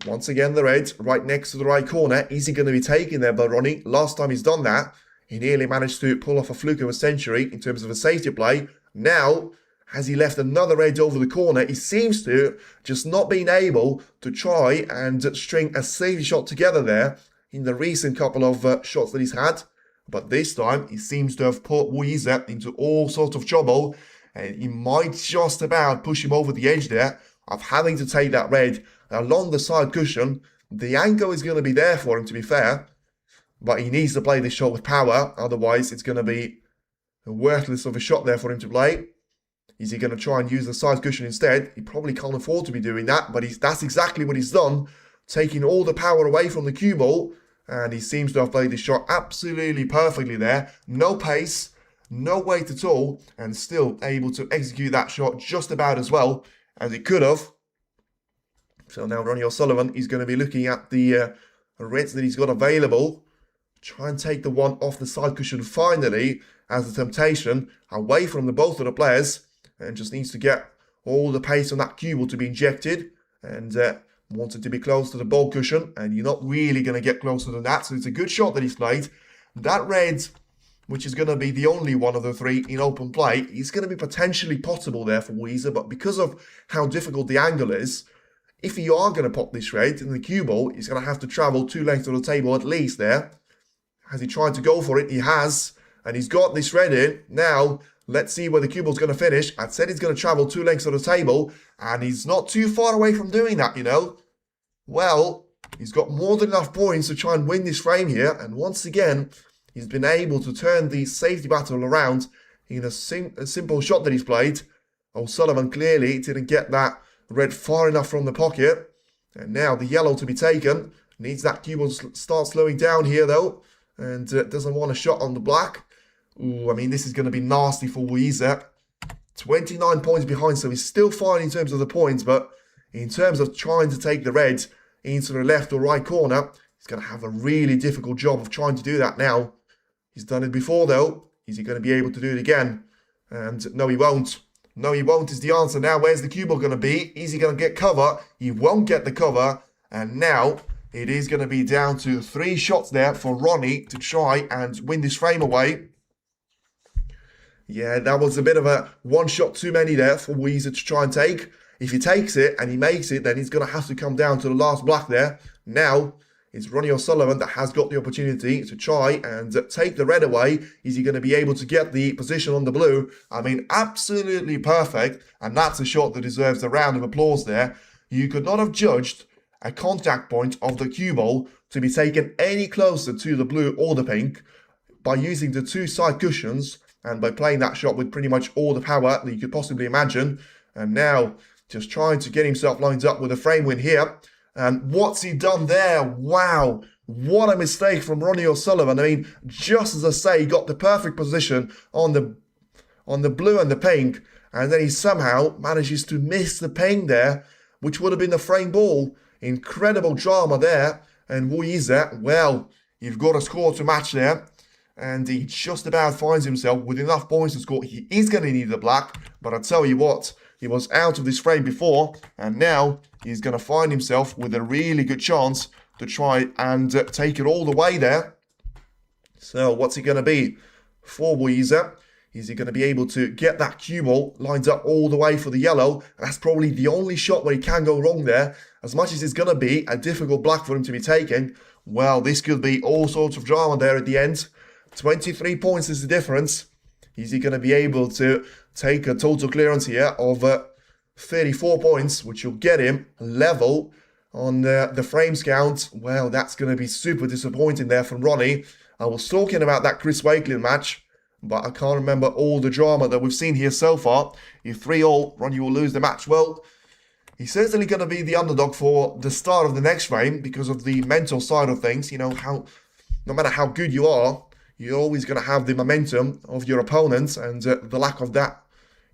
Speaker 2: once again, the red right next to the right corner. Is he going to be taken there by Ronnie? Last time he's done that, he nearly managed to pull off a fluke of a century in terms of a safety play. Now, has he left another red over the corner? He seems to just not being able to try and string a safety shot together there in the recent couple of shots that he's had. But this time, he seems to have put Yize into all sorts of trouble. And he might just about push him over the edge there of having to take that red along the side cushion. The angle is going to be there for him, to be fair. But he needs to play this shot with power. Otherwise, it's going to be worthless of a shot there for him to play. Is he going to try and use the side cushion instead? He probably can't afford to be doing that. But that's exactly what he's done. Taking all the power away from the cue ball. And he seems to have played this shot absolutely perfectly there. No pace, no weight at all. And still able to execute that shot just about as well as he could have. So now Ronnie O'Sullivan is going to be looking at the reds that he's got available. Try and take the one off the side cushion finally as a temptation away from the both of the players. And just needs to get all the pace on that cue ball to be injected. And wants it to be close to the ball cushion. And you're not really going to get closer than that. So it's a good shot that he's played. That red, which is going to be the only one of the 3 in open play, is going to be potentially potable there for Yize. But because of how difficult the angle is, if you are going to pop this red in the cue ball, he's going to have to travel 2 lengths of the table at least there. Has he tried to go for it? He has. And he's got this red in. Now, let's see where the cue ball's going to finish. I said he's going to travel 2 lengths of the table. And he's not too far away from doing that, you know. Well, he's got more than enough points to try and win this frame here. And once again, he's been able to turn the safety battle around in a simple shot that he's played. O'Sullivan clearly didn't get that red far enough from the pocket. And now the yellow to be taken. Needs that cue ball to start slowing down here though. And doesn't want a shot on the black. Ooh, I mean, this is going to be nasty for Yize. 29 points behind, so he's still fine in terms of the points. But in terms of trying to take the red into the left or right corner, he's going to have a really difficult job of trying to do that now. He's done it before though. Is he going to be able to do it again? And no, he won't. No, he won't is the answer. Now, where's the cue ball going to be? Is he going to get cover? He won't get the cover. And now, it is going to be down to 3 shots there for Ronnie to try and win this frame away. Yeah, that was a bit of a one shot too many there for Yize to try and take. If he takes it and he makes it, then he's going to have to come down to the last black there. Now, It's Ronnie O'Sullivan that has got the opportunity to try and take the red away. Is he going to be able to get the position on the blue? I mean, absolutely perfect. And that's a shot that deserves a round of applause there. You could not have judged a contact point of the cue ball to be taken any closer to the blue or the pink by using the two side cushions and by playing that shot with pretty much all the power that you could possibly imagine. And now just trying to get himself lined up with a frame win here. And what's he done there? Wow, what a mistake from Ronnie O'Sullivan. I mean, just as I say, he got the perfect position on the blue and the pink, and then he somehow manages to miss the pink there, which would have been the frame ball. Incredible drama there. And Yize, well, you've got a score to match there. And he just about finds himself with enough points to score. He is going to need the black, but I tell you what, he was out of this frame before, and now he's going to find himself with a really good chance to try and take it all the way there. So what's he going to be for Yize? Is he going to be able to get that cue ball lined up all the way for the yellow? That's probably the only shot where he can go wrong there. As much as it's going to be a difficult black for him to be taken, well, this could be all sorts of drama there at the end. 23 points is the difference. Is he going to be able to take a total clearance here of 34 points, which will get him level on the frames count? Well, that's going to be super disappointing there from Ronnie. I was talking about that Chris Wakelin match, but I can't remember all the drama that we've seen here so far. If 3-all, Ronnie will lose the match. Well, he's certainly going to be the underdog for the start of the next frame because of the mental side of things. You know, no matter how good you are, you're always going to have the momentum of your opponents and the lack of that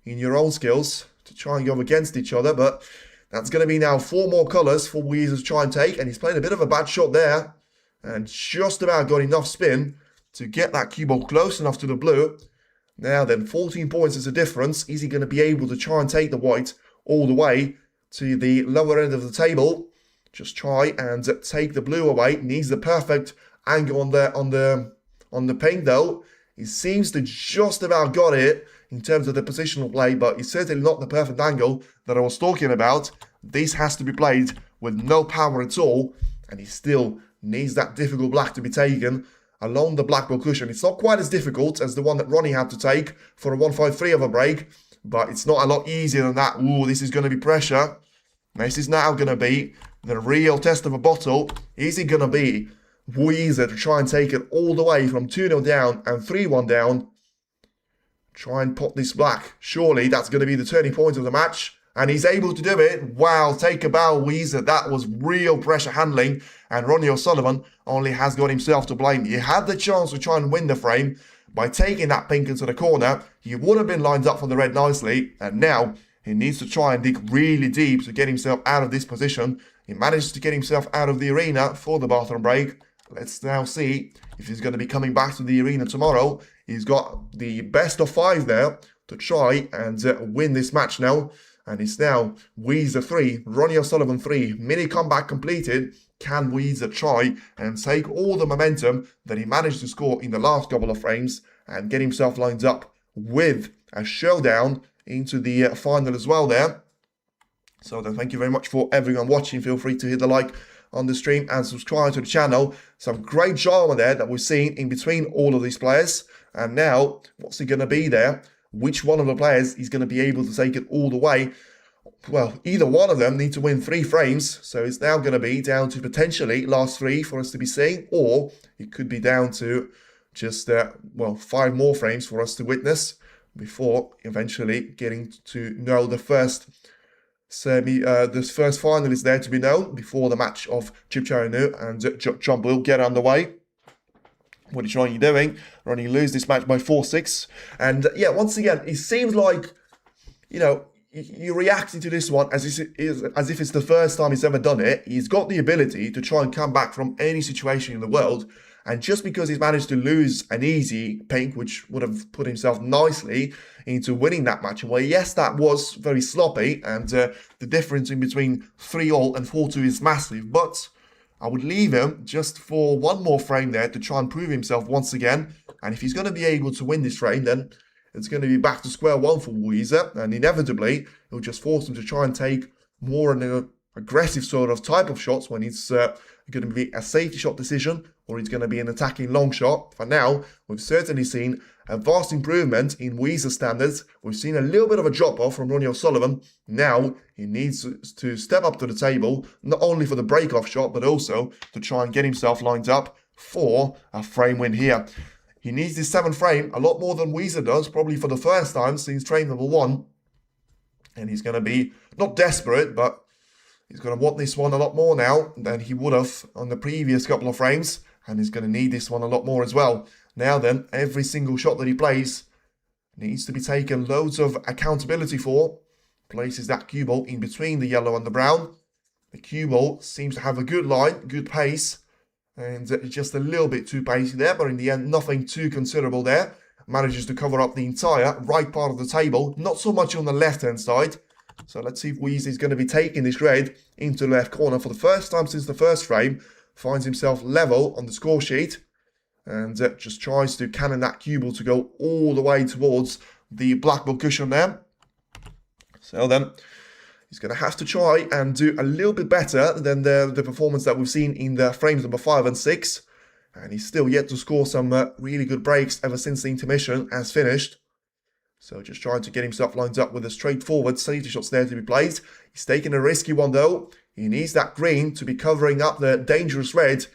Speaker 2: in your own skills to try and go against each other. But that's going to be now 4 more colours for Yize to try and take. And he's playing a bit of a bad shot there and just about got enough spin to get that cue ball close enough to the blue. Now then, 14 points is the difference. Is he going to be able to try and take the white all the way to the lower end of the table? Just try and take the blue away. Needs the perfect angle on the pink though. He seems to just about got it in terms of the positional play, but it's certainly not the perfect angle that I was talking about. This has to be played with no power at all, and he still needs that difficult black to be taken along the black ball cushion. It's not quite as difficult as the one that Ronnie had to take for a 1-5-3 of a break, but it's not a lot easier than that. Ooh, this is going to be pressure. This is now going to be the real test of a bottle. Is it going to be Yize to try and take it all the way from 2-0 down and 3-1 down? Try and pop this black. Surely that's going to be the turning point of the match. And he's able to do it. Wow, take a bow, Yize. That was real pressure handling. And Ronnie O'Sullivan only has got himself to blame. He had the chance to try and win the frame by taking that pink into the corner. He would have been lined up for the red nicely. And now he needs to try and dig really deep to get himself out of this position. He managed to get himself out of the arena for the bathroom break. Let's now see if he's going to be coming back to the arena tomorrow. He's got the best of 5 there to try and win this match now. And it's now Yize 3, Ronnie O'Sullivan 3. Mini comeback completed. Can Yize try and take all the momentum that he managed to score in the last couple of frames and get himself lined up with a showdown into the final as well there? So then thank you very much for everyone watching. Feel free to hit the like on the stream and subscribe to the channel. Some great drama there that we've seen in between all of these players. And now, what's it going to be there? Which one of the players is going to be able to take it all the way? Well, either one of them need to win 3 frames. So it's now going to be down to potentially last 3 for us to be seeing. Or it could be down to just, 5 more frames for us to witness before eventually getting to know the first this first final is there to be known before the match of Chipchiranu and John will get underway. What is Ronnie doing? Ronnie lose this match by 4-6. And yeah, once again, it seems like, you know, you're reacting to this one as if it's the first time he's ever done it. He's got the ability to try and come back from any situation in the world. And just because he's managed to lose an easy pink, which would have put himself nicely into winning that match, well, yes, that was very sloppy, and the difference in between 3-all and 4-2 is massive, but I would leave him just for one more frame there to try and prove himself once again, and if he's going to be able to win this frame, then it's going to be back to square one for Yize, and inevitably, it'll just force him to try and take more and aggressive sort of type of shots when it's going to be a safety shot decision or it's going to be an attacking long shot. For now, we've certainly seen a vast improvement in Yize standards. We've seen a little bit of a drop-off from Ronnie O'Sullivan. Now, he needs to step up to the table, not only for the break-off shot, but also to try and get himself lined up for a frame win here. He needs this 7th frame a lot more than Yize does, probably for the first time since frame number 1. And he's going to be, not desperate, but he's going to want this one a lot more now than he would have on the previous couple of frames. And he's going to need this one a lot more as well. Now then, every single shot that he plays needs to be taken loads of accountability for. Places that cue ball in between the yellow and the brown. The cue ball seems to have a good line, good pace. And just a little bit too pacey there, but in the end, nothing too considerable there. Manages to cover up the entire right part of the table, not so much on the left-hand side. So let's see if Yize is going to be taking this red into the left corner for the first time since the first frame. Finds himself level on the score sheet. And just tries to cannon that cue ball to go all the way towards the black ball cushion there. So then, he's going to have to try and do a little bit better than the performance that we've seen in the frames number 5 and 6. And he's still yet to score some really good breaks ever since the intermission has finished. So just trying to get himself lined up with a straightforward safety shots there to be played. He's taking a risky one though. He needs that green to be covering up the dangerous red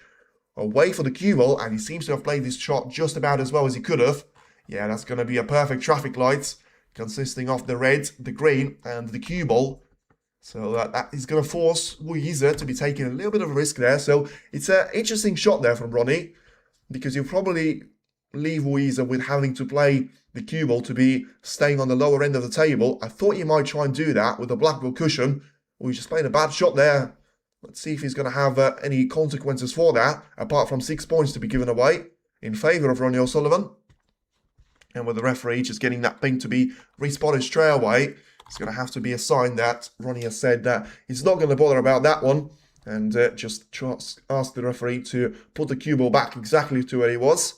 Speaker 2: away for the cue ball, and he seems to have played this shot just about as well as he could have. Yeah, that's going to be a perfect traffic light consisting of the red, the green, and the cue ball. So that is going to force Yize to be taking a little bit of a risk there. So it's an interesting shot there from Ronnie, because you'll probably leave Yize with having to play the cue ball to be staying on the lower end of the table. I thought you might try and do that with the black ball cushion. Oh, he's just playing a bad shot there. Let's see if he's going to have any consequences for that, apart from 6 points to be given away in favour of Ronnie O'Sullivan. And with the referee just getting that ping to be respotted straight away, it's going to have to be a sign that Ronnie has said that he's not going to bother about that one. And just ask the referee to put the cue ball back exactly to where he was.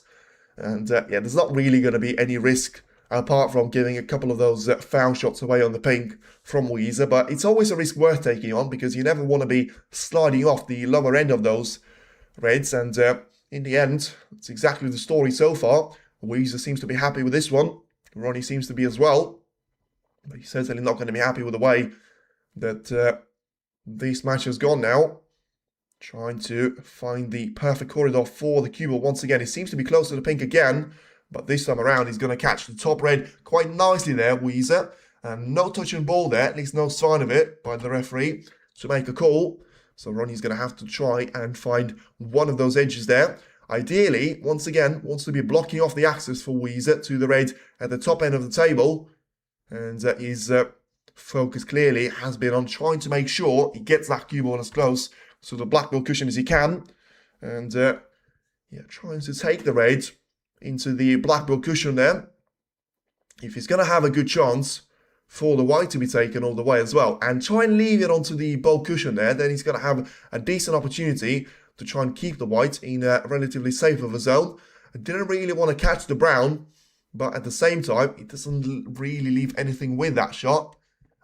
Speaker 2: And yeah, there's not really going to be any risk apart from giving a couple of those foul shots away on the ping from Yize. But it's always a risk worth taking on, because you never want to be sliding off the lower end of those reds. And in the end, it's exactly the story so far. Yize seems to be happy with this one. Ronnie seems to be as well. But he's certainly not going to be happy with the way that this match has gone now. Trying to find the perfect corridor for the cue ball once again. He seems to be close to the pink again. But this time around, he's going to catch the top red quite nicely there, Yize. And no touching ball there, at least no sign of it by the referee to make a call. So Ronnie's going to have to try and find one of those edges there. Ideally, once again, wants to be blocking off the access for Yize to the red at the top end of the table. And his focus clearly has been on trying to make sure he gets that cue ball as close to the black ball cushion as he can. And yeah, trying to take the red into the black ball cushion there. If he's going to have a good chance for the white to be taken all the way as well, and try and leave it onto the ball cushion there, then he's going to have a decent opportunity to try and keep the white in a relatively safe of a zone. I didn't really want to catch the brown, but at the same time, it doesn't really leave anything with that shot,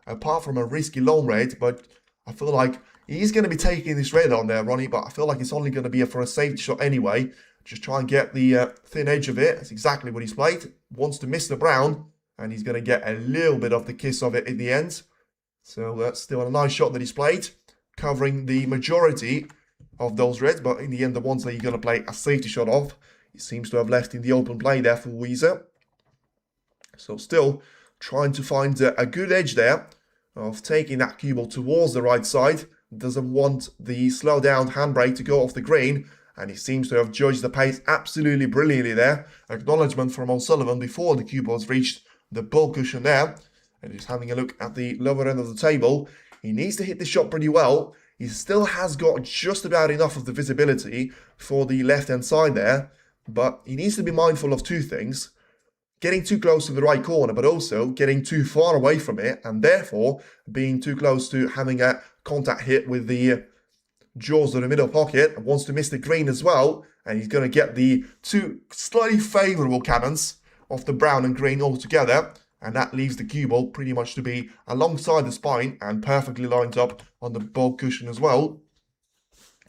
Speaker 2: apart from a risky long red. But I feel like he's going to be taking this red on there, Ronnie, but I feel like it's only going to be for a safety shot anyway. Just try and get the thin edge of it. That's exactly what he's played. Wants to miss the brown, and he's going to get a little bit of the kiss of it in the end. So that's still a nice shot that he's played, covering the majority of those reds, but in the end, the ones that you're going to play a safety shot of, he seems to have left in the open play there for Yize. So still trying to find a good edge there of taking that cue ball towards the right side. Doesn't want the slow down handbrake to go off the green, and he seems to have judged the pace absolutely brilliantly there. Acknowledgement from O'Sullivan before the cue ball's reached the ball cushion there. And just having a look at the lower end of the table. He needs to hit this shot pretty well. He still has got just about enough of the visibility for the left-hand side there. But he needs to be mindful of two things. Getting too close to the right corner, but also getting too far away from it, and therefore being too close to having a contact hit with the jaws of the middle pocket. Wants to miss the green as well, and he's going to get the two slightly favourable cannons of the brown and green all together. and that leaves the cue ball pretty much to be alongside the spine and perfectly lined up on the ball cushion as well.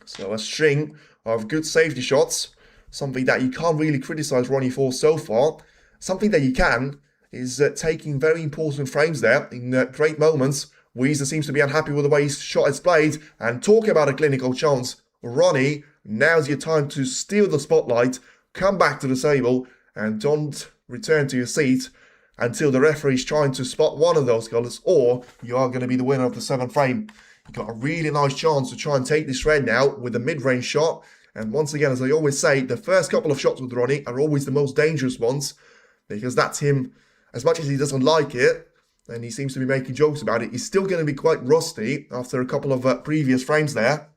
Speaker 2: So a string of good safety shots, something that you can't really criticize Ronnie for so far. Something that you can is taking very important frames there in great moments. Yize seems to be unhappy with the way his shot is played, and talking about a clinical chance, Ronnie, now's your time to steal the spotlight, come back to the table, and don't return to your seat until the referee is trying to spot one of those colours, or you are going to be the winner of the 7th frame. You've got a really nice chance to try and take this red now with a mid-range shot. And once again, as I always say, the first couple of shots with Ronnie are always the most dangerous ones, because that's him, as much as he doesn't like it, and he seems to be making jokes about it, he's still going to be quite rusty after a couple of previous frames there.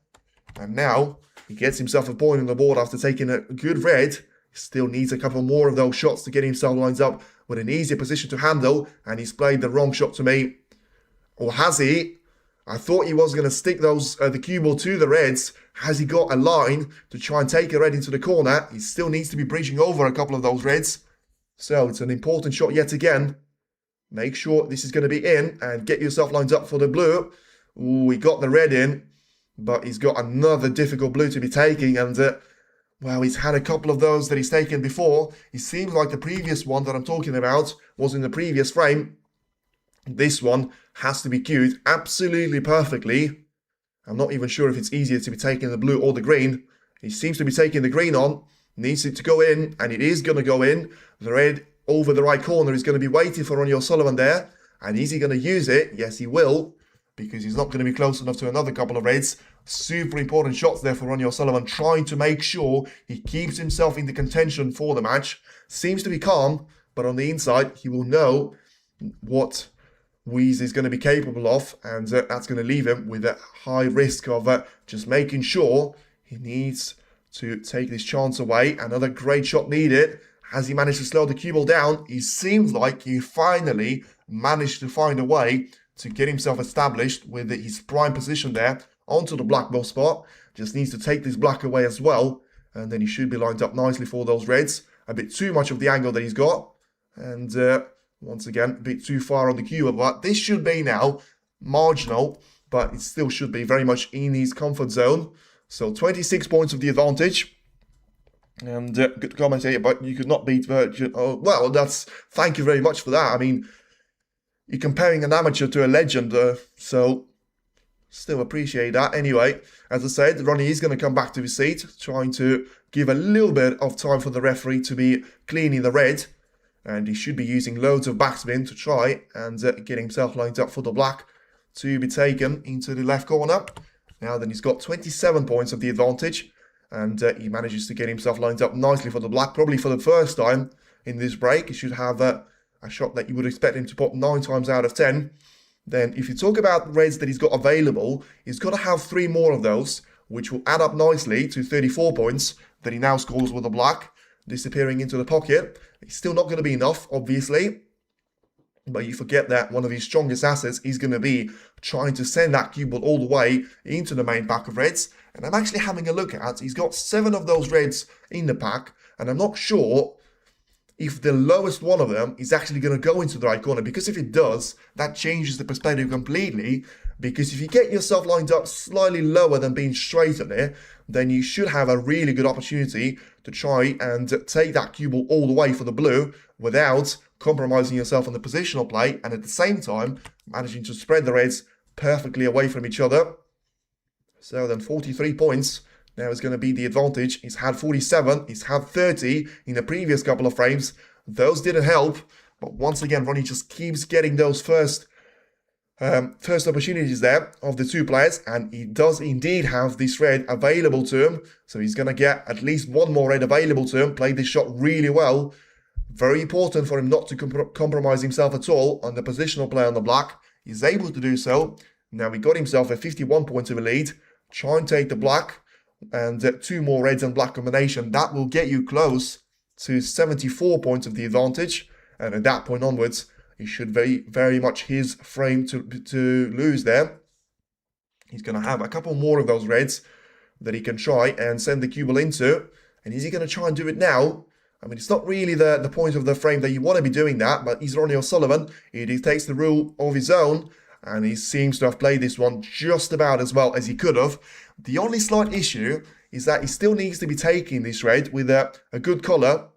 Speaker 2: And now he gets himself a point on the board after taking a good red. He still needs a couple more of those shots to get himself lined up with an easier position to handle, and he's played the wrong shot to me. Or has he? I thought he was going to stick those the cue ball to the reds. Has he got a line to try and take a red into the corner? He still needs to be bridging over a couple of those reds. So it's an important shot yet again. Make sure this is going to be in and get yourself lined up for the blue. Ooh, he got the red in, but he's got another difficult blue to be taking, and well, he's had a couple of those that he's taken before. It seems like the previous one that I'm talking about was in the previous frame. This one has to be cued absolutely perfectly. I'm not even sure if it's easier to be taking the blue or the green. He seems to be taking the green on. Needs it to go in, and it is going to go in. The red over the right corner is going to be waiting for Ronnie O'Sullivan there. And is he going to use it? Yes, he will, because he's not going to be close enough to another couple of reds. Super important shots there for Ronnie O'Sullivan, trying to make sure he keeps himself in the contention for the match. Seems to be calm, but on the inside, he will know what Yize is going to be capable of, and that's going to leave him with a high risk of just making sure he needs to take this chance away. Another great shot needed. Has he managed to slow the cue ball down? He seems like he finally managed to find a way to get himself established with his prime position there onto the black ball spot. Just needs to take this black away as well, and then he should be lined up nicely for those reds. A bit too much of the angle that he's got, and once again, a bit too far on the cue, but this should be now marginal, but it still should be very much in his comfort zone. So 26 points of the advantage. And good comment here, but you could not beat Virgin. Oh, well, thank you very much for that. I mean, you're comparing an amateur to a legend, so still appreciate that. Anyway, as I said, Ronnie is going to come back to his seat, trying to give a little bit of time for the referee to be cleaning the red. And he should be using loads of backspin to try and get himself lined up for the black to be taken into the left corner. Now then, he's got 27 points of the advantage, and he manages to get himself lined up nicely for the black. Probably for the first time in this break, he should have a shot that you would expect him to put 9 times out of 10. Then if you talk about the reds that he's got available, he's got to have 3 more of those, which will add up nicely to 34 points that he now scores with the black, disappearing into the pocket. It's still not going to be enough, obviously, but you forget that one of his strongest assets is going to be trying to send that cue ball all the way into the main pack of reds. And I'm actually having a look at, he's got 7 of those reds in the pack, and I'm not sure if the lowest one of them is actually going to go into the right corner, because if it does, that changes the perspective completely. Because if you get yourself lined up slightly lower than being straight on it, then you should have a really good opportunity to try and take that cue ball all the way for the blue without compromising yourself on the positional play, and at the same time managing to spread the reds perfectly away from each other. So then 43 points now is going to be the advantage. He's had 47, he's had 30 in the previous couple of frames. Those didn't help, but once again, Ronnie just keeps getting those first opportunities there of the 2 players, and he does indeed have this red available to him. So he's going to get at least 1 more red available to him. Played this shot really well. Very important for him not to compromise himself at all on the positional play on the black. He's able to do so. Now he got himself a 51 points of a lead. Try and take the black, and 2 more reds and black combination. That will get you close to 74 points of the advantage, and at that point onwards, it should be very much his frame to lose there. He's going to have a couple more of those reds that he can try and send the cue ball into. And is he going to try and do it now? I mean, it's not really the point of the frame that you want to be doing that, but he's Ronnie O'Sullivan. He takes the rule of his own, and he seems to have played this one just about as well as he could have. The only slight issue is that he still needs to be taking this red with a good color,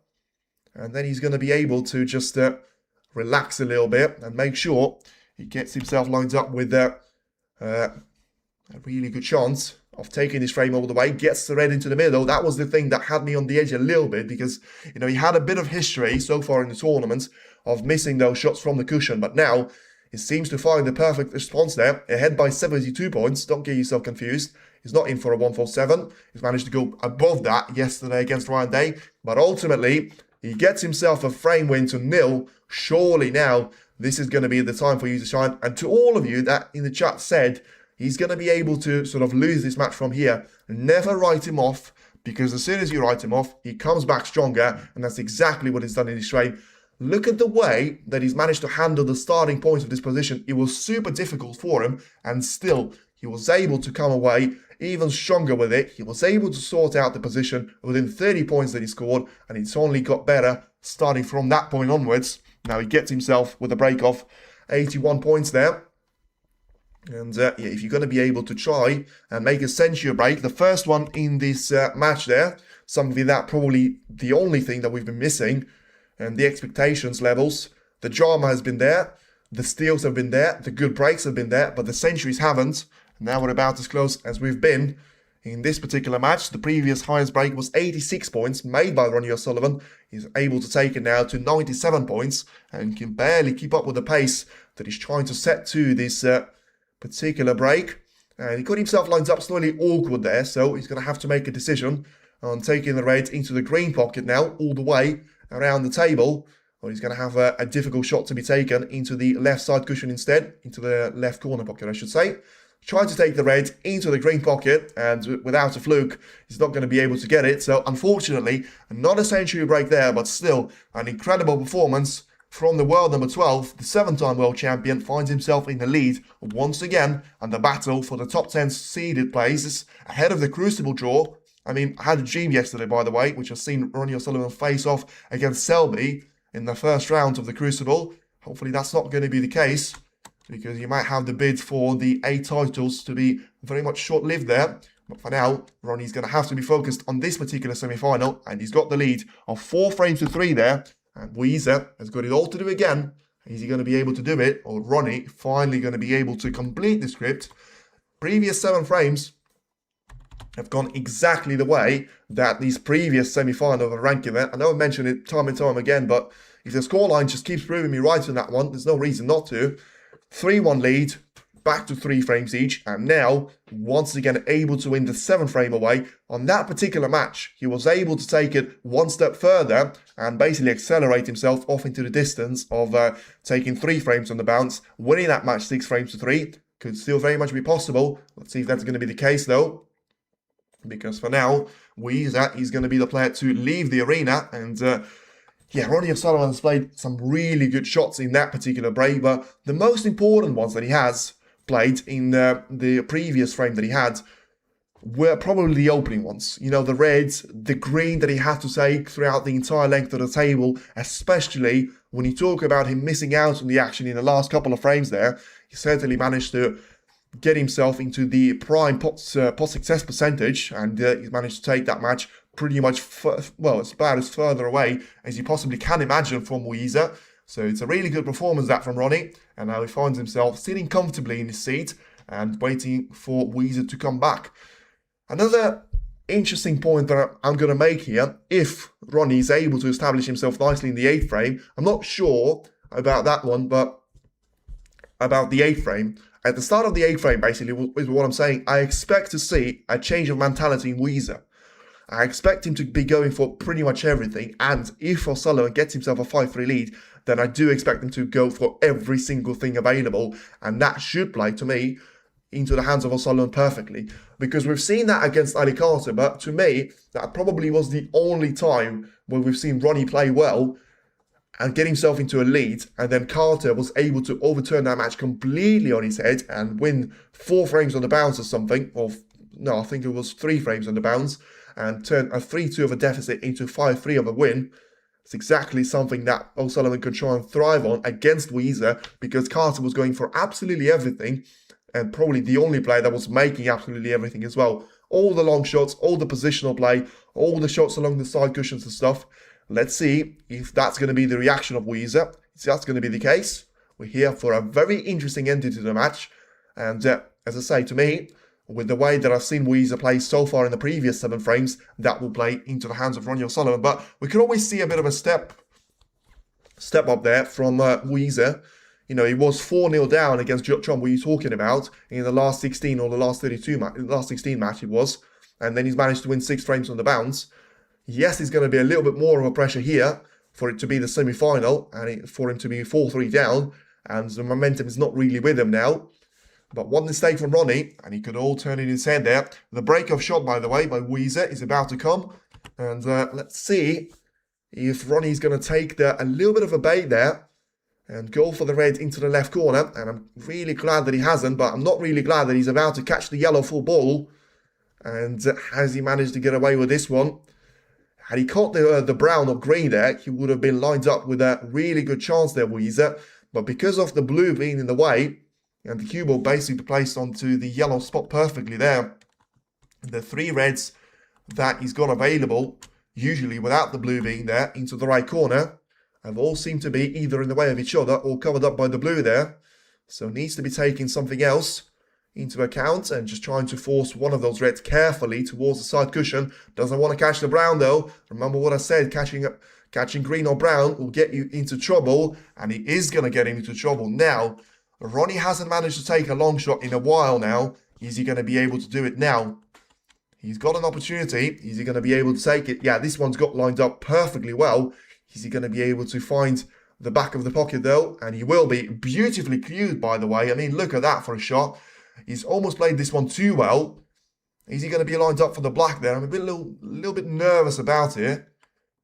Speaker 2: and then he's going to be able to just relax a little bit and make sure he gets himself lined up with a really good chance of taking his frame all the way, gets the red into the middle. That was the thing that had me on the edge a little bit, because, you know, he had a bit of history so far in the tournament of missing those shots from the cushion, but now he seems to find the perfect response there, ahead by 72 points. Don't get yourself confused. He's not in for a 147. He's managed to go above that yesterday against Ryan Day, but ultimately, he gets himself a frame win to nil. Surely now, this is going to be the time for you to shine. And to all of you that in the chat said, he's going to be able to sort of lose this match from here, never write him off, because as soon as you write him off, he comes back stronger, and that's exactly what he's done in this frame. Look at the way that he's managed to handle the starting points of this position. It was super difficult for him, and still, he was able to come away even stronger with it. He was able to sort out the position within 30 points that he scored, and it's only got better starting from that point onwards. Now he gets himself with a break of 81 points there. And yeah, if you're going to be able to try and make a century break, the first one in this match there, something that probably the only thing that we've been missing, and the expectations levels, the drama has been there, the steals have been there, the good breaks have been there, but the centuries haven't. Now we're about as close as we've been in this particular match. The previous highest break was 86 points made by Ronnie O'Sullivan. He's able to take it now to 97 points and can barely keep up with the pace that he's trying to set to this particular break. And he got himself lined up slightly awkward there, so he's going to have to make a decision on taking the red into the green pocket now, all the way around the table. Or he's going to have a difficult shot to be taken into the left side cushion instead, into the left corner pocket, I should say. Trying to take the red into the green pocket, and without a fluke, he's not going to be able to get it. So unfortunately, not a century break there, but still an incredible performance from the world number 12. The 7-time world champion finds himself in the lead once again, and the battle for the top 10 seeded places ahead of the Crucible draw. I mean, I had a dream yesterday, by the way, which I've seen Ronnie O'Sullivan face off against Selby in the first round of the Crucible. Hopefully that's not going to be the case, because you might have the bid for the 8 titles to be very much short-lived there. But for now, Ronnie's going to have to be focused on this particular semi-final, and he's got the lead of 4 frames to 3 there. And Yize has got it all to do again. Is he going to be able to do it, or Ronnie finally going to be able to complete the script? Previous 7 frames have gone exactly the way that these previous semi-final of a rank event. I know I mentioned it time and time again, but if the scoreline just keeps proving me right on that one, there's no reason not to. 3-1 lead, back to 3 frames each, and now, once again, able to win the 7 frame away. On that particular match, he was able to take it one step further and basically accelerate himself off into the distance of taking 3 frames on the bounce, winning that match 6 frames to 3. Could still very much be possible. Let's see if that's going to be the case, though. Because for now, Yize is going to be the player to leave the arena, and yeah, Ronnie O'Sullivan has played some really good shots in that particular break, but the most important ones that he has played in the previous frame that he had were probably the opening ones. You know, the reds, the green that he had to take throughout the entire length of the table, especially when you talk about him missing out on the action in the last couple of frames there. He certainly managed to get himself into the prime pot success percentage, and he's managed to take that match pretty much, well, it's about as further away as you possibly can imagine from Yize. So it's a really good performance that from Ronnie, and now he finds himself sitting comfortably in his seat and waiting for Yize to come back. Another interesting point that I'm going to make here, if Ronnie is able to establish himself nicely in the 8th frame, I'm not sure about that one, but about the 8th frame. At the start of the 8th frame, basically, is what I'm saying, I expect to see a change of mentality in Yize. I expect him to be going for pretty much everything, and if O'Sullivan gets himself a 5-3 lead, then I do expect him to go for every single thing available, and that should play, to me, into the hands of O'Sullivan perfectly. Because we've seen that against Ali Carter, but to me, that probably was the only time where we've seen Ronnie play well and get himself into a lead, and then Carter was able to overturn that match completely on his head and win 4 frames on the bounce or something, or no, I think it was 3 frames on the bounce, and turn a 3-2 of a deficit into 5-3 of a win. It's exactly something that O'Sullivan could try and thrive on against Yize, because Carter was going for absolutely everything, and probably the only player that was making absolutely everything as well. All the long shots, all the positional play, all the shots along the side cushions and stuff. Let's see if that's going to be the reaction of Yize. If that's going to be the case, we're here for a very interesting ending to the match. And as I say, to me, with the way that I've seen Yize play so far in the previous 7 frames, that will play into the hands of Ronnie O'Sullivan. But we can always see a bit of a step up there from Yize. You know, he was 4-0 down against Watchalong. What are you talking about? In the last 16 or the last 16 match it was. And then he's managed to win 6 frames on the bounce. Yes, there's going to be a little bit more of a pressure here for it to be the semi-final and for him to be 4-3 down. And the momentum is not really with him now. But one mistake from Ronnie, and he could all turn in his head there. The break-off shot, by the way, by Yize is about to come. And let's see if Ronnie's going to take a little bit of a bait there and go for the red into the left corner. And I'm really glad that he hasn't, but I'm not really glad that he's about to catch the yellow full ball. And has he managed to get away with this one? Had he caught the brown or green there, he would have been lined up with a really good chance there, Yize. But because of the blue being in the way, and the cue ball basically placed onto the yellow spot perfectly there, the 3 reds that he's got available, usually without the blue being there, into the right corner, have all seemed to be either in the way of each other or covered up by the blue there. So needs to be taking something else into account and just trying to force one of those reds carefully towards the side cushion. Doesn't want to catch the brown though. Remember what I said, catching green or brown will get you into trouble, and he is going to get him into trouble now. Ronnie hasn't managed to take a long shot in a while now. Is he going to be able to do it now? He's got an opportunity. Is he going to be able to take it? Yeah, this one's got lined up perfectly well. Is he going to be able to find the back of the pocket though? And he will be. Beautifully cued, by the way. I mean, look at that for a shot. He's almost played this one too well. Is he going to be lined up for the black there? I'm a little bit nervous about it,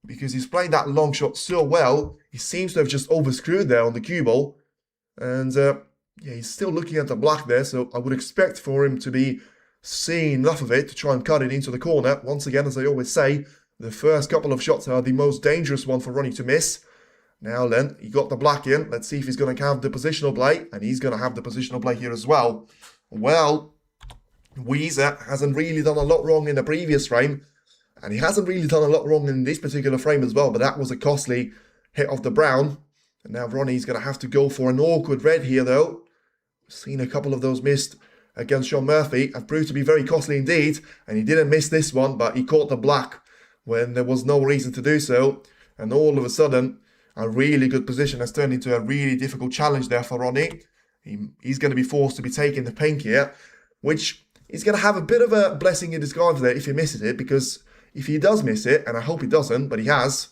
Speaker 2: because he's played that long shot so well. He seems to have just overscrewed there on the cue ball. And yeah, he's still looking at the black there, so I would expect for him to be seeing enough of it to try and cut it into the corner. Once again, as I always say, the first couple of shots are the most dangerous one for Ronnie to miss. Now then, he got the black in. Let's see if he's going to have the positional play, and he's going to have the positional play here as well. Well, Yize hasn't really done a lot wrong in the previous frame, and he hasn't really done a lot wrong in this particular frame as well, but that was a costly hit of the brown. And now Ronnie's going to have to go for an awkward red here, though. We've seen a couple of those missed against Sean Murphy. Have proved to be very costly indeed. And he didn't miss this one, but he caught the black when there was no reason to do so. And all of a sudden, a really good position has turned into a really difficult challenge there for Ronnie. He's going to be forced to be taking the pink here, which is going to have a bit of a blessing in disguise there if he misses it. Because if he does miss it, and I hope he doesn't, but he has,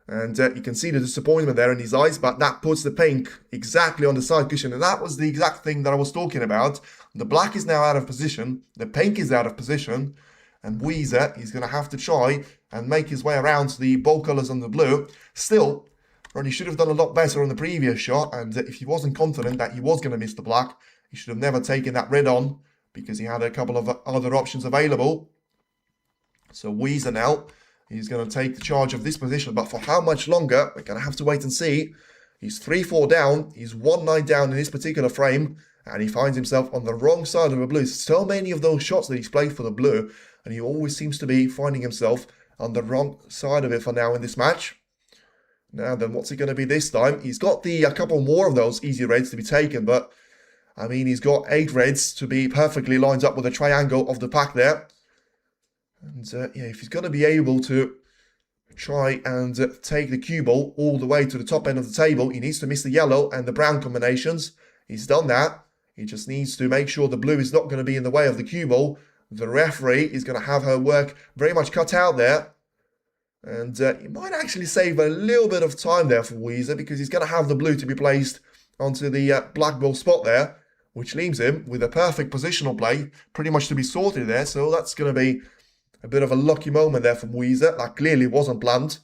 Speaker 2: and you can see the disappointment there in his eyes, but that puts the pink exactly on the side cushion. And that was the exact thing that I was talking about. The black is now out of position. The pink is out of position. And Yize is going to have to try and make his way around to the bold colours on the blue. Still, Ronnie should have done a lot better on the previous shot. And if he wasn't confident that he was going to miss the black, he should have never taken that red on, because he had a couple of other options available. So Yize now, he's going to take the charge of this position, but for how much longer, we're going to have to wait and see. He's 3-4 down, he's 1-9 down in this particular frame, and he finds himself on the wrong side of the blue. So many of those shots that he's played for the blue, and he always seems to be finding himself on the wrong side of it for now in this match. Now then, what's it going to be this time? He's got a couple more of those easy reds to be taken, but I mean, he's got 8 reds to be perfectly lined up with a triangle of the pack there. And yeah, if he's going to be able to try and take the cue ball all the way to the top end of the table, he needs to miss the yellow and the brown combinations. He's done that. He just needs to make sure the blue is not going to be in the way of the cue ball. The referee is going to have her work very much cut out there. And he might actually save a little bit of time there for Yize, because he's going to have the blue to be placed onto the black ball spot there, which leaves him with a perfect positional play pretty much to be sorted there. So that's going to be a bit of a lucky moment there from Yize. That clearly wasn't planned.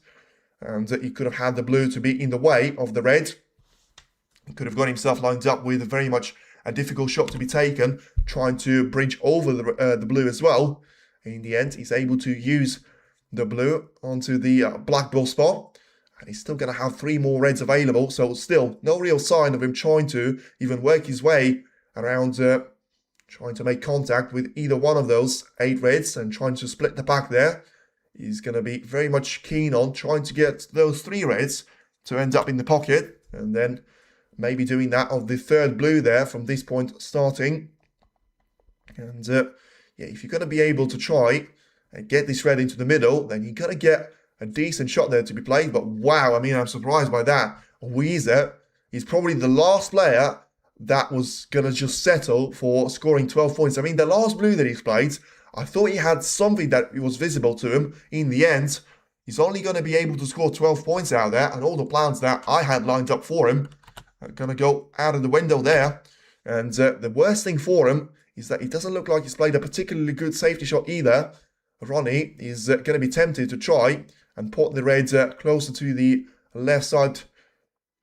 Speaker 2: And he could have had the blue to be in the way of the red. He could have got himself lined up with very much a difficult shot to be taken, trying to bridge over the blue as well. In the end, he's able to use the blue onto the black ball spot. And he's still going to have 3 more reds available. So still no real sign of him trying to even work his way around, trying to make contact with either one of those 8 reds and trying to split the pack there. He's going to be very much keen on trying to get those 3 reds to end up in the pocket. And then maybe doing that of the 3rd blue there from this point starting. And yeah, if you're going to be able to try and get this red into the middle, then you're going to get a decent shot there to be played. But wow, I mean, I'm surprised by that. Yize is probably the last player that was going to just settle for scoring 12 points. I mean, the last blue that he's played, I thought he had something that was visible to him. In the end, he's only going to be able to score 12 points out there, and all the plans that I had lined up for him are going to go out of the window there. And the worst thing for him is that he doesn't look like he's played a particularly good safety shot either. Ronnie is going to be tempted to try and put the red closer to the left side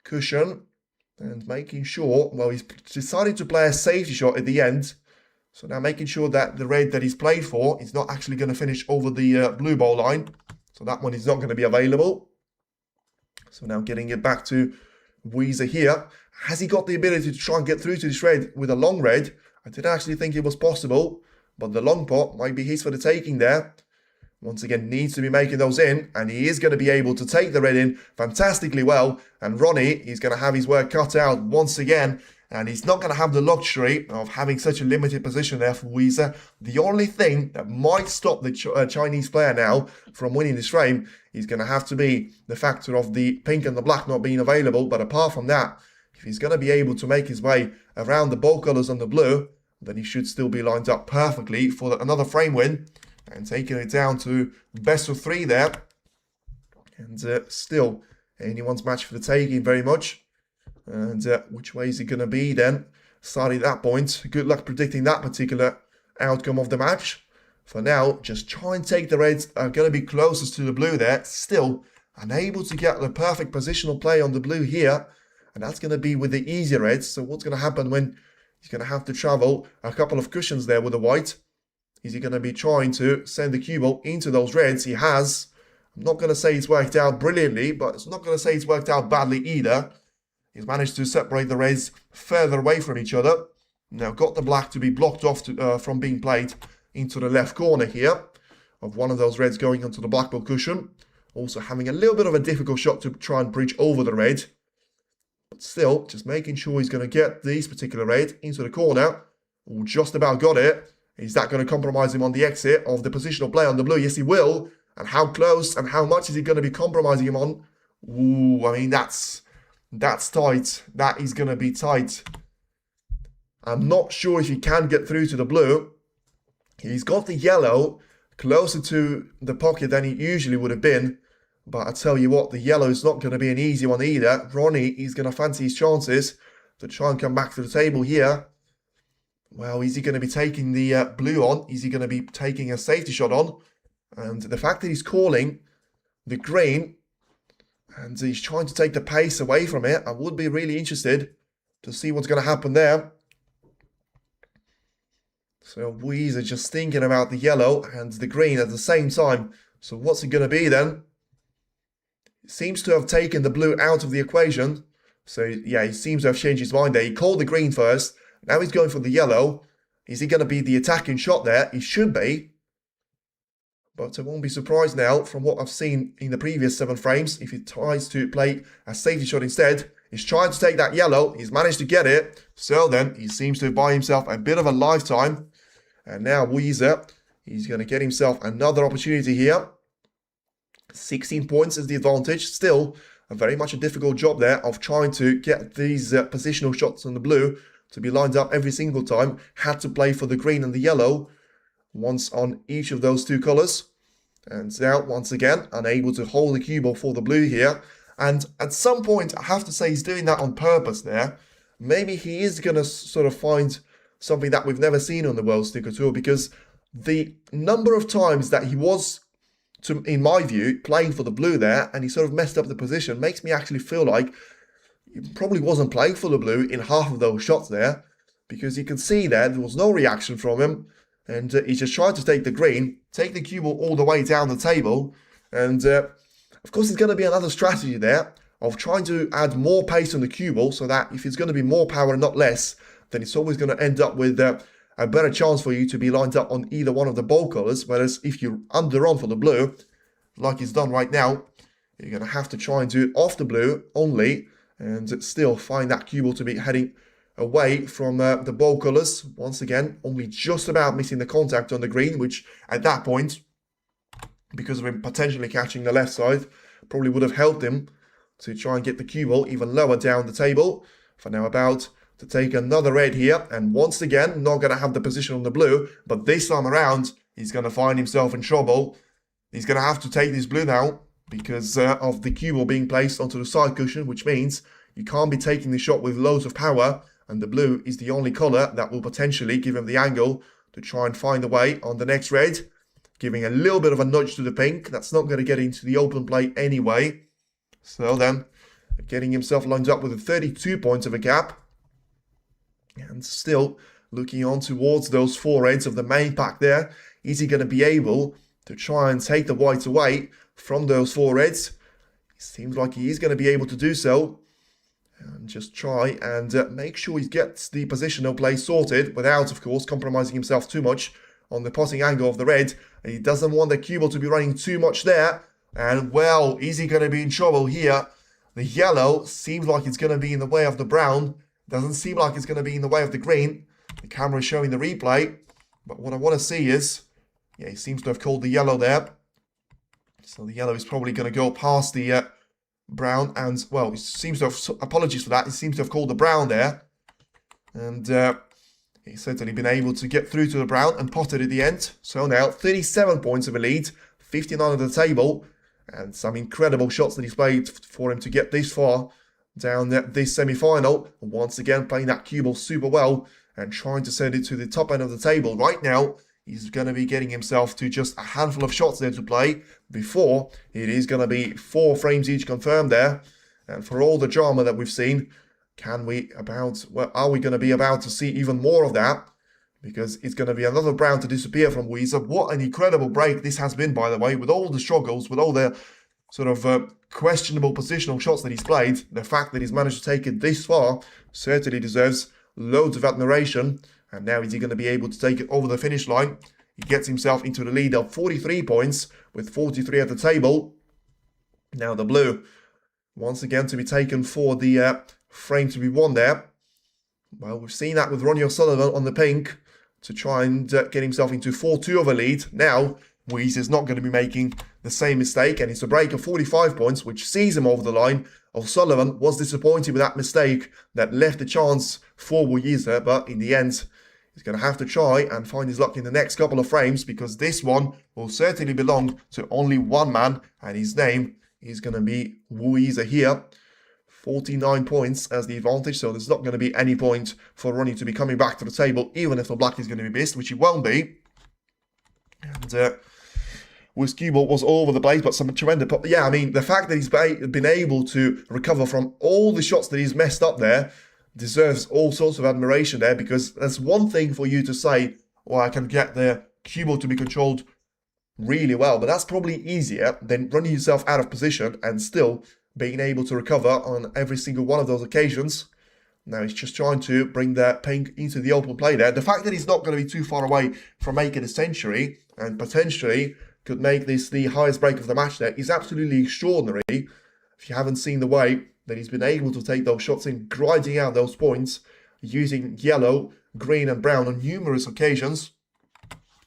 Speaker 2: cushion and making sure, well, he's decided to play a safety shot at the end. So now making sure that the red that he's played for is not actually going to finish over the blue ball line. So that one is not going to be available. So now getting it back to Yize here. Has he got the ability to try and get through to this red with a long red? I didn't actually think it was possible, but the long pot might be his for the taking there. Once again, needs to be making those in, and he is going to be able to take the red in fantastically well. And Ronnie is going to have his work cut out once again, and he's not going to have the luxury of having such a limited position there for Yize. The only thing that might stop the Chinese player now from winning this frame is going to have to be the factor of the pink and the black not being available. But apart from that, if he's going to be able to make his way around the bold colours and the blue, then he should still be lined up perfectly for another frame win. And taking it down to best of 3 there. And still anyone's match for the taking very much. And which way is it going to be then? Starting at that point. Good luck predicting that particular outcome of the match. For now, just try and take the reds are going to be closest to the blue there. Still unable to get the perfect positional play on the blue here. And that's going to be with the easier reds. So what's going to happen when he's going to have to travel a couple of cushions there with the white? Is he going to be trying to send the cue ball into those reds? He has. I'm not going to say it's worked out brilliantly, but it's not going to say it's worked out badly either. He's managed to separate the reds further away from each other. Now got the black to be blocked off from being played into the left corner here of one of those reds going onto the black ball cushion. Also having a little bit of a difficult shot to try and bridge over the red. But still, just making sure he's going to get this particular red into the corner. Ooh, just about got it. Is that going to compromise him on the exit of the positional play on the blue? Yes, he will. And how close and how much is he going to be compromising him on? Ooh, I mean, that's tight. That is going to be tight. I'm not sure if he can get through to the blue. He's got the yellow closer to the pocket than he usually would have been. But I tell you what, the yellow is not going to be an easy one either. Ronnie is going to fancy his chances to try and come back to the table here. Well, is he going to be taking the blue on? Is he going to be taking a safety shot on? And the fact that he's calling the green and he's trying to take the pace away from it, I would be really interested to see what's going to happen there. So Yize are just thinking about the yellow and the green at the same time. So what's it going to be then? He seems to have taken the blue out of the equation. So yeah, he seems to have changed his mind there. He called the green first. Now he's going for the yellow. Is he going to be the attacking shot there? He should be. But I won't be surprised now from what I've seen in the previous 7 frames. If he tries to play a safety shot instead. He's trying to take that yellow. He's managed to get it. So then he seems to buy himself a bit of a lifetime. And now Yize, he's going to get himself another opportunity here. 16 points is the advantage. Still very much a difficult job there of trying to get these positional shots on the blue to be lined up every single time. Had to play for the green and the yellow, once on each of those 2 colours. And now, once again, unable to hold the cue ball for the blue here. And at some point, I have to say he's doing that on purpose there. Maybe he is going to sort of find something that we've never seen on the World Snooker Tour, because the number of times that he was, in my view, playing for the blue there, and he sort of messed up the position, makes me actually feel like he probably wasn't playing for the blue in half of those shots there, because you can see there was no reaction from him, and he's just trying to take the green, take the cue ball all the way down the table, and Of course, there's going to be another strategy there of trying to add more pace on the cue ball so that if it's going to be more power and not less, then it's always going to end up with a better chance for you to be lined up on either one of the ball colours. Whereas if you're under on for the blue, like he's done right now, you're going to have to try and do it off the blue only and still find that cue ball to be heading away from the ball colours. Once again, only just about missing the contact on the green, which at that point, because of him potentially catching the left side, probably would have helped him to try and get the cue ball even lower down the table. For now about to take another red here, and once again, not going to have the position on the blue, but this time around, he's going to find himself in trouble. He's going to have to take this blue now, because of the cue ball being placed onto the side cushion, which means you can't be taking the shot with loads of power, and the blue is the only colour that will potentially give him the angle to try and find a way on the next red, giving a little bit of a nudge to the pink. That's not going to get into the open play anyway. So then, getting himself lined up with a 32 points of a gap, and still looking on towards those 4 reds of the main pack there. Is he going to be able to try and take the white away from those 4 reds? It seems like he is going to be able to do so. And just try and make sure he gets the positional play sorted without, of course, compromising himself too much on the potting angle of the red. And he doesn't want the cue ball to be running too much there. And, well, is he going to be in trouble here? The yellow seems like it's going to be in the way of the brown. Doesn't seem like it's going to be in the way of the green. The camera is showing the replay. But what I want to see is, yeah, he seems to have called the yellow there. So the yellow is probably going to go past the brown. And, well, he seems to have, apologies for that, he seems to have called the brown there. And he's certainly been able to get through to the brown and potted at the end. So now 37 points of a lead, 59 on the table. And some incredible shots that he's played for him to get this far down this semi-final. Once again, playing that cue ball super well and trying to send it to the top end of the table. Right now, he's going to be getting himself to just a handful of shots there to play before it is going to be 4 frames each confirmed there. And for all the drama that we've seen, are we going to be about to see even more of that? Because it's going to be another brown to disappear from Yize. What an incredible break this has been, by the way, with all the struggles, with all the sort of questionable positional shots that he's played. The fact that he's managed to take it this far certainly deserves loads of admiration. And now is he going to be able to take it over the finish line? He gets himself into the lead of 43 points with 43 at the table. Now the blue, once again to be taken for the frame to be won there. Well, we've seen that with Ronnie O'Sullivan on the pink to try and get himself into 4-2 of a lead. Now, Yize is not going to be making the same mistake, and it's a break of 45 points, which sees him over the line. O'Sullivan was disappointed with that mistake that left the chance for Yize, but in the end, he's going to have to try and find his luck in the next couple of frames, because this one will certainly belong to only one man, and his name is going to be Yize here. 49 points as the advantage, so there's not going to be any point for Ronnie to be coming back to the table, even if the black is going to be missed, which he won't be. And Wiz cue ball was all over the place, but some tremendous... Yeah, I mean, the fact that he's been able to recover from all the shots that he's messed up there deserves all sorts of admiration there, because that's one thing for you to say, well, I can get the cue ball to be controlled really well, but that's probably easier than running yourself out of position and still being able to recover on every single one of those occasions. Now he's just trying to bring that pink into the open play there. The fact that he's not going to be too far away from making a century and potentially could make this the highest break of the match there is absolutely extraordinary. If you haven't seen the way that he's been able to take those shots in, grinding out those points using yellow, green and brown on numerous occasions,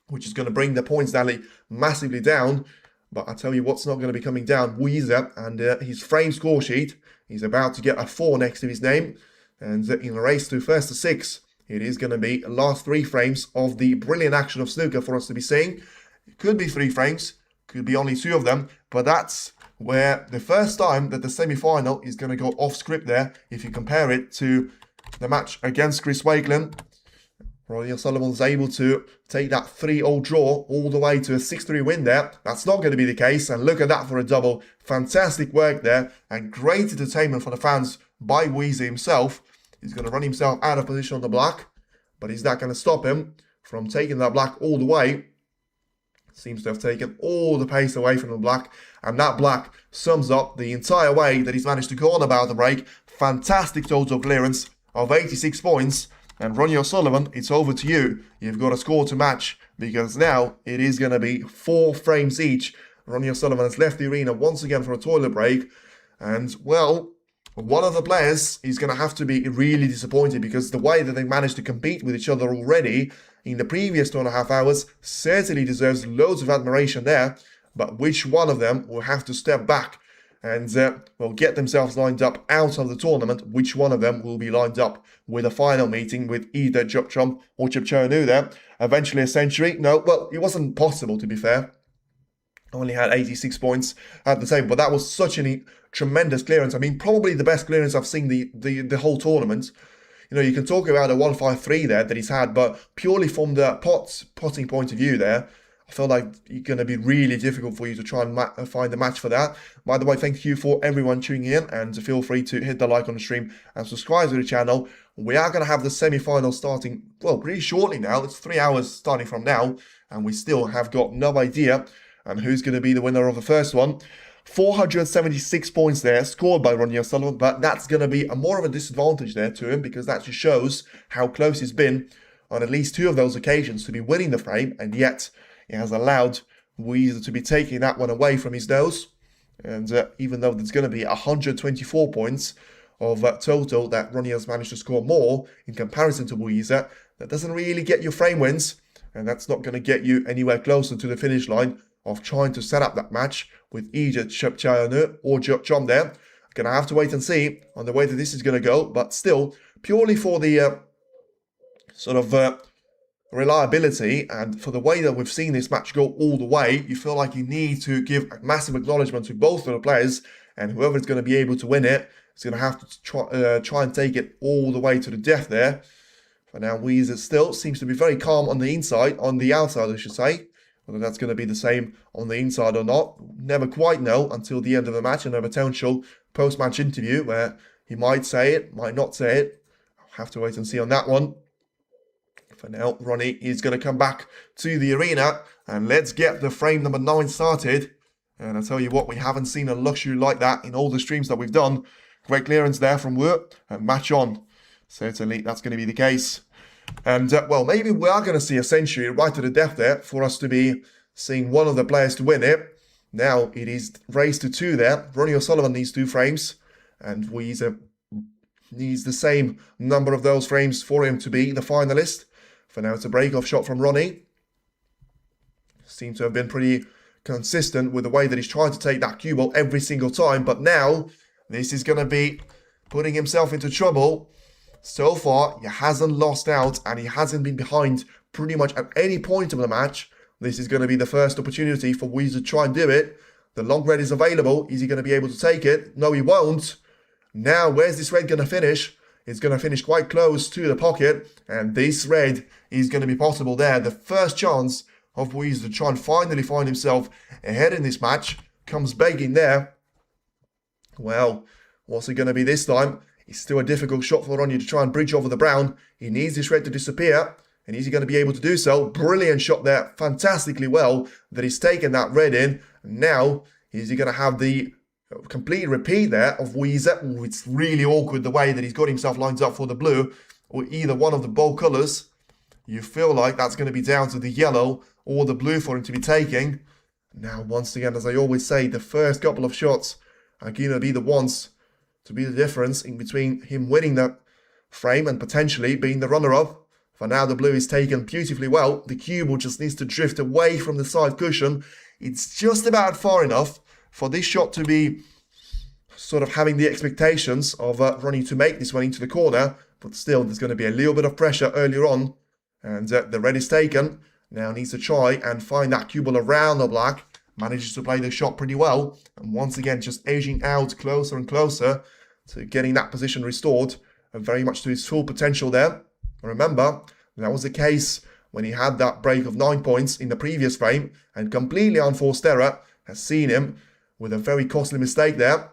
Speaker 2: which is going to bring the points tally massively down. But I tell you what's not going to be coming down, Yize, and his frame score sheet, he's about to get a 4 next to his name. And in a race to first to 6, it is going to be the last 3 frames of the brilliant action of snooker for us to be seeing. It could be 3 frames, could be only 2 of them, but that's where the first time that the semi-final is going to go off script there, if you compare it to the match against Chris Wakelin. Ronnie O'Sullivan was able to take that 3-0 draw all the way to a 6-3 win there. That's not going to be the case, and look at that for a double. Fantastic work there, and great entertainment for the fans by Yize himself. He's going to run himself out of position on the black, but is that going to stop him from taking that black all the way? seems to have taken all the pace away from the black, and that black sums up the entire way that he's managed to go on about the break. Fantastic total clearance of 86 points, and Ronnie O'Sullivan, it's over to you. You've got a score to match, because now it is going to be 4 frames each. Ronnie O'Sullivan has left the arena once again for a toilet break, and well, one of the players is going to have to be really disappointed, because the way that they managed to compete with each other already in the previous 2.5 hours certainly deserves loads of admiration there. But which one of them will have to step back and will get themselves lined up out of the tournament? Which one of them will be lined up with a final meeting with either Jupchum or Chipchonu there? Eventually a century? No, well, it wasn't possible, to be fair. Only had 86 points at the table, but that was such a tremendous clearance. I mean, probably the best clearance I've seen the whole tournament. You know, you can talk about a 153 there that he's had, but purely from the potting point of view there, I feel like it's going to be really difficult for you to try and find a match for that. By the way, thank you for everyone tuning in, and feel free to hit the like on the stream and subscribe to the channel. We are going to have the semi-final starting, well, pretty shortly now. It's 3 hours starting from now, and we still have got no idea and who's going to be the winner of the first one. 476 points there, scored by Ronnie O'Sullivan, but that's going to be more of a disadvantage there to him, because that just shows how close he's been on at least 2 of those occasions to be winning the frame, and yet he has allowed Yize to be taking that one away from his nose. And even though there's going to be 124 points of total that Ronnie has managed to score more in comparison to Yize, that doesn't really get you frame wins, and that's not going to get you anywhere closer to the finish line of trying to set up that match with either Chipchonu or Jupchum there. Gonna have to wait and see on the way that this is gonna go, but still, purely for the reliability and for the way that we've seen this match go all the way, you feel like you need to give a massive acknowledgement to both of the players, and whoever's going to be able to win it is going to have to try and take it all the way to the death there. For now, Yize still seems to be very calm on the outside, I should say. Whether that's going to be the same on the inside or not, never quite know until the end of the match and a potential post-match interview where he might say it, might not say it. I'll have to wait and see on that one. For now, Ronnie is going to come back to the arena, and let's get the frame number 9 started. And I tell you what, we haven't seen a luxury like that in all the streams that we've done. Great clearance there from Wu, and match on. Certainly that's going to be the case. And, well, maybe we are going to see a century right to the death there for us to be seeing one of the players to win it. Now it is raised to 2 there. Ronnie O'Sullivan needs 2 frames, and Yize needs the same number of those frames for him to be the finalist. For now, it's a break-off shot from Ronnie. Seems to have been pretty consistent with the way that he's trying to take that cue ball every single time, but now this is going to be putting himself into trouble. So far, he hasn't lost out, and he hasn't been behind pretty much at any point of the match. This is going to be the first opportunity for Yize to try and do it. The long red is available. Is he going to be able to take it? No, he won't. Now, where's this red going to finish? It's going to finish quite close to the pocket, and this red is going to be possible there. The first chance of Yize to try and finally find himself ahead in this match comes begging there. Well, what's it going to be this time? It's still a difficult shot for Ronnie to try and bridge over the brown. He needs this red to disappear. And is he going to be able to do so? Brilliant shot there. Fantastically well that he's taken that red in. And now, is he going to have the complete repeat there of Yize? Oh, it's really awkward the way that he's got himself lined up for the blue or either one of the bold colours. You feel like that's going to be down to the yellow or the blue for him to be taking. Now, once again, as I always say, the first couple of shots are going to be the ones to be the difference in between him winning that frame and potentially being the runner-up. For now, the blue is taken beautifully well. The cue ball just needs to drift away from the side cushion. It's just about far enough for this shot to be sort of having the expectations of Ronnie to make this one into the corner. But still, there's going to be a little bit of pressure earlier on. And the red is taken. Now needs to try and find that cue ball around the black. Manages to play the shot pretty well. And once again, just edging out closer and closer to getting that position restored. And very much to his full potential there. Remember, that was the case when he had that break of 9 points in the previous frame. And completely unforced error has seen him with a very costly mistake there.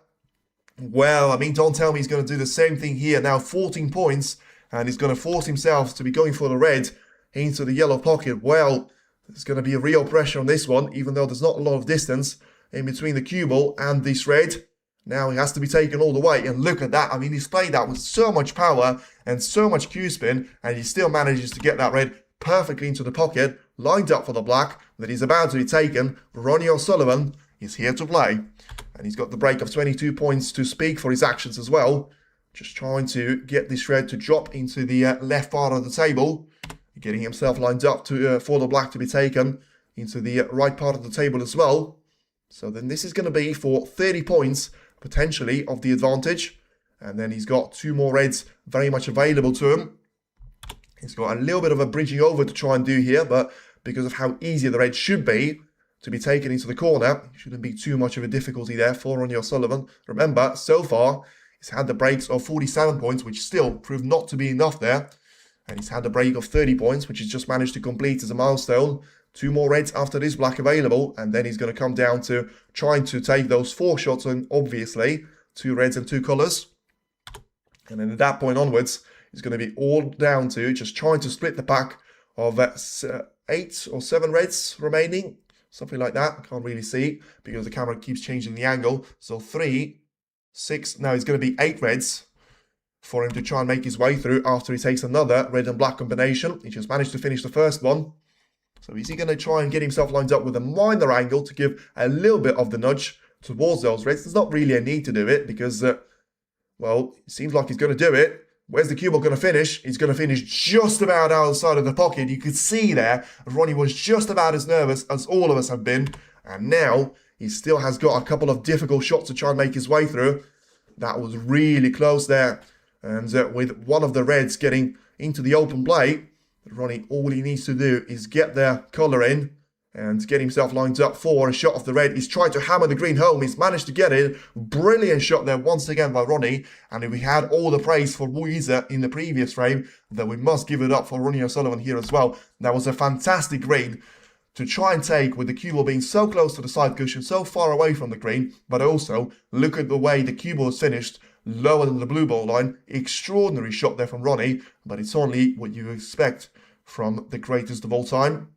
Speaker 2: Well, I mean, don't tell me he's going to do the same thing here. Now 14 points. And he's going to force himself to be going for the red into the yellow pocket. Well, There's going to be a real pressure on this one, even though there's not a lot of distance in between the cue ball and this red. Now he has to be taken all the way, and look at that. I mean, he's played that with so much power and so much cue spin, and he still manages to get that red perfectly into the pocket, lined up for the black, that he's about to be taken. Ronnie O'Sullivan is here to play, and he's got the break of 22 points to speak for his actions as well. Just trying to get this red to drop into the left part of the table, getting himself lined up to for the black to be taken into the right part of the table as well. So then this is going to be for 30 points, potentially, of the advantage. And then he's got 2 more reds very much available to him. He's got a little bit of a bridging over to try and do here, but because of how easy the red should be to be taken into the corner, it shouldn't be too much of a difficulty there for Ronnie O'Sullivan. Remember, so far, he's had the breaks of 47 points, which still proved not to be enough there. And he's had a break of 30 points, which he's just managed to complete as a milestone. 2 more reds after this black available, and then he's going to come down to trying to take those 4 shots, and obviously 2 reds and 2 colours. And then at that point onwards, it's going to be all down to just trying to split the pack of 8 or 7 reds remaining, something like that. I can't really see because the camera keeps changing the angle. So 3, 6, now it's going to be 8 reds for him to try and make his way through after he takes another red and black combination. He just managed to finish the first one. So is he going to try and get himself lined up with a minor angle to give a little bit of the nudge towards those reds? There's not really a need to do it because, well, it seems like he's going to do it. Where's the cue ball going to finish? He's going to finish just about outside of the pocket. You could see there, Ronnie was just about as nervous as all of us have been. And now he still has got a couple of difficult shots to try and make his way through. That was really close there. And with one of the reds getting into the open play, Ronnie, all he needs to do is get their colour in and get himself lined up for a shot of the red. He's tried to hammer the green home. He's managed to get it. Brilliant shot there once again by Ronnie. And if we had all the praise for Yize in the previous frame, then we must give it up for Ronnie O'Sullivan here as well. That was a fantastic green to try and take with the cue ball being so close to the side cushion, so far away from the green. But also, look at the way the cue ball is finished. Lower than the blue ball line. Extraordinary shot there from Ronnie, but it's only what you expect from the greatest of all time.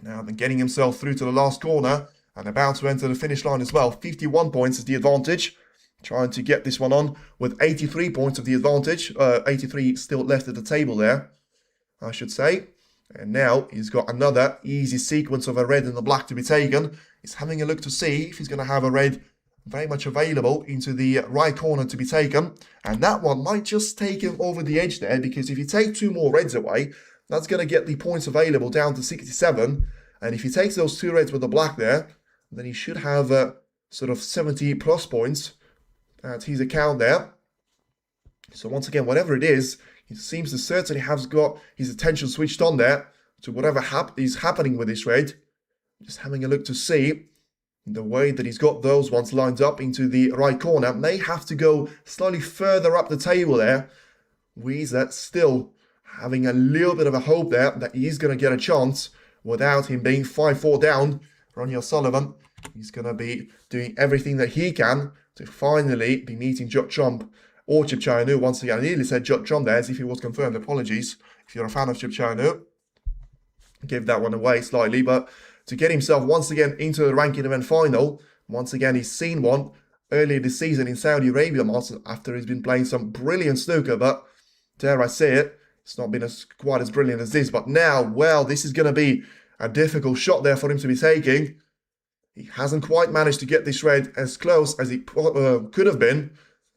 Speaker 2: Now then, getting himself through to the last corner and about to enter the finish line as well. 51 points is the advantage. Trying to get this one on with 83 points of the advantage. 83 still left at the table there, I should say. And now he's got another easy sequence of a red and a black to be taken. He's having a look to see if he's going to have a red very much available into the right corner to be taken. And that one might just take him over the edge there, because if you take 2 more reds away, that's going to get the points available down to 67. And if he takes those 2 reds with the black there, then he should have sort of 70 plus points at his account there. So once again, whatever it is, he seems to certainly have got his attention switched on there to whatever is happening with this red. Just having a look to see the way that he's got those ones lined up into the right corner. May have to go slightly further up the table there. Yize still having a little bit of a hope there that he's going to get a chance without him being 5-4 down. Ronnie O'Sullivan, he's going to be doing everything that he can to finally be meeting Jut Trump or Chip Chayanu. Once again, I nearly said Jut Trump there as if he was confirmed. Apologies if you're a fan of Chip Chayanu. Give that one away slightly, but to get himself once again into the ranking event final. Once again, he's seen one earlier this season in Saudi Arabia after he's been playing some brilliant snooker, but dare I say it, it's not been quite as brilliant as this. But now, well, this is going to be a difficult shot there for him to be taking. He hasn't quite managed to get this red as close as it could have been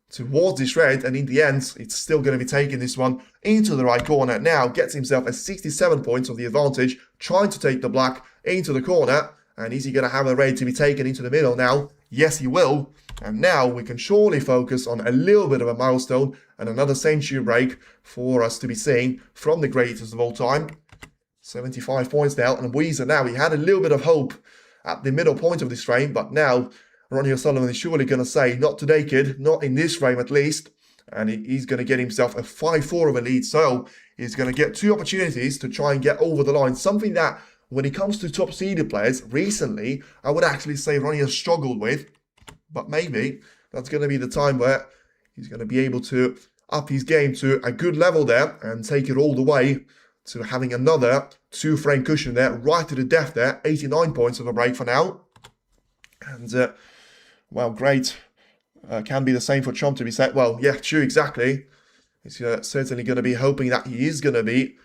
Speaker 2: towards this red, and in the end, it's still going to be taking this one into the right corner. Now gets himself a 67 points of the advantage, trying to take the black into the corner. And is he going to have a red to be taken into the middle now? Yes, he will. And now we can surely focus on a little bit of a milestone and another century break for us to be seeing from the greatest of all time. 75 points now, and Yize now, he had a little bit of hope at the middle point of this frame, but now Ronnie O'Sullivan is surely going to say, not today, kid, not in this frame at least. And he's going to get himself a 5-4 of a lead. So he's going to get 2 opportunities to try and get over the line. Something that, when it comes to top seeded players, recently, I would actually say Ronnie has struggled with. But maybe that's going to be the time where he's going to be able to up his game to a good level there and take it all the way to having another 2-frame cushion there, right to the death there. 89 points of a break for now. And, well, great. Can be the same for Trump to be said. Well, yeah, true, exactly. He's certainly going to be hoping that he is going to be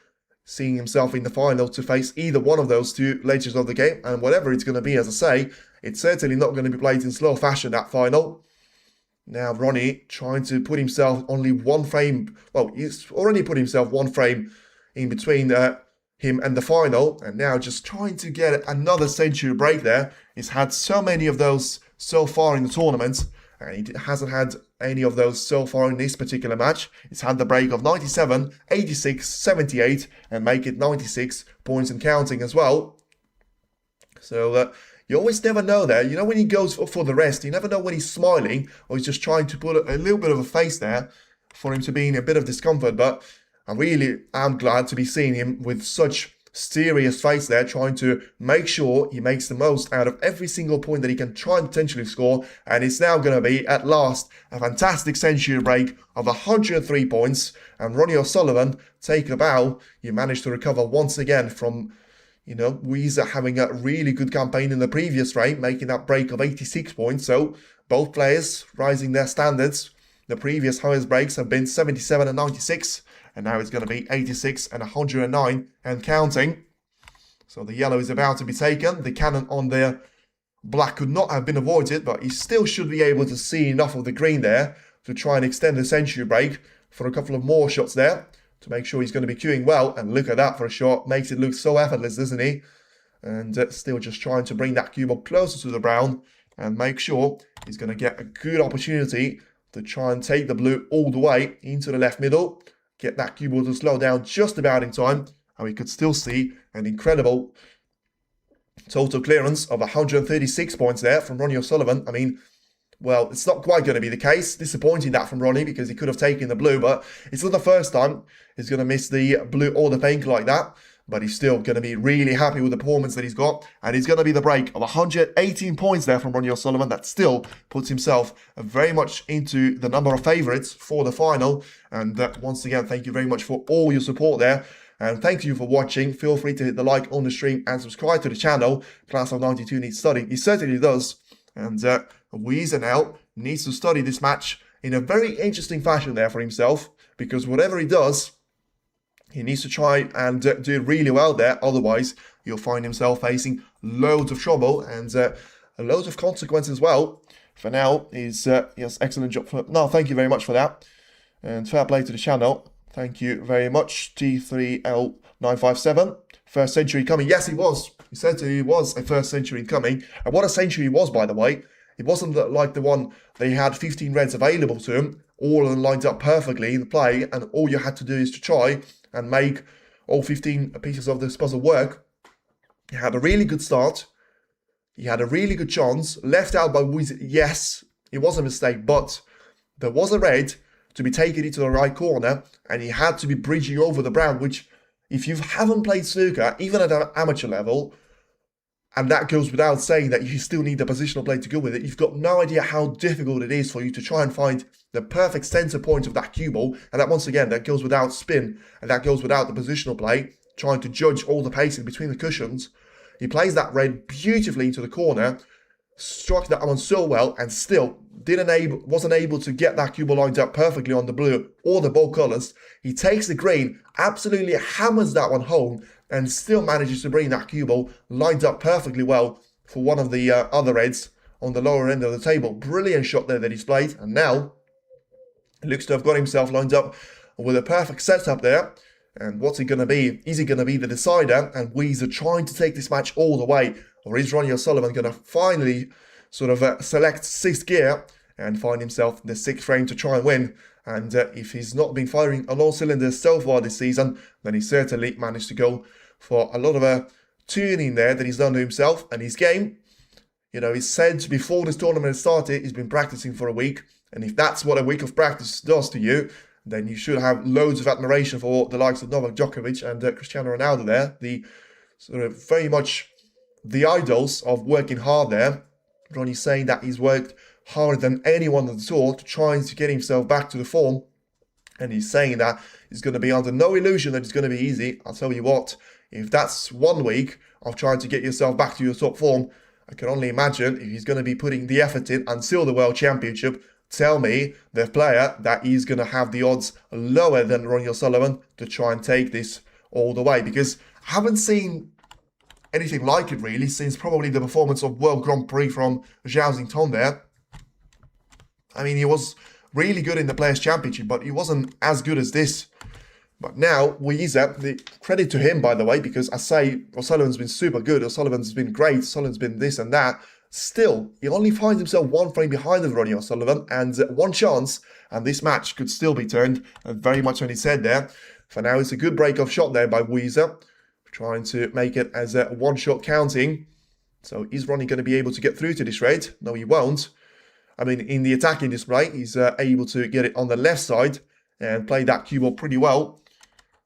Speaker 2: seeing himself in the final to face either one of those two legends of the game. And whatever it's going to be, as I say, it's certainly not going to be played in slow fashion, that final. Now, Ronnie trying to put himself only 1 frame. Well, he's already put himself 1 frame in between him and the final. And now just trying to get another century break there. He's had so many of those so far in the tournament. And he hasn't had any of those so far in this particular match. He's had the break of 97, 86, 78, and make it 96 points and counting as well. So you always never know there. You know, when he goes for the rest, you never know when he's smiling or he's just trying to put a little bit of a face there for him to be in a bit of discomfort. But I really am glad to be seeing him with such serious face there, trying to make sure he makes the most out of every single point that he can try and potentially score. And it's now going to be, at last, a fantastic century break of 103 points. And Ronnie O'Sullivan, take a bow. You managed to recover once again from, you know, Yize having a really good campaign in the previous frame, making that break of 86 points. So both players rising their standards. The previous highest breaks have been 77 and 96. And now it's going to be 86 and 109 and counting. So the yellow is about to be taken. The cannon on the black could not have been avoided, but he still should be able to see enough of the green there to try and extend the century break for a couple of more shots there to make sure he's going to be queuing well. And look at that for a shot. Makes it look so effortless, doesn't he? And still just trying to bring that cue ball closer to the brown and make sure he's going to get a good opportunity to try and take the blue all the way into the left middle. Get that cue ball to slow down just about in time. And we could still see an incredible total clearance of 136 points there from Ronnie O'Sullivan. I mean, well, it's not quite going to be the case. Disappointing that from Ronnie because he could have taken the blue. But it's not the first time he's going to miss the blue or the pink like that. But he's still going to be really happy with the performance that he's got. And he's going to be the break of 118 points there from Ronnie O'Sullivan. That still puts himself very much into the number of favourites for the final. And once again, thank you very much for all your support there. And thank you for watching. Feel free to hit the like on the stream and subscribe to the channel. Class of 92 needs study. He certainly does. And Yize now needs to study this match in a very interesting fashion there for himself. Because whatever he does, he needs to try and do it really well there. Otherwise, he'll find himself facing loads of trouble and loads of consequences as well. For now, yes, excellent job. No, thank you very much for that. And fair play to the channel. Thank you very much. T3L957. First century coming. Yes, he was. He said he was a first century coming. And what a century he was, by the way. It wasn't like the one they had 15 reds available to him, all lined up perfectly in the play, and all you had to do is to try and make all 15 pieces of this puzzle work. He had a really good start. He had a really good chance. Left out by Yize. Yes, it was a mistake, but there was a red to be taken into the right corner, and he had to be bridging over the brown, which, if you haven't played snooker, even at an amateur level, and that goes without saying that you still need the positional play to go with it, you've got no idea how difficult it is for you to try and find the perfect center point of that cue ball. And that, once again, that goes without spin, and that goes without the positional play, trying to judge all the pacing between the cushions. He plays that red beautifully into the corner, struck that one so well, and still wasn't able to get that cue ball lined up perfectly on the blue or the ball colours. He takes the green, absolutely hammers that one home, and still manages to bring that cue ball lined up perfectly well for one of the other reds on the lower end of the table. Brilliant shot there that he's played, and now he looks to have got himself lined up with a perfect setup there. And what's it going to be? Is he going to be the decider? And Yize trying to take this match all the way? Or is Ronnie O'Sullivan going to finally sort of select 6th gear and find himself in the 6th frame to try and win? And if he's not been firing on all cylinders so far this season, then he certainly managed to go for a lot of tuning there that he's done to himself and his game. You know, he said before this tournament started, he's been practicing for a week. And if that's what a week of practice does to you, then you should have loads of admiration for the likes of Novak Djokovic and Cristiano Ronaldo there. The sort of very much the idols of working hard there. Ronnie's saying that he's worked harder than anyone on the tour to try to get himself back to the form And he's saying that he's going to be under no illusion that it's going to be easy. I'll tell you what, if that's 1 week of trying to get yourself back to your top form, I can only imagine if he's going to be putting the effort in until the World Championship. Tell me, the player, that he's going to have the odds lower than Ronnie O'Sullivan to try and take this all the way. Because I haven't seen anything like it really since probably the performance of World Grand Prix from Zhao there. I mean, he was really good in the Players' Championship, but he wasn't as good as this. But now, Yize, the credit to him, by the way, because I say O'Sullivan's been super good, O'Sullivan's been great, O'Sullivan's been this and that. Still, he only finds himself 1 frame behind of Ronnie O'Sullivan and 1 chance, and this match could still be turned very much on its head there. For now, it's a good break-off shot there by Yize, trying to make it as a 1 shot counting. So is Ronnie going to be able to get through to this raid? No, he won't. I mean, in the attacking display, he's able to get it on the left side and play that cue ball pretty well.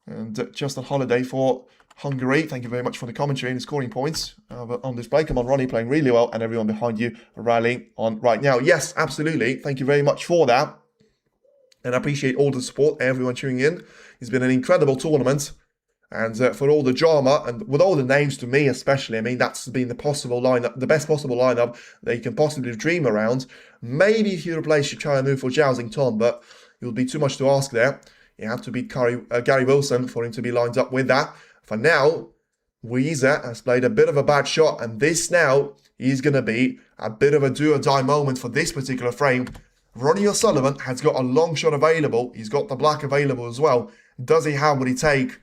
Speaker 2: And just on holiday for Hungary. Thank you very much for the commentary and the scoring points on display. Come on, Ronnie, playing really well, and everyone behind you rallying on right now. Yes, absolutely. Thank you very much for that. And I appreciate all the support, everyone tuning in. It's been an incredible tournament. And for all the drama, and with all the names to me especially, I mean, that's been the possible lineup, the best possible lineup that you can possibly dream around. Maybe if you replace Chichayanu for Zhao Xingtong, but it would be too much to ask there. You have to beat Gary Wilson for him to be lined up with that. For now, Yize has played a bit of a bad shot, and this now is going to be a bit of a do-or-die moment for this particular frame. Ronnie O'Sullivan has got a long shot available. He's got the black available as well. Does he have what it takes?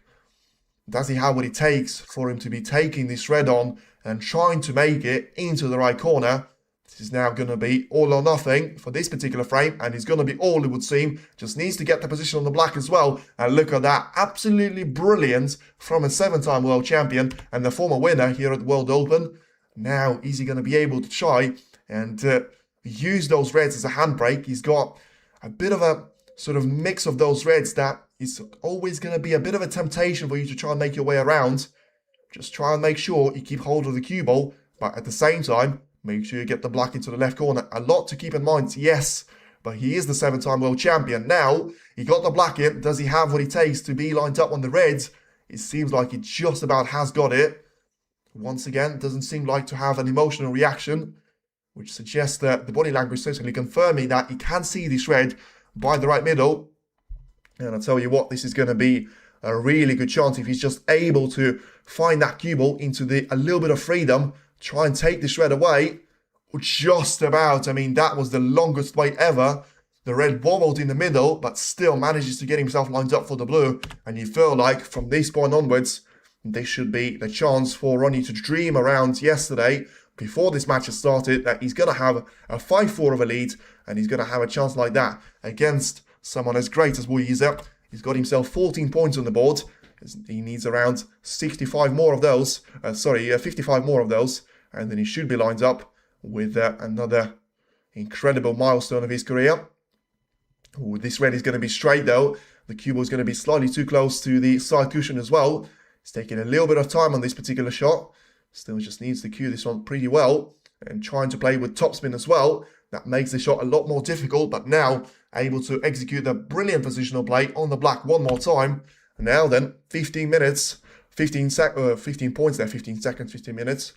Speaker 2: Does he have what it takes for him to be taking this red on and trying to make it into the right corner? This is now going to be all or nothing for this particular frame, and it's going to be all, it would seem. Just needs to get the position on the black as well. And look at that, absolutely brilliant from a 7-time world champion and the former winner here at the World Open. Now, is he going to be able to try and use those reds as a handbrake? He's got a bit of a sort of mix of those reds that is always going to be a bit of a temptation for you to try and make your way around. Just try and make sure you keep hold of the cue ball, but at the same time, make sure you get the black into the left corner. A lot to keep in mind, yes, but he is the 7-time world champion. Now, he got the black in. Does he have what it takes to be lined up on the reds? It seems like he just about has got it. Once again, doesn't seem like to have an emotional reaction, which suggests that the body language certainly confirming that he can see this red by the right middle. And I'll tell you what, this is going to be a really good chance if he's just able to find that cue ball into a little bit of freedom, try and take this red away. Just about, I mean, that was the longest wait ever. The red wobbled in the middle, but still manages to get himself lined up for the blue. And you feel like from this point onwards, this should be the chance for Ronnie to dream around yesterday, before this match has started, that he's going to have a 5-4 of a lead, and he's going to have a chance like that against someone as great as Yize. He's got himself 14 points on the board. He needs around 65 more of those. 55 more of those. And then he should be lined up with another incredible milestone of his career. Ooh, this red is going to be straight though. The cue ball is going to be slightly too close to the side cushion as well. He's taking a little bit of time on this particular shot. Still just needs to cue this one pretty well. And trying to play with topspin as well. That makes the shot a lot more difficult, but now able to execute the brilliant positional play on the black one more time. And now then, 15 minutes, 15 points there, 15 seconds, 15 minutes.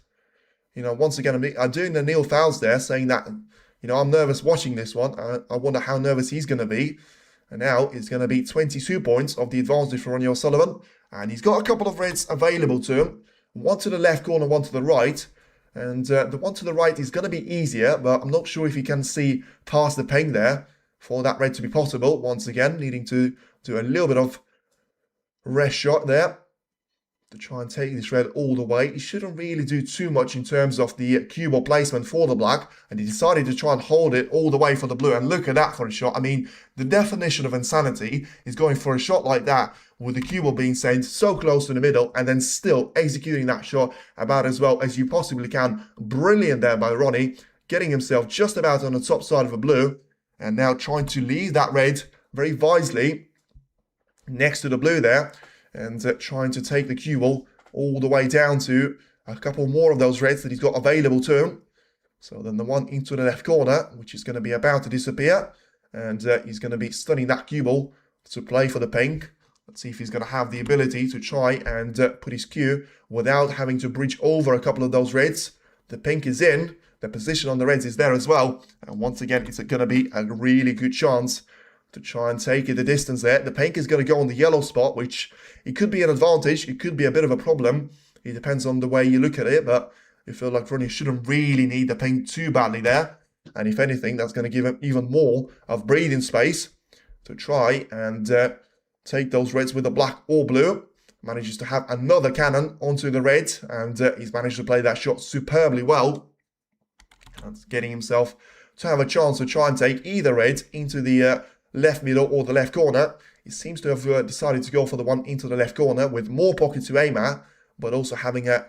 Speaker 2: You know, once again, I'm doing the Neil Fowles there, saying that, you know, I'm nervous watching this one. I wonder how nervous he's going to be. And now it's going to be 22 points of the advantage for Ronnie O'Sullivan. And he's got a couple of reds available to him. One to the left corner, one to the right. And the one to the right is going to be easier, but I'm not sure if he can see past the ping there for that red to be possible. Once again, needing to do a little bit of rest shot there to try and take this red all the way. He shouldn't really do too much in terms of the cue ball placement for the black, and he decided to try and hold it all the way for the blue. And look at that for a shot. I mean, the definition of insanity is going for a shot like that with the cue ball being sent so close to the middle and then still executing that shot about as well as you possibly can. Brilliant there by Ronnie, getting himself just about on the top side of a blue, and now trying to leave that red very wisely next to the blue there, and trying to take the cue ball all the way down to a couple more of those reds that he's got available to him. So then the one into the left corner, which is going to be about to disappear, and he's going to be stunning that cue ball to play for the pink. Let's see if he's going to have the ability to try and put his cue without having to bridge over a couple of those reds. The pink is in. The position on the reds is there as well. And once again, it's going to be a really good chance to try and take it the distance there. The pink is going to go on the yellow spot, which it could be an advantage. It could be a bit of a problem. It depends on the way you look at it, but I feel like Ronnie shouldn't really need the pink too badly there. And if anything, that's going to give him even more of breathing space to try and take those reds with the black or blue. Manages to have another cannon onto the red, and he's managed to play that shot superbly well. And getting himself to have a chance to try and take either red into the left middle or the left corner. He seems to have decided to go for the one into the left corner with more pocket to aim at, but also having an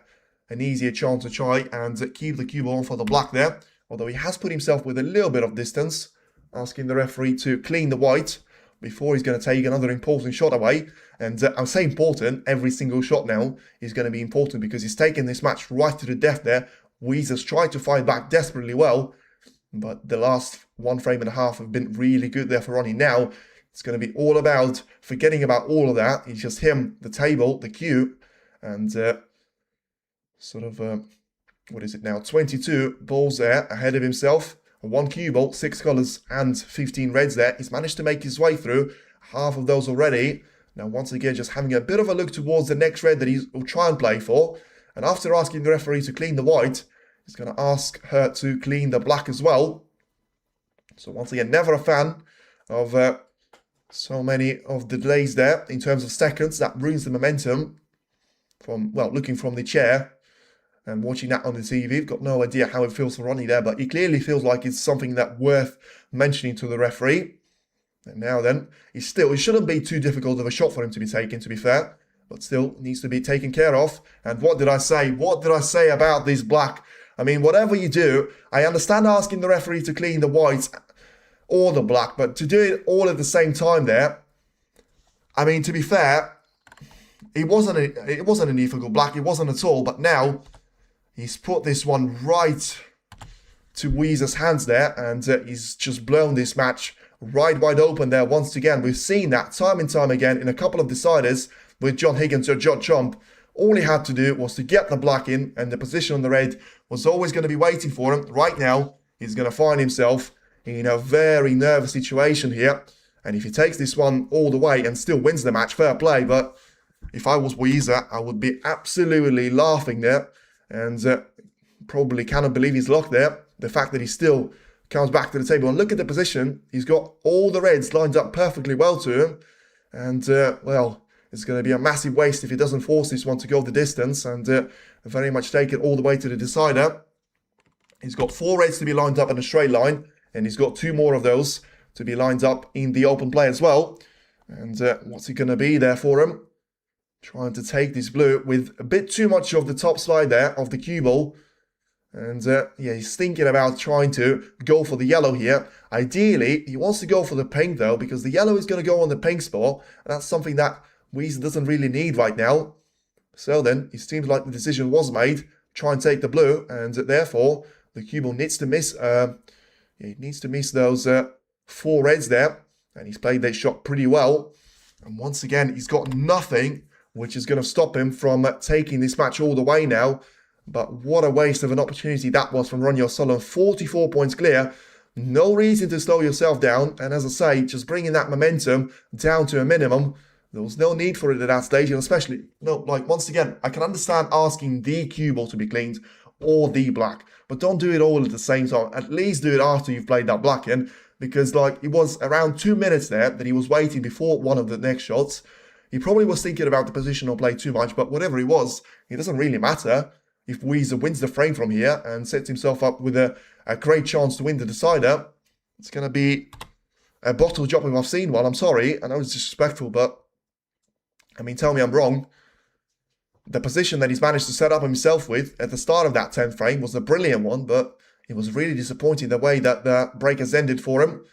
Speaker 2: easier chance to try and keep the cue ball on for the black there. Although he has put himself with a little bit of distance, asking the referee to clean the white before he's going to take another important shot away. And I say important, every single shot now is going to be important because he's taken this match right to the death there. Yize has tried to fight back desperately well, but the last 1.5 frames have been really good there for Ronnie. Now it's going to be all about forgetting about all of that. It's just him, the table, the cue, and what is it now? 22 balls there ahead of himself. 1 cue ball, 6 colours and 15 reds there. He's managed to make his way through half of those already. Now once again, just having a bit of a look towards the next red that he will try and play for. And after asking the referee to clean the white, he's going to ask her to clean the black as well. So once again, never a fan of so many of the delays there in terms of seconds. That ruins the momentum from, well, looking from the chair and watching that on the TV. Got no idea how it feels for Ronnie there, but he clearly feels like it's something that worth mentioning to the referee. And now then, it shouldn't be too difficult of a shot for him to be taken, to be fair, but still needs to be taken care of. And what did I say? What did I say about this black? I mean, whatever you do, I understand asking the referee to clean the whites or the black, but to do it all at the same time there, I mean, to be fair, it wasn't an difficult black, it wasn't at all, but now he's put this one right to Yize's hands there, and he's just blown this match right wide open there once again. We've seen that time and time again in a couple of deciders with John Higgins or John Chomp. All he had to do was to get the black in, and the position on the red was always going to be waiting for him. Right now, he's going to find himself in a very nervous situation here. And if he takes this one all the way and still wins the match, fair play. But if I was Yize, I would be absolutely laughing there. And probably cannot believe he's locked there. The fact that he still comes back to the table. And look at the position. He's got all the reds lined up perfectly well to him. And, well, it's going to be a massive waste if he doesn't force this one to go the distance and very much take it all the way to the decider. He's got 4 reds to be lined up in a straight line. And he's got 2 more of those to be lined up in the open play as well. And what's it going to be there for him? Trying to take this blue with a bit too much of the top slide there of the cue ball. And yeah, he's thinking about trying to go for the yellow here. Ideally, he wants to go for the pink though, because the yellow is going to go on the pink spot. And that's something that Yize doesn't really need right now. So then, it seems like the decision was made. Try and take the blue, and therefore, the cue ball needs to miss... he needs to miss those 4 reds there. And he's played that shot pretty well. And once again, he's got nothing which is going to stop him from taking this match all the way now. But what a waste of an opportunity that was from Ronnie Watchalong. 44 points clear. No reason to slow yourself down. And as I say, just bringing that momentum down to a minimum. There was no need for it at that stage. And especially, once again, I can understand asking the cue ball to be cleaned or the black. But don't do it all at the same time. At least do it after you've played that black in. Because it was around 2 minutes there that he was waiting before one of the next shots. He probably was thinking about the positional play too much. But whatever it was, it doesn't really matter. If Yize wins the frame from here and sets himself up with a great chance to win the decider, it's going to be a bottle drop if I've seen one. I'm sorry. I know it's disrespectful, but I mean, tell me I'm wrong. The position that he's managed to set up himself with at the start of that 10th frame was a brilliant one, but it was really disappointing the way that the break has ended for him.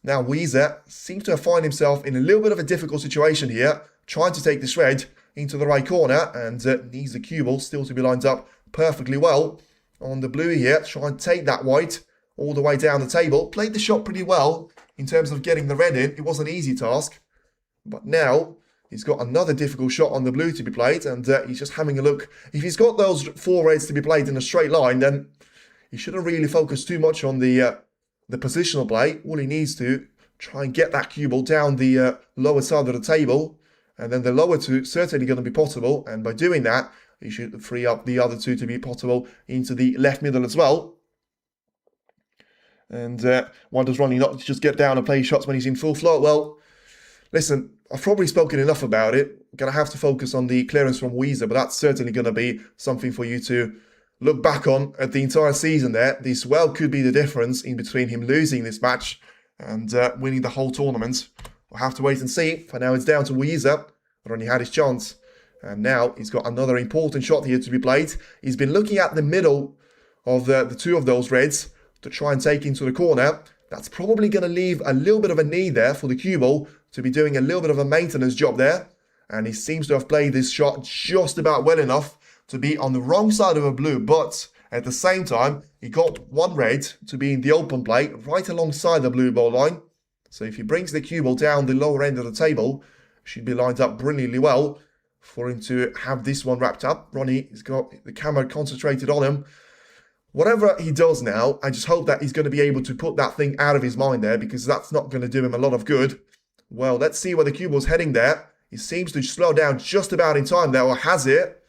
Speaker 2: Now Yize seems to have found himself in a little bit of a difficult situation here, trying to take this red into the right corner, and needs the cue ball still to be lined up perfectly well on the blue here. Try and take that white all the way down the table. Played the shot pretty well in terms of getting the red in. It was an easy task, But now he's got another difficult shot on the blue to be played, and he's just having a look. If he's got those 4 reds to be played in a straight line, then he shouldn't really focus too much on the positional play. All he needs to try and get that cue ball down the lower side of the table, and then the lower 2 certainly going to be possible. And by doing that, he should free up the other 2 to be possible into the left middle as well. And why does Ronnie not just get down and play shots when he's in full flow? Well, listen, I've probably spoken enough about it. Going to have to focus on the clearance from Yize, but that's certainly going to be something for you to look back on at the entire season there. This well could be the difference in between him losing this match and winning the whole tournament. We'll have to wait and see. For now, it's down to Yize. Ronnie had his chance. And now he's got another important shot here to be played. He's been looking at the middle of the 2 of those reds to try and take into the corner. That's probably going to leave a little bit of a need there for the cue ball to be doing a little bit of a maintenance job there. And he seems to have played this shot just about well enough to be on the wrong side of a blue. But at the same time, he got 1 red to be in the open play right alongside the blue ball line. So if he brings the cue ball down the lower end of the table, should be lined up brilliantly well for him to have this one wrapped up. Ronnie has got the camera concentrated on him. Whatever he does now, I just hope that he's going to be able to put that thing out of his mind there, because that's not going to do him a lot of good. Well, let's see where the cue ball's heading there. He seems to slow down just about in time there, or has it.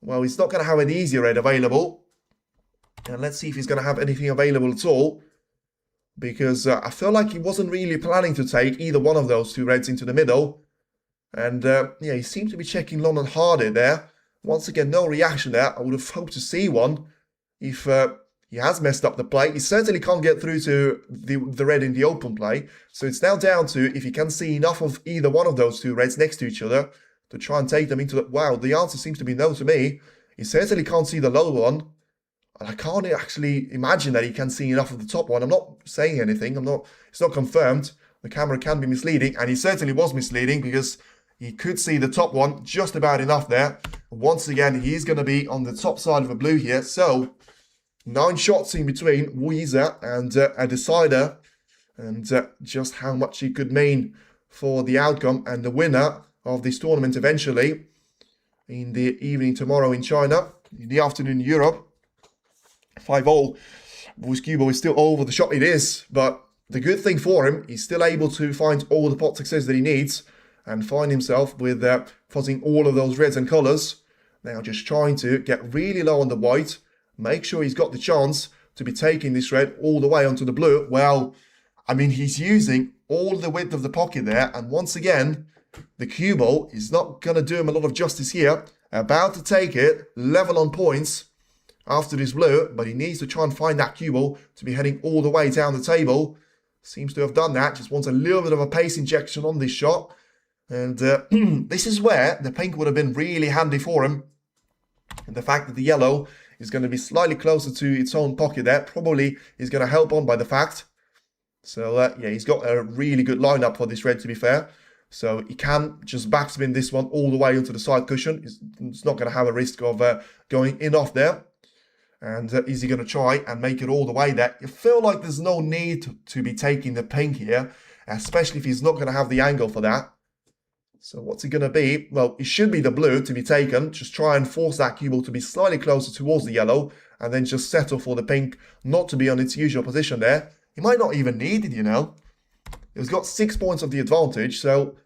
Speaker 2: Well, he's not going to have an easy red available. And let's see if he's going to have anything available at all. Because I feel like he wasn't really planning to take either one of those 2 reds into the middle. And yeah, he seemed to be checking long and hard there. Once again, no reaction there. I would have hoped to see one. If he has messed up the play, he certainly can't get through to the red in the open play. So it's now down to if he can see enough of either one of those 2 reds next to each other to try and take them into the... Wow, the answer seems to be no to me. He certainly can't see the lower one. And I can't actually imagine that he can see enough of the top one. I'm not saying anything. It's not confirmed. The camera can be misleading, and he certainly was misleading because he could see the top one just about enough there. Once again, he's going to be on the top side of the blue here. So 9 shots in between Yize and a decider, and just how much he could mean for the outcome and the winner of this tournament eventually in the evening tomorrow in China, in the afternoon in Europe. 5-all. His cue ball is still over the shot it is, but the good thing for him, he's still able to find all the pot success that he needs and find himself with fuzzing all of those reds and colours. Now just trying to get really low on the white, make sure he's got the chance to be taking this red all the way onto the blue. Well, I mean, he's using all the width of the pocket there, and once again, the cue ball is not going to do him a lot of justice here. About to take it, level on points after this blue, but he needs to try and find that cue ball to be heading all the way down the table. Seems to have done that, just wants a little bit of a pace injection on this shot. And this is where the pink would have been really handy for him. And the fact that the yellow is going to be slightly closer to its own pocket there probably is going to help on by the fact. So yeah, he's got a really good lineup for this red, to be fair. So he can just backspin this one all the way onto the side cushion. It's not going to have a risk of going in off there. And is he going to try and make it all the way there? You feel like there's no need to be taking the pink here, especially if he's not going to have the angle for that. So what's it going to be? Well, it should be the blue to be taken. Just try and force that cue ball to be slightly closer towards the yellow, and then just settle for the pink not to be on its usual position there. He might not even need it, you know. He's got 6 points of the advantage, so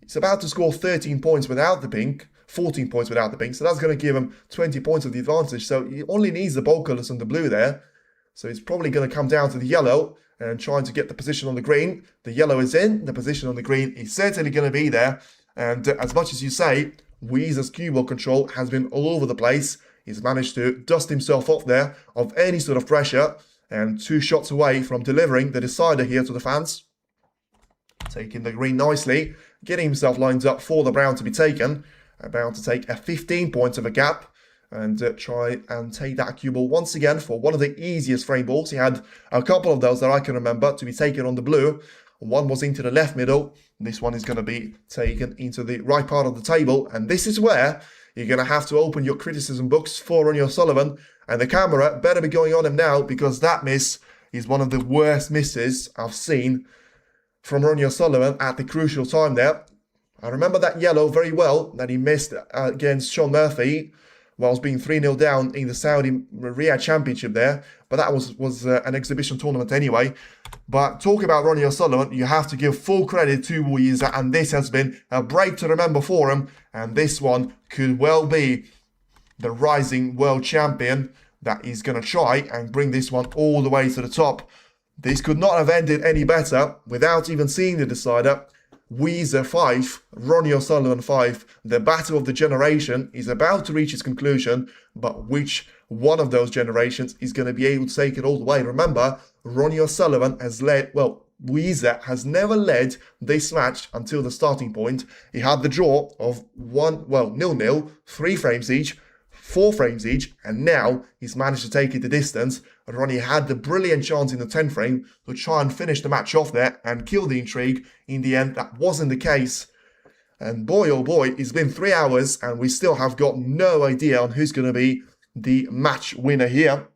Speaker 2: he's about to score 13 points without the pink, 14 points without the pink, so that's going to give him 20 points of the advantage. So he only needs the bold colours and the blue there. So he's probably going to come down to the yellow and trying to get the position on the green. The yellow is in, the position on the green is certainly going to be there. And as much as you say, Yize's cue ball control has been all over the place. He's managed to dust himself off there of any sort of pressure, and 2 shots away from delivering the decider here to the fans. Taking the green nicely, getting himself lined up for the brown to be taken. About to take a 15 points of a gap and try and take that cue ball once again for one of the easiest frame balls. He had a couple of those that I can remember to be taken on the blue. One was into the left middle. This one is going to be taken into the right part of the table. And this is where you're going to have to open your criticism books for Ronnie O'Sullivan. And the camera better be going on him now, because that miss is one of the worst misses I've seen from Ronnie O'Sullivan at the crucial time there. I remember that yellow very well that he missed against Sean Murphy whilst being 3-0 down in the Saudi Riyadh Championship there. But that was an exhibition tournament anyway. But talk about Ronnie O'Sullivan, you have to give full credit to Yize, and this has been a break to remember for him. And this one could well be the rising world champion that is going to try and bring this one all the way to the top. This could not have ended any better without even seeing the decider. Yize 5, Ronnie O'Sullivan 5. The battle of the generation is about to reach its conclusion, but which one of those generations is going to be able to take it all the way? Remember, Ronnie O'Sullivan has led, well, Yize has never led this match until the starting point. He had the draw of 0-0, 3 frames each, 4 frames each, and now he's managed to take it the distance. Ronnie had the brilliant chance in the 10th frame to try and finish the match off there and kill the intrigue. In the end, that wasn't the case. And boy, oh boy, it's been 3 hours and we still have got no idea on who's going to be the match winner here.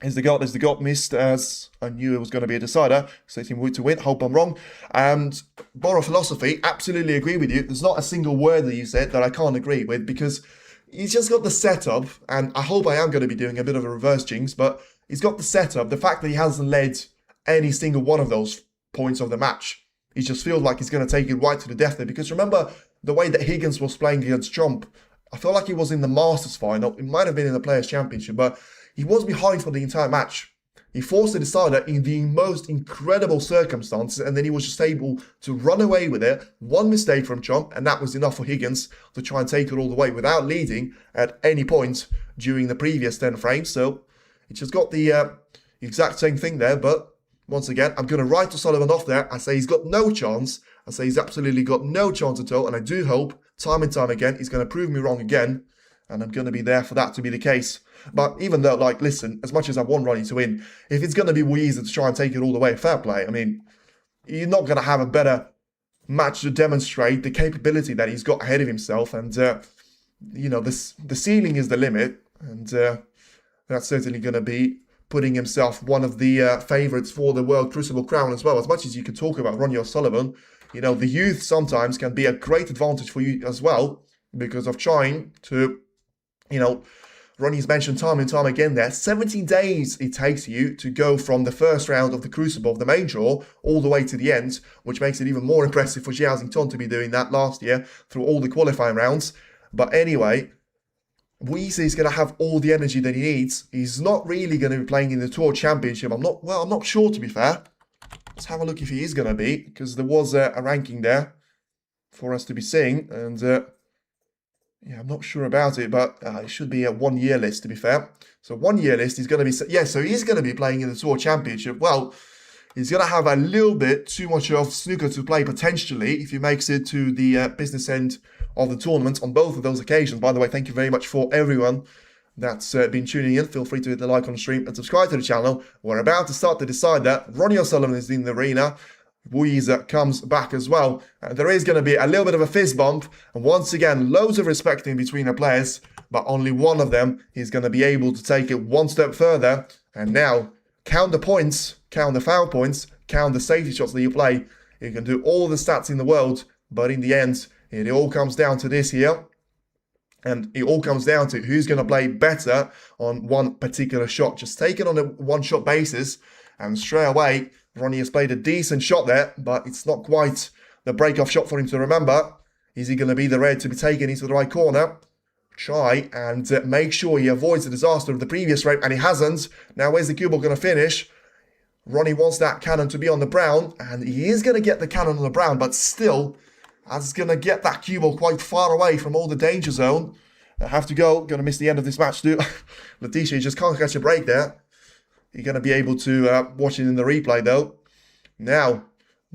Speaker 2: Is the goal missed, as I knew it was going to be a decider. Expecting to win, hope I'm wrong. And Borrow Philosophy, absolutely agree with you. There's not a single word that you said that I can't agree with, because he's just got the setup, and I hope I am going to be doing a bit of a reverse jinx, but he's got the setup, the fact that he hasn't led any single one of those points of the match. He just feels like he's going to take it right to the death there, because remember the way that Higgins was playing against Trump. I feel like he was in the Masters final. It might have been in the Players' Championship, but he was behind for the entire match. He forced the decider in the most incredible circumstances, and then he was just able to run away with it. One mistake from Trump, and that was enough for Higgins to try and take it all the way without leading at any point during the previous 10 frames. So it just got the exact same thing there. But once again, I'm going to write O'Sullivan off there. I say he's got no chance. I say he's absolutely got no chance at all. And I do hope, time and time again, he's going to prove me wrong again. And I'm going to be there for that to be the case. But even though, like, listen, as much as I want Ronnie to win, if it's going to be Yize to try and take it all the way, fair play. I mean, you're not going to have a better match to demonstrate the capability that he's got ahead of himself. And, you know, the ceiling is the limit. And that's certainly going to be putting himself one of the favourites for the World Crucible Crown as well. As much as you can talk about Ronnie O'Sullivan, you know, the youth sometimes can be a great advantage for you as well, because of trying to, you know, Ronnie's mentioned time and time again there, 17 days it takes you to go from the first round of the Crucible, of the main draw, all the way to the end, which makes it even more impressive for Xiaoxington to be doing that last year through all the qualifying rounds. But anyway, Yize is going to have all the energy that he needs. He's not really going to be playing in the Tour Championship. I'm not sure, to be fair. Let's have a look if he is going to be, because there was a ranking there for us to be seeing, and yeah, I'm not sure about it, but it should be a 1 year list, to be fair. So 1 year list, he's going to be, yeah, so he's going to be playing in the Tour Championship. Well, he's going to have a little bit too much of snooker to play potentially if he makes it to the business end of the tournament on both of those occasions. By the way, thank you very much for everyone that's been tuning in. Feel free to hit the like on the stream and subscribe to the channel. We're about to start to decide that Ronnie O'Sullivan is in the arena. Yize comes back as well. There is going to be a little bit of a fist bump, and once again, loads of respect in between the players, but only one of them is going to be able to take it one step further. And now, count the points, count the foul points, count the safety shots that you play. You can do all the stats in the world, but in the end, it all comes down to this here. And it all comes down to who's going to play better on one particular shot. Just take it on a one-shot basis, and straight away, Ronnie has played a decent shot there, but it's not quite the break-off shot for him to remember. Is he going to be the red to be taken into the right corner? Try and make sure he avoids the disaster of the previous frame, and he hasn't. Now, where's the cue ball going to finish? Ronnie wants that cannon to be on the brown, and he is going to get the cannon on the brown, but still, as going to get that cue ball quite far away from all the danger zone. I have to go. Going to miss the end of this match too. Letitia just can't catch a break there. You're going to be able to watch it in the replay though. Now,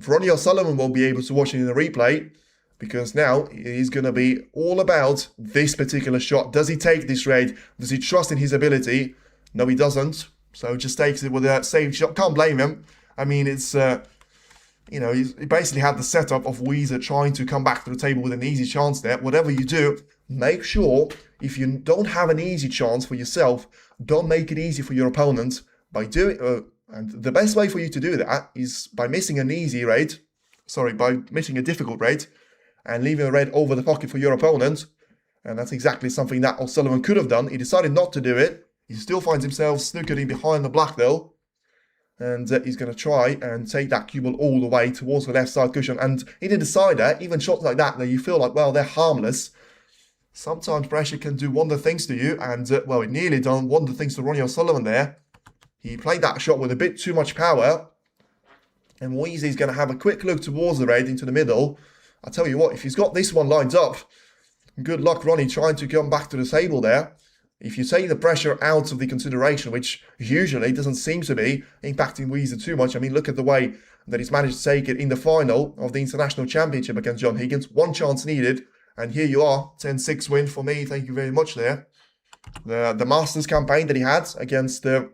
Speaker 2: Ronnie O'Sullivan will be able to watch it in the replay, because now he's going to be all about this particular shot. Does he take this raid? Does he trust in his ability? No, he doesn't. So just takes it with a saved shot. Can't blame him. I mean, it's, you know, he basically had the setup of Yize trying to come back to the table with an easy chance there. Whatever you do, make sure if you don't have an easy chance for yourself, don't make it easy for your opponent by doing, and the best way for you to do that is by missing an easy raid, by missing a difficult raid, and leaving a red over the pocket for your opponent. And that's exactly something that O'Sullivan could have done. He decided not to do it. He still finds himself snookered in behind the black though. And he's going to try and take that cue ball all the way towards the left side cushion. And in a decider, even shots like that you feel like, well, they're harmless. Sometimes pressure can do wonder things to you. And, well, it nearly done wonder things to Ronnie O'Sullivan there. He played that shot with a bit too much power. And Yize is going to have a quick look towards the red into the middle. I tell you what, if he's got this one lined up, good luck, Ronnie, trying to come back to the table there. If you take the pressure out of the consideration, which usually doesn't seem to be impacting Yize too much. I mean, look at the way that he's managed to take it in the final of the International Championship against John Higgins. One chance needed, and here you are, 10-6 win for me. Thank you very much there. The Masters campaign that he had against, Sal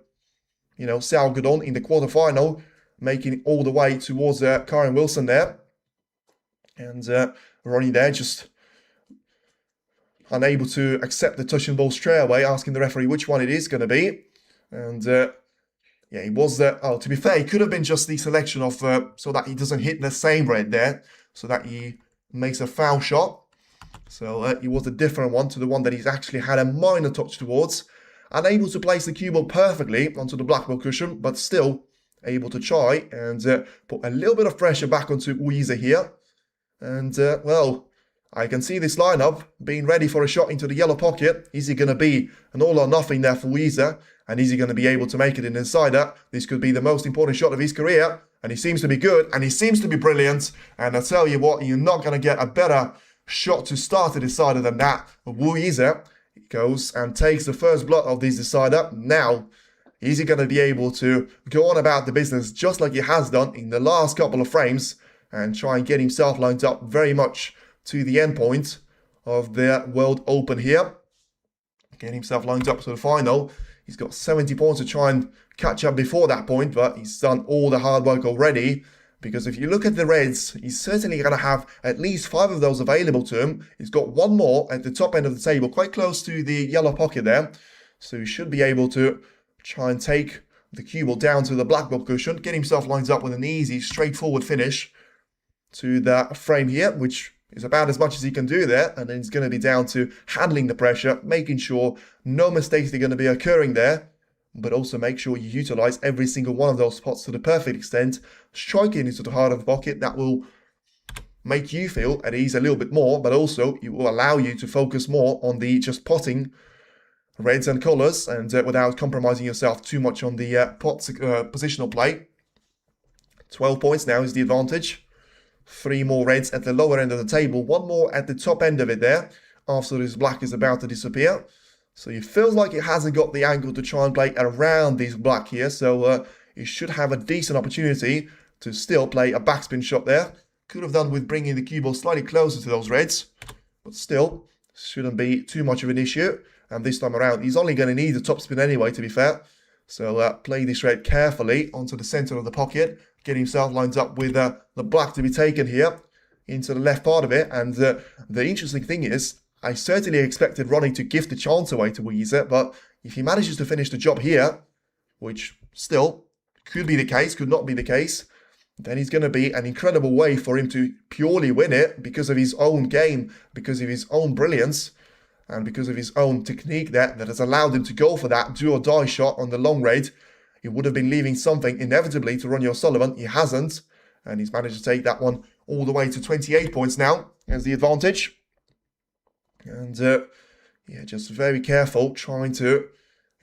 Speaker 2: Godon in the quarterfinal, making it all the way towards Karen Wilson there. And Ronnie there just unable to accept the touch and ball straight away, asking the referee which one it is going to be. And yeah, he was to be fair, it could have been just the selection of so that he doesn't hit the same red there, so that he makes a foul shot. So it was a different one to the one that he's actually had a minor touch towards. Unable to place the cue ball perfectly onto the black ball cushion, but still able to try and put a little bit of pressure back onto Yize here. And well, I can see this lineup being ready for a shot into the yellow pocket. Is he going to be an all or nothing there for Yize? And is he going to be able to make it in the decider? This could be the most important shot of his career. And he seems to be good. And he seems to be brilliant. And I tell you what, you're not going to get a better shot to start a decider than that. Yize goes and takes the first blood of this decider. Now, is he going to be able to go on about the business just like he has done in the last couple of frames and try and get himself lined up very much to the end point of the World Open here? Getting himself lined up to the final. He's got 70 points to try and catch up before that point, but he's done all the hard work already. Because if you look at the Reds, he's certainly going to have at least 5 of those available to him. He's got one more at the top end of the table, quite close to the yellow pocket there. So he should be able to try and take the cue ball down to the black ball cushion, get himself lined up with an easy, straightforward finish to that frame here, which is about as much as he can do there. And then it's going to be down to handling the pressure, making sure no mistakes are going to be occurring there, but also make sure you utilize every single one of those spots to the perfect extent, striking into the heart of the pocket. That will make you feel at ease a little bit more, but also it will allow you to focus more on the just potting reds and colours, and without compromising yourself too much on the positional play. 12 points now is the advantage. 3 more reds at the lower end of the table, 1 more at the top end of it there, after this black is about to disappear. So it feels like it hasn't got the angle to try and play around this black here, so it should have a decent opportunity to still play a backspin shot there. Could have done with bringing the cue ball slightly closer to those reds, but still, shouldn't be too much of an issue. And this time around, he's only going to need a topspin anyway, to be fair. So play this red carefully onto the center of the pocket. Get himself lined up with the black to be taken here into the left part of it. And the interesting thing is, I certainly expected Ronnie to give the chance away to Yize, but if he manages to finish the job here, which still could be the case, could not be the case, then it's going to be an incredible way for him to purely win it because of his own game, because of his own brilliance, and because of his own technique that has allowed him to go for that do-or-die shot on the long range. He would have been leaving something inevitably to Ronnie O'Sullivan. He hasn't, and he's managed to take that one all the way to 28 points now as the advantage. And yeah, just very careful trying to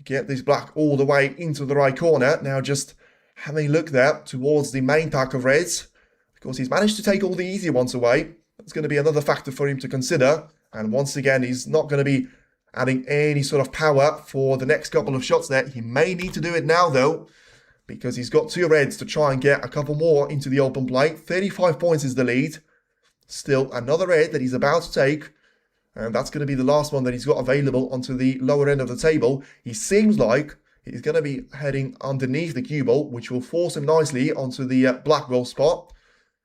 Speaker 2: get this black all the way into the right corner. Now just having a look there towards the main pack of reds. Of course, he's managed to take all the easy ones away. That's going to be another factor for him to consider. And once again, he's not going to be adding any sort of power for the next couple of shots there. He may need to do it now, though, because he's got 2 reds to try and get a couple more into the open play. 35 points is the lead. Still another red that he's about to take. And that's going to be the last one that he's got available onto the lower end of the table. He seems like he's going to be heading underneath the cue ball, which will force him nicely onto the black roll spot.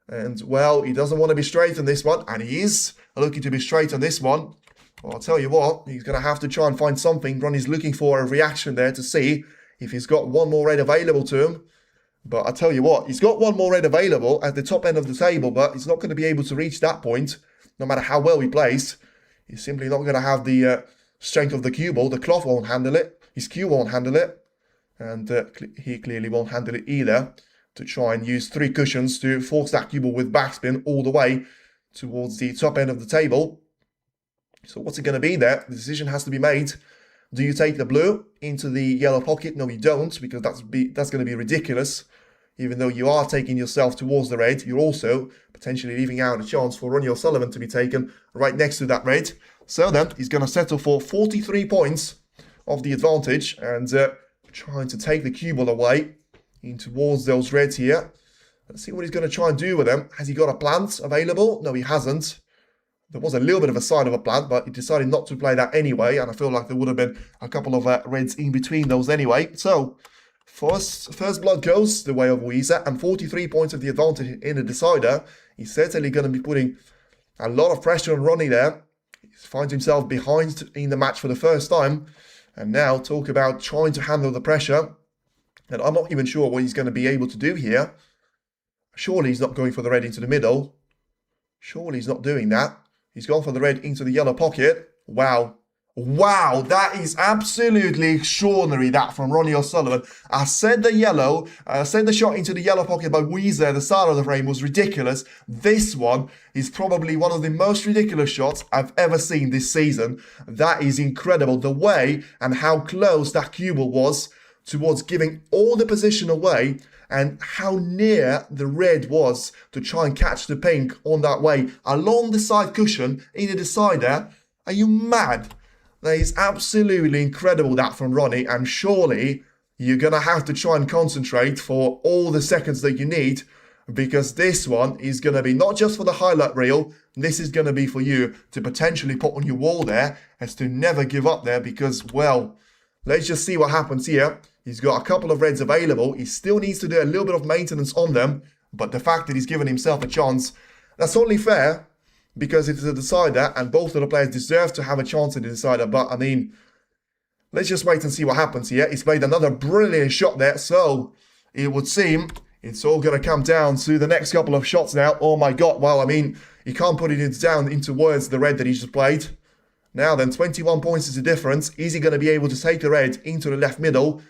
Speaker 2: And, well, he doesn't want to be straight on this one. And he is looking to be straight on this one. Well, I'll tell you what, he's going to have to try and find something. Ronnie's looking for a reaction there to see if he's got 1 more red available to him. But I'll tell you what, he's got 1 more red available at the top end of the table, but he's not going to be able to reach that point. no matter how well he plays, he's simply not going to have the strength of the cue ball. The cloth won't handle it. His cue won't handle it. And he clearly won't handle it either, to try and use 3 cushions to force that cue ball with backspin all the way towards the top end of the table. So what's it going to be there? The decision has to be made. Do you take the blue into the yellow pocket? No, you don't, because that's going to be ridiculous. Even though you are taking yourself towards the red, you're also potentially leaving out a chance for Ronnie O'Sullivan to be taken right next to that red. So then, he's going to settle for 43 points of the advantage and trying to take the cue ball away in towards those reds here. Let's see what he's going to try and do with them. Has he got a plant available? No, he hasn't. There was a little bit of a sign of a plant, but he decided not to play that anyway, and I feel like there would have been a couple of reds in between those anyway. So, first blood goes the way of Yize, and 43 points of the advantage in the decider. He's certainly going to be putting a lot of pressure on Ronnie there. He finds himself behind in the match for the first time, and now talk about trying to handle the pressure. And I'm not even sure what he's going to be able to do here. Surely he's not going for the red into the middle. Surely he's not doing that. He's gone for the red into the yellow pocket. Wow. Wow, that is absolutely extraordinary, that from Ronnie O'Sullivan. I said the shot into the yellow pocket by Yize at the start of the frame was ridiculous. This one is probably one of the most ridiculous shots I've ever seen this season. That is incredible. The way and how close that cue ball was towards giving all the position away, and how near the red was to try and catch the pink on that way along the side cushion in the decider. Are you mad? That is absolutely incredible, that from Ronnie, and surely you're going to have to try and concentrate for all the seconds that you need, because this one is going to be not just for the highlight reel, this is going to be for you to potentially put on your wall there, as to never give up there, because, well, let's just see what happens here. He's got a couple of reds available. He still needs to do a little bit of maintenance on them. But the fact that he's given himself a chance, that's only fair because it is a decider and both of the players deserve to have a chance in the decider. But, I mean, let's just wait and see what happens here. He's played another brilliant shot there. So, it would seem it's all going to come down to the next couple of shots now. Oh, my God. Well, I mean, you can't put it down into words, the red that he just played. Now then, 21 points is the difference. Is he going to be able to take the red into the left middle?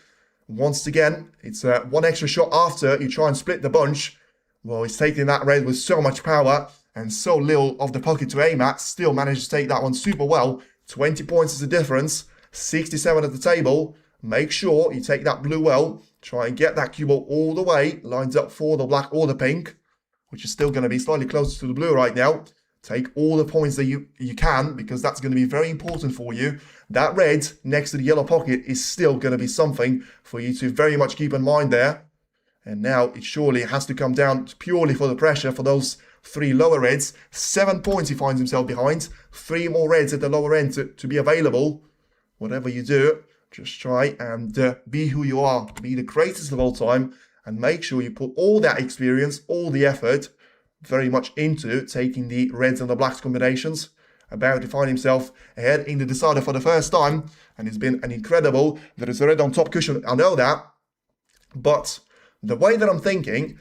Speaker 2: Once again, it's one extra shot after you try and split the bunch. Well, he's taking that red with so much power and so little of the pocket to aim at. Still managed to take that one super well. 20 points is the difference. 67 at the table. Make sure you take that blue well. Try and get that cue ball all the way. Lines up for the black or the pink, which is still going to be slightly closer to the blue right now. Take all the points that you can, because that's going to be very important for you. That red next to the yellow pocket is still going to be something for you to very much keep in mind there. And now it surely has to come down purely for the pressure for those 3 lower reds. 7 points he finds himself behind. 3 more reds at the lower end to be available. Whatever you do, just try and be who you are. Be the greatest of all time. And make sure you put all that experience, all the effort very much into taking the reds and the blacks combinations. About to find himself ahead in the decider for the first time, and it's been an incredible. There is a red on top cushion, I know that, but the way that I'm thinking,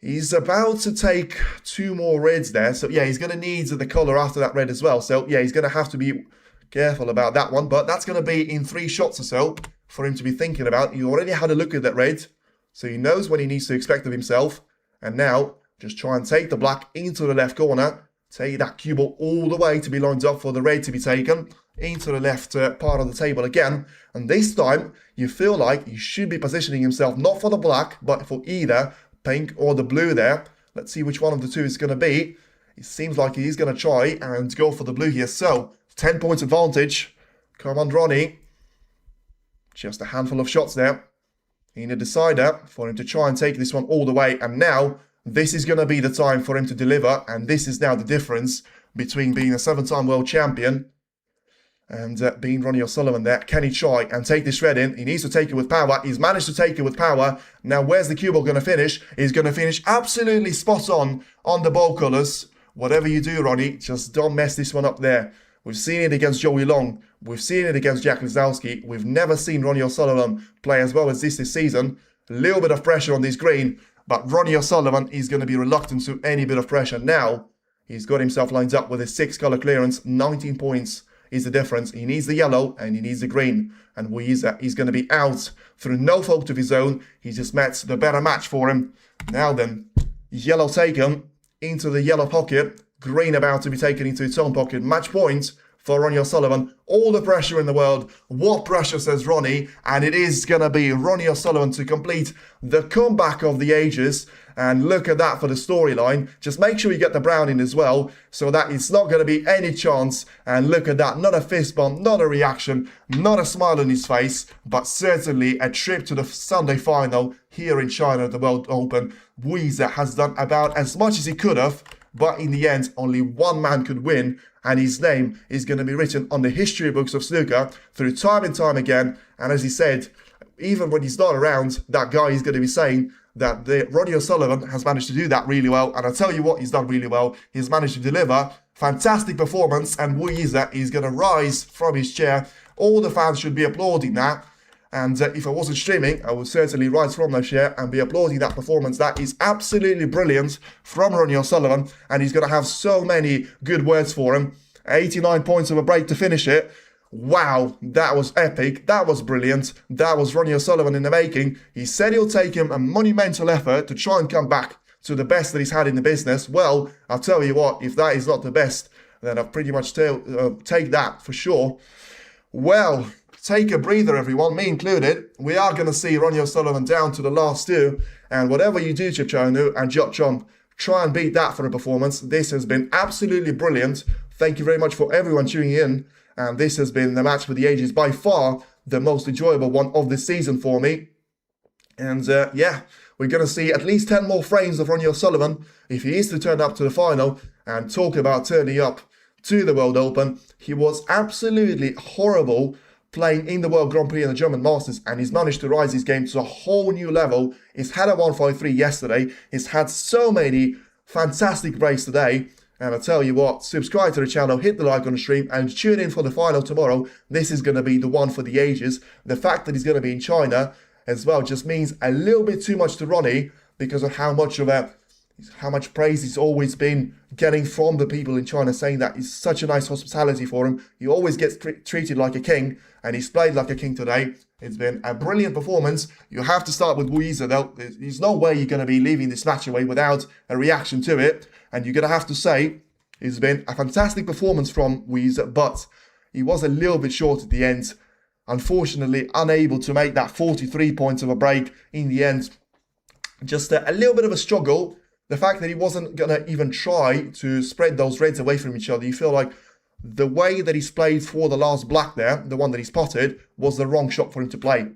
Speaker 2: he's about to take 2 more reds there, so yeah, he's going to need the colour after that red as well, so yeah, he's going to have to be careful about that one, but that's going to be in 3 shots or so for him to be thinking about. He already had a look at that red, so he knows what he needs to expect of himself, and now just try and take the black into the left corner. Take that cue ball all the way to be lined up for the red to be taken into the left part of the table again. And this time, you feel like you should be positioning himself not for the black, but for either pink or the blue there. Let's see which one of the two is going to be. It seems like he's going to try and go for the blue here. So, 10 points advantage. Come on, Ronnie. Just a handful of shots there in a decider for him to try and take this one all the way. And now, this is going to be the time for him to deliver, and this is now the difference between being a 7-time world champion and being Ronnie O'Sullivan there. Can he try and take this red in? He needs to take it with power. He's managed to take it with power. Now, where's the cue ball going to finish? He's going to finish absolutely spot on the ball colours. Whatever you do, Ronnie, just don't mess this one up there. We've seen it against Joey Long. We've seen it against Jack Lisowski. We've never seen Ronnie O'Sullivan play as well as this season. A little bit of pressure on this green. But Ronnie O'Sullivan is going to be reluctant to any bit of pressure. Now, He's got himself lined up with a 6-color clearance. 19 points is the difference. He needs the yellow and he needs the green. And Yize is going to be out through no fault of his own. He just met the better match for him. Now then, yellow taken into the yellow pocket. Green about to be taken into its own pocket. Match point for Ronnie O'Sullivan. All the pressure in the world. What pressure, says Ronnie. And it is going to be Ronnie O'Sullivan to complete the comeback of the ages. And look at that for the storyline. Just make sure you get the brown in as well, so that it's not going to be any chance. And look at that. Not a fist bump, not a reaction, not a smile on his face, but certainly a trip to the Sunday final here in China at the World Open. Yize has done about as much as he could have, but in the end, only one man could win. And his name is going to be written on the history books of snooker through time and time again. And as he said, even when he's not around, that guy is going to be saying that Ronnie O'Sullivan has managed to do that really well. And I'll tell you what he's done really well. He's managed to deliver fantastic performance, and Yize is going to rise from his chair. All the fans should be applauding that. And if I wasn't streaming, I would certainly rise from my chair and be applauding that performance. That is absolutely brilliant from Ronnie O'Sullivan. And he's going to have so many good words for him. 89 points of a break to finish it. Wow, that was epic. That was brilliant. That was Ronnie O'Sullivan in the making. He said it'll take him a monumental effort to try and come back to the best that he's had in the business. Well, I'll tell you what, if that is not the best, then I'll pretty much take that for sure. Well, take a breather, everyone, me included. We are going to see Ronnie O'Sullivan down to the last two. And whatever you do, Chipchonu and Watchalong, try and beat that for a performance. This has been absolutely brilliant. Thank you very much for everyone tuning in. And this has been the match for the ages, by far the most enjoyable one of this season for me. And yeah, we're going to see at least 10 more frames of Ronnie O'Sullivan if he is to turn up to the final. And talk about turning up to the World Open. He was absolutely horrible playing in the World Grand Prix and the German Masters, and he's managed to rise his game to a whole new level. He's had a 153 yesterday. He's had so many fantastic breaks today. And I tell you what, subscribe to the channel, hit the like on the stream, and tune in for the final tomorrow. This is going to be the one for the ages. The fact that he's going to be in China as well just means a little bit too much to Ronnie, because of how much praise he's always been getting from the people in China, saying that it's such a nice hospitality for him. He always gets treated like a king, and he's played like a king today. It's been a brilliant performance. You have to start with Yize though. There's no way you're going to be leaving this match away without a reaction to it. And you're going to have to say it's been a fantastic performance from Yize, but he was a little bit short at the end. Unfortunately, unable to make that 43 points of a break in the end. Just a little bit of a struggle. The fact that he wasn't going to even try to spread those reds away from each other. You feel like the way that he's played for the last black there, the one that he spotted, was the wrong shot for him to play.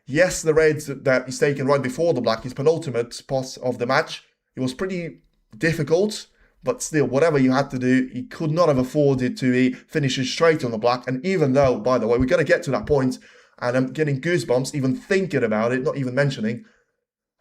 Speaker 2: Yes, the reds that he's taken right before the black, his penultimate spot of the match, it was pretty difficult, but still, whatever you had to do, he could not have afforded to be finishing straight on the black. And even though, by the way, we're going to get to that point, and I'm getting goosebumps even thinking about it, not even mentioning.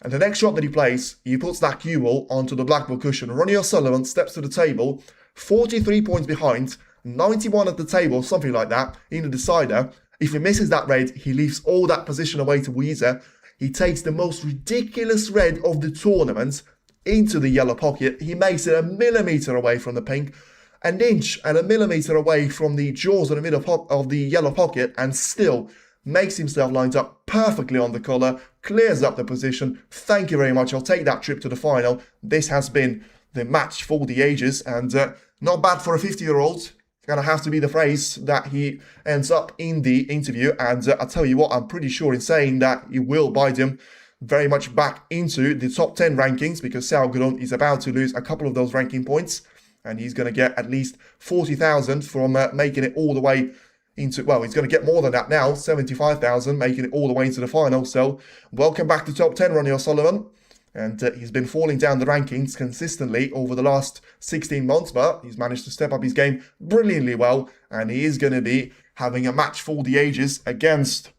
Speaker 2: And the next shot that he plays, he puts that cue ball onto the blackboard cushion. Ronnie O'Sullivan steps to the table, 43 points behind, 91 at the table, something like that, in the decider. If he misses that red, he leaves all that position away to Yize. He takes the most ridiculous red of the tournament into the yellow pocket. He makes it a millimetre away from the pink, an inch and a millimetre away from the jaws in the middle of the yellow pocket, and still makes himself lined up perfectly on the colour, clears up the position. Thank you very much. I'll take that trip to the final. This has been the match for the ages, and not bad for a 50-year-old. Gonna have to be the phrase that he ends up in the interview. And I'll tell you what, I'm pretty sure in saying that it will bite him very much back into the top 10 rankings, because Sao Gurun is about to lose a couple of those ranking points, and he's going to get at least 40,000 from making it all the way into, well, he's going to get more than that now, 75,000, making it all the way into the final. So welcome back to top 10, Ronnie O'Sullivan. And he's been falling down the rankings consistently over the last 16 months, but he's managed to step up his game brilliantly well, and he is going to be having a match for the ages against.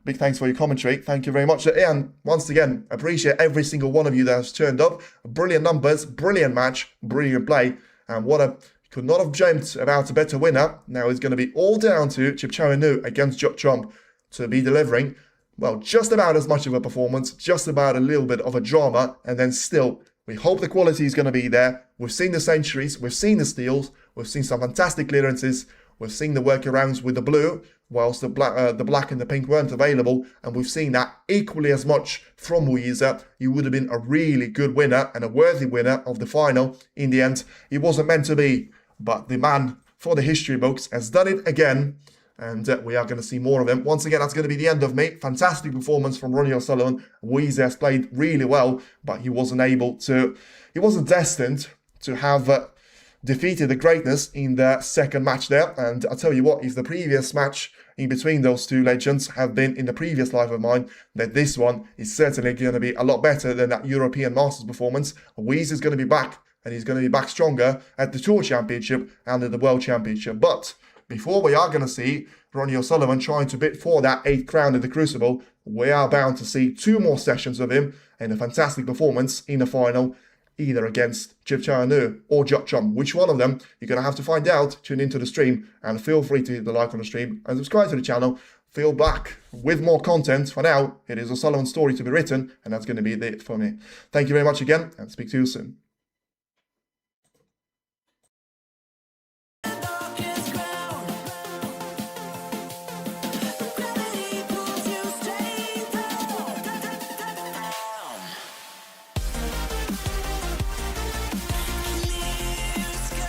Speaker 2: Big thanks for your commentary. Thank you very much. And once again, appreciate every single one of you that has turned up. Brilliant numbers, brilliant match, brilliant play. And could not have dreamt about a better winner. Now it's going to be all down to Chipchonu against Watchalong to be delivering, well, just about as much of a performance, just about a little bit of a drama, and then still We hope the quality is going to be there. We've seen the centuries, we've seen the steals, we've seen some fantastic clearances, we've seen the workarounds with the blue, whilst the black and the pink weren't available, and we've seen that equally as much from Yize. He would have been a really good winner and a worthy winner of the final. In the end, it wasn't meant to be, but the man for the history books has done it again, and we are going to see more of him. Once again, that's going to be the end of me. Fantastic performance from Ronnie O'Sullivan. Yize has played really well, but he wasn't destined to have defeated the greatness in the second match there. And I'll tell you what, if the previous match in between those two legends have been in the previous life of mine, then this one is certainly going to be a lot better than that European Masters performance. Yize is going to be back, and he's going to be back stronger at the Tour Championship and at the World Championship. But before we are going to see Ronnie O'Sullivan trying to bid for that 8th crown at the Crucible, we are bound to see 2 more sessions of him and a fantastic performance in the final, either against Chipchanu or Watchalong. Which one of them, you're going to have to find out. Tune into the stream, and feel free to hit the like on the stream and subscribe to the channel. Feel back with more content. For now, it is O'Sullivan's story to be written, and that's going to be it for me. Thank you very much again, and speak to you soon.
Speaker 3: darkest ground. Gravity pulls you straight down. Clear sky.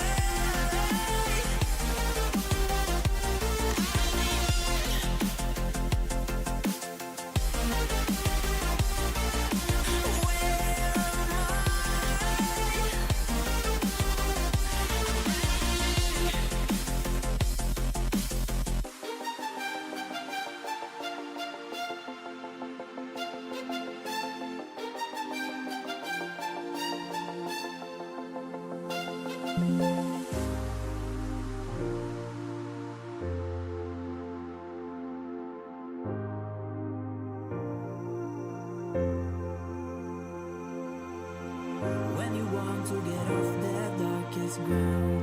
Speaker 3: When you want to get off that darkest ground,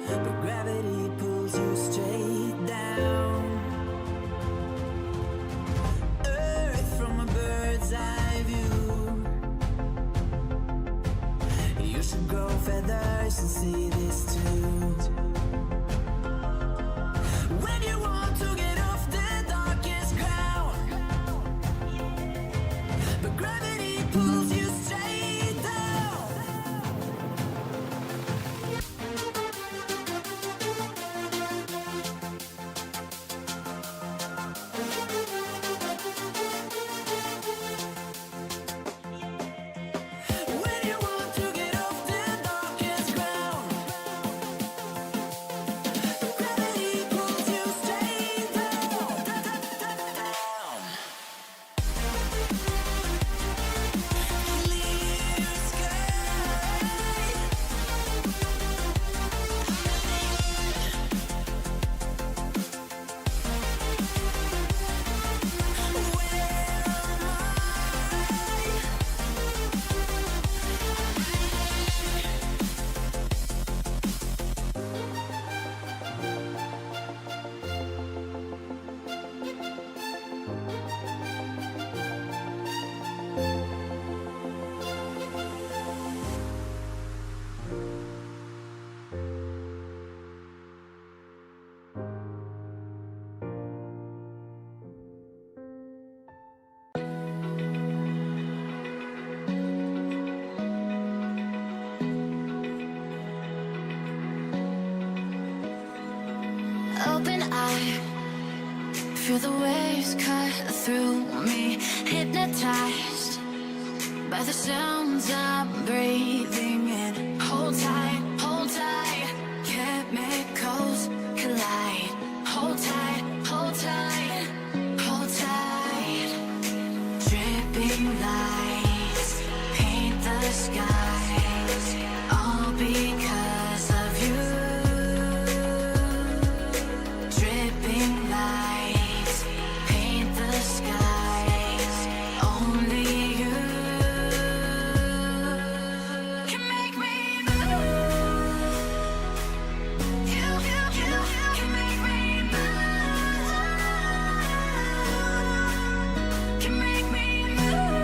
Speaker 3: but gravity pulls you straight down. Earth from a bird's eye view. You should grow feathers and see this too. When you want to get off the darkest ground, but gravity pulls you straight down. When you want to get off the darkest ground, gravity pulls you straight down. Clear sky.
Speaker 1: Open eye, feel the waves cut through me, hypnotized by the sounds I'm breathing in. Hold tight, chemicals collide. Hold tight, hold tight, hold tight. Dripping lights paint the skies, all because of you. Dripping lights paint the skies, only you can make me move. You can make me move. Can make me move.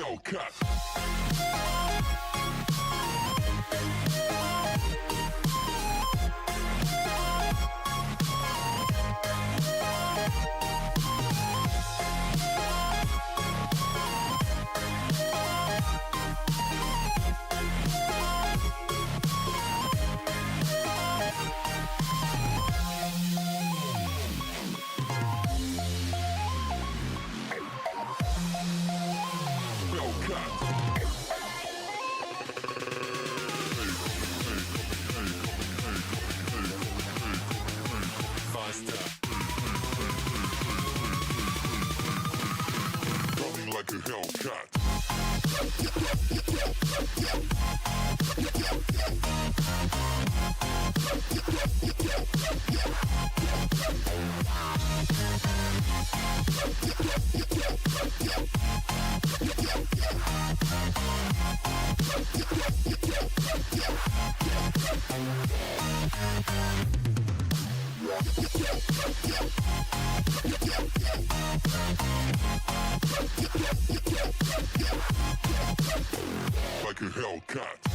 Speaker 4: Hellcat. Running like a Hellcat. Like a Hellcat.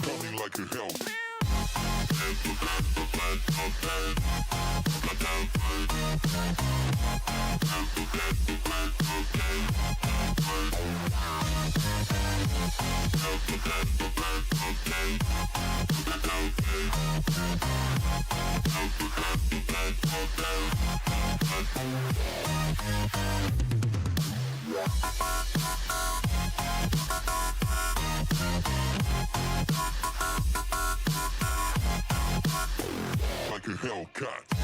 Speaker 4: Running like a Hellcat. Like a Hellcat.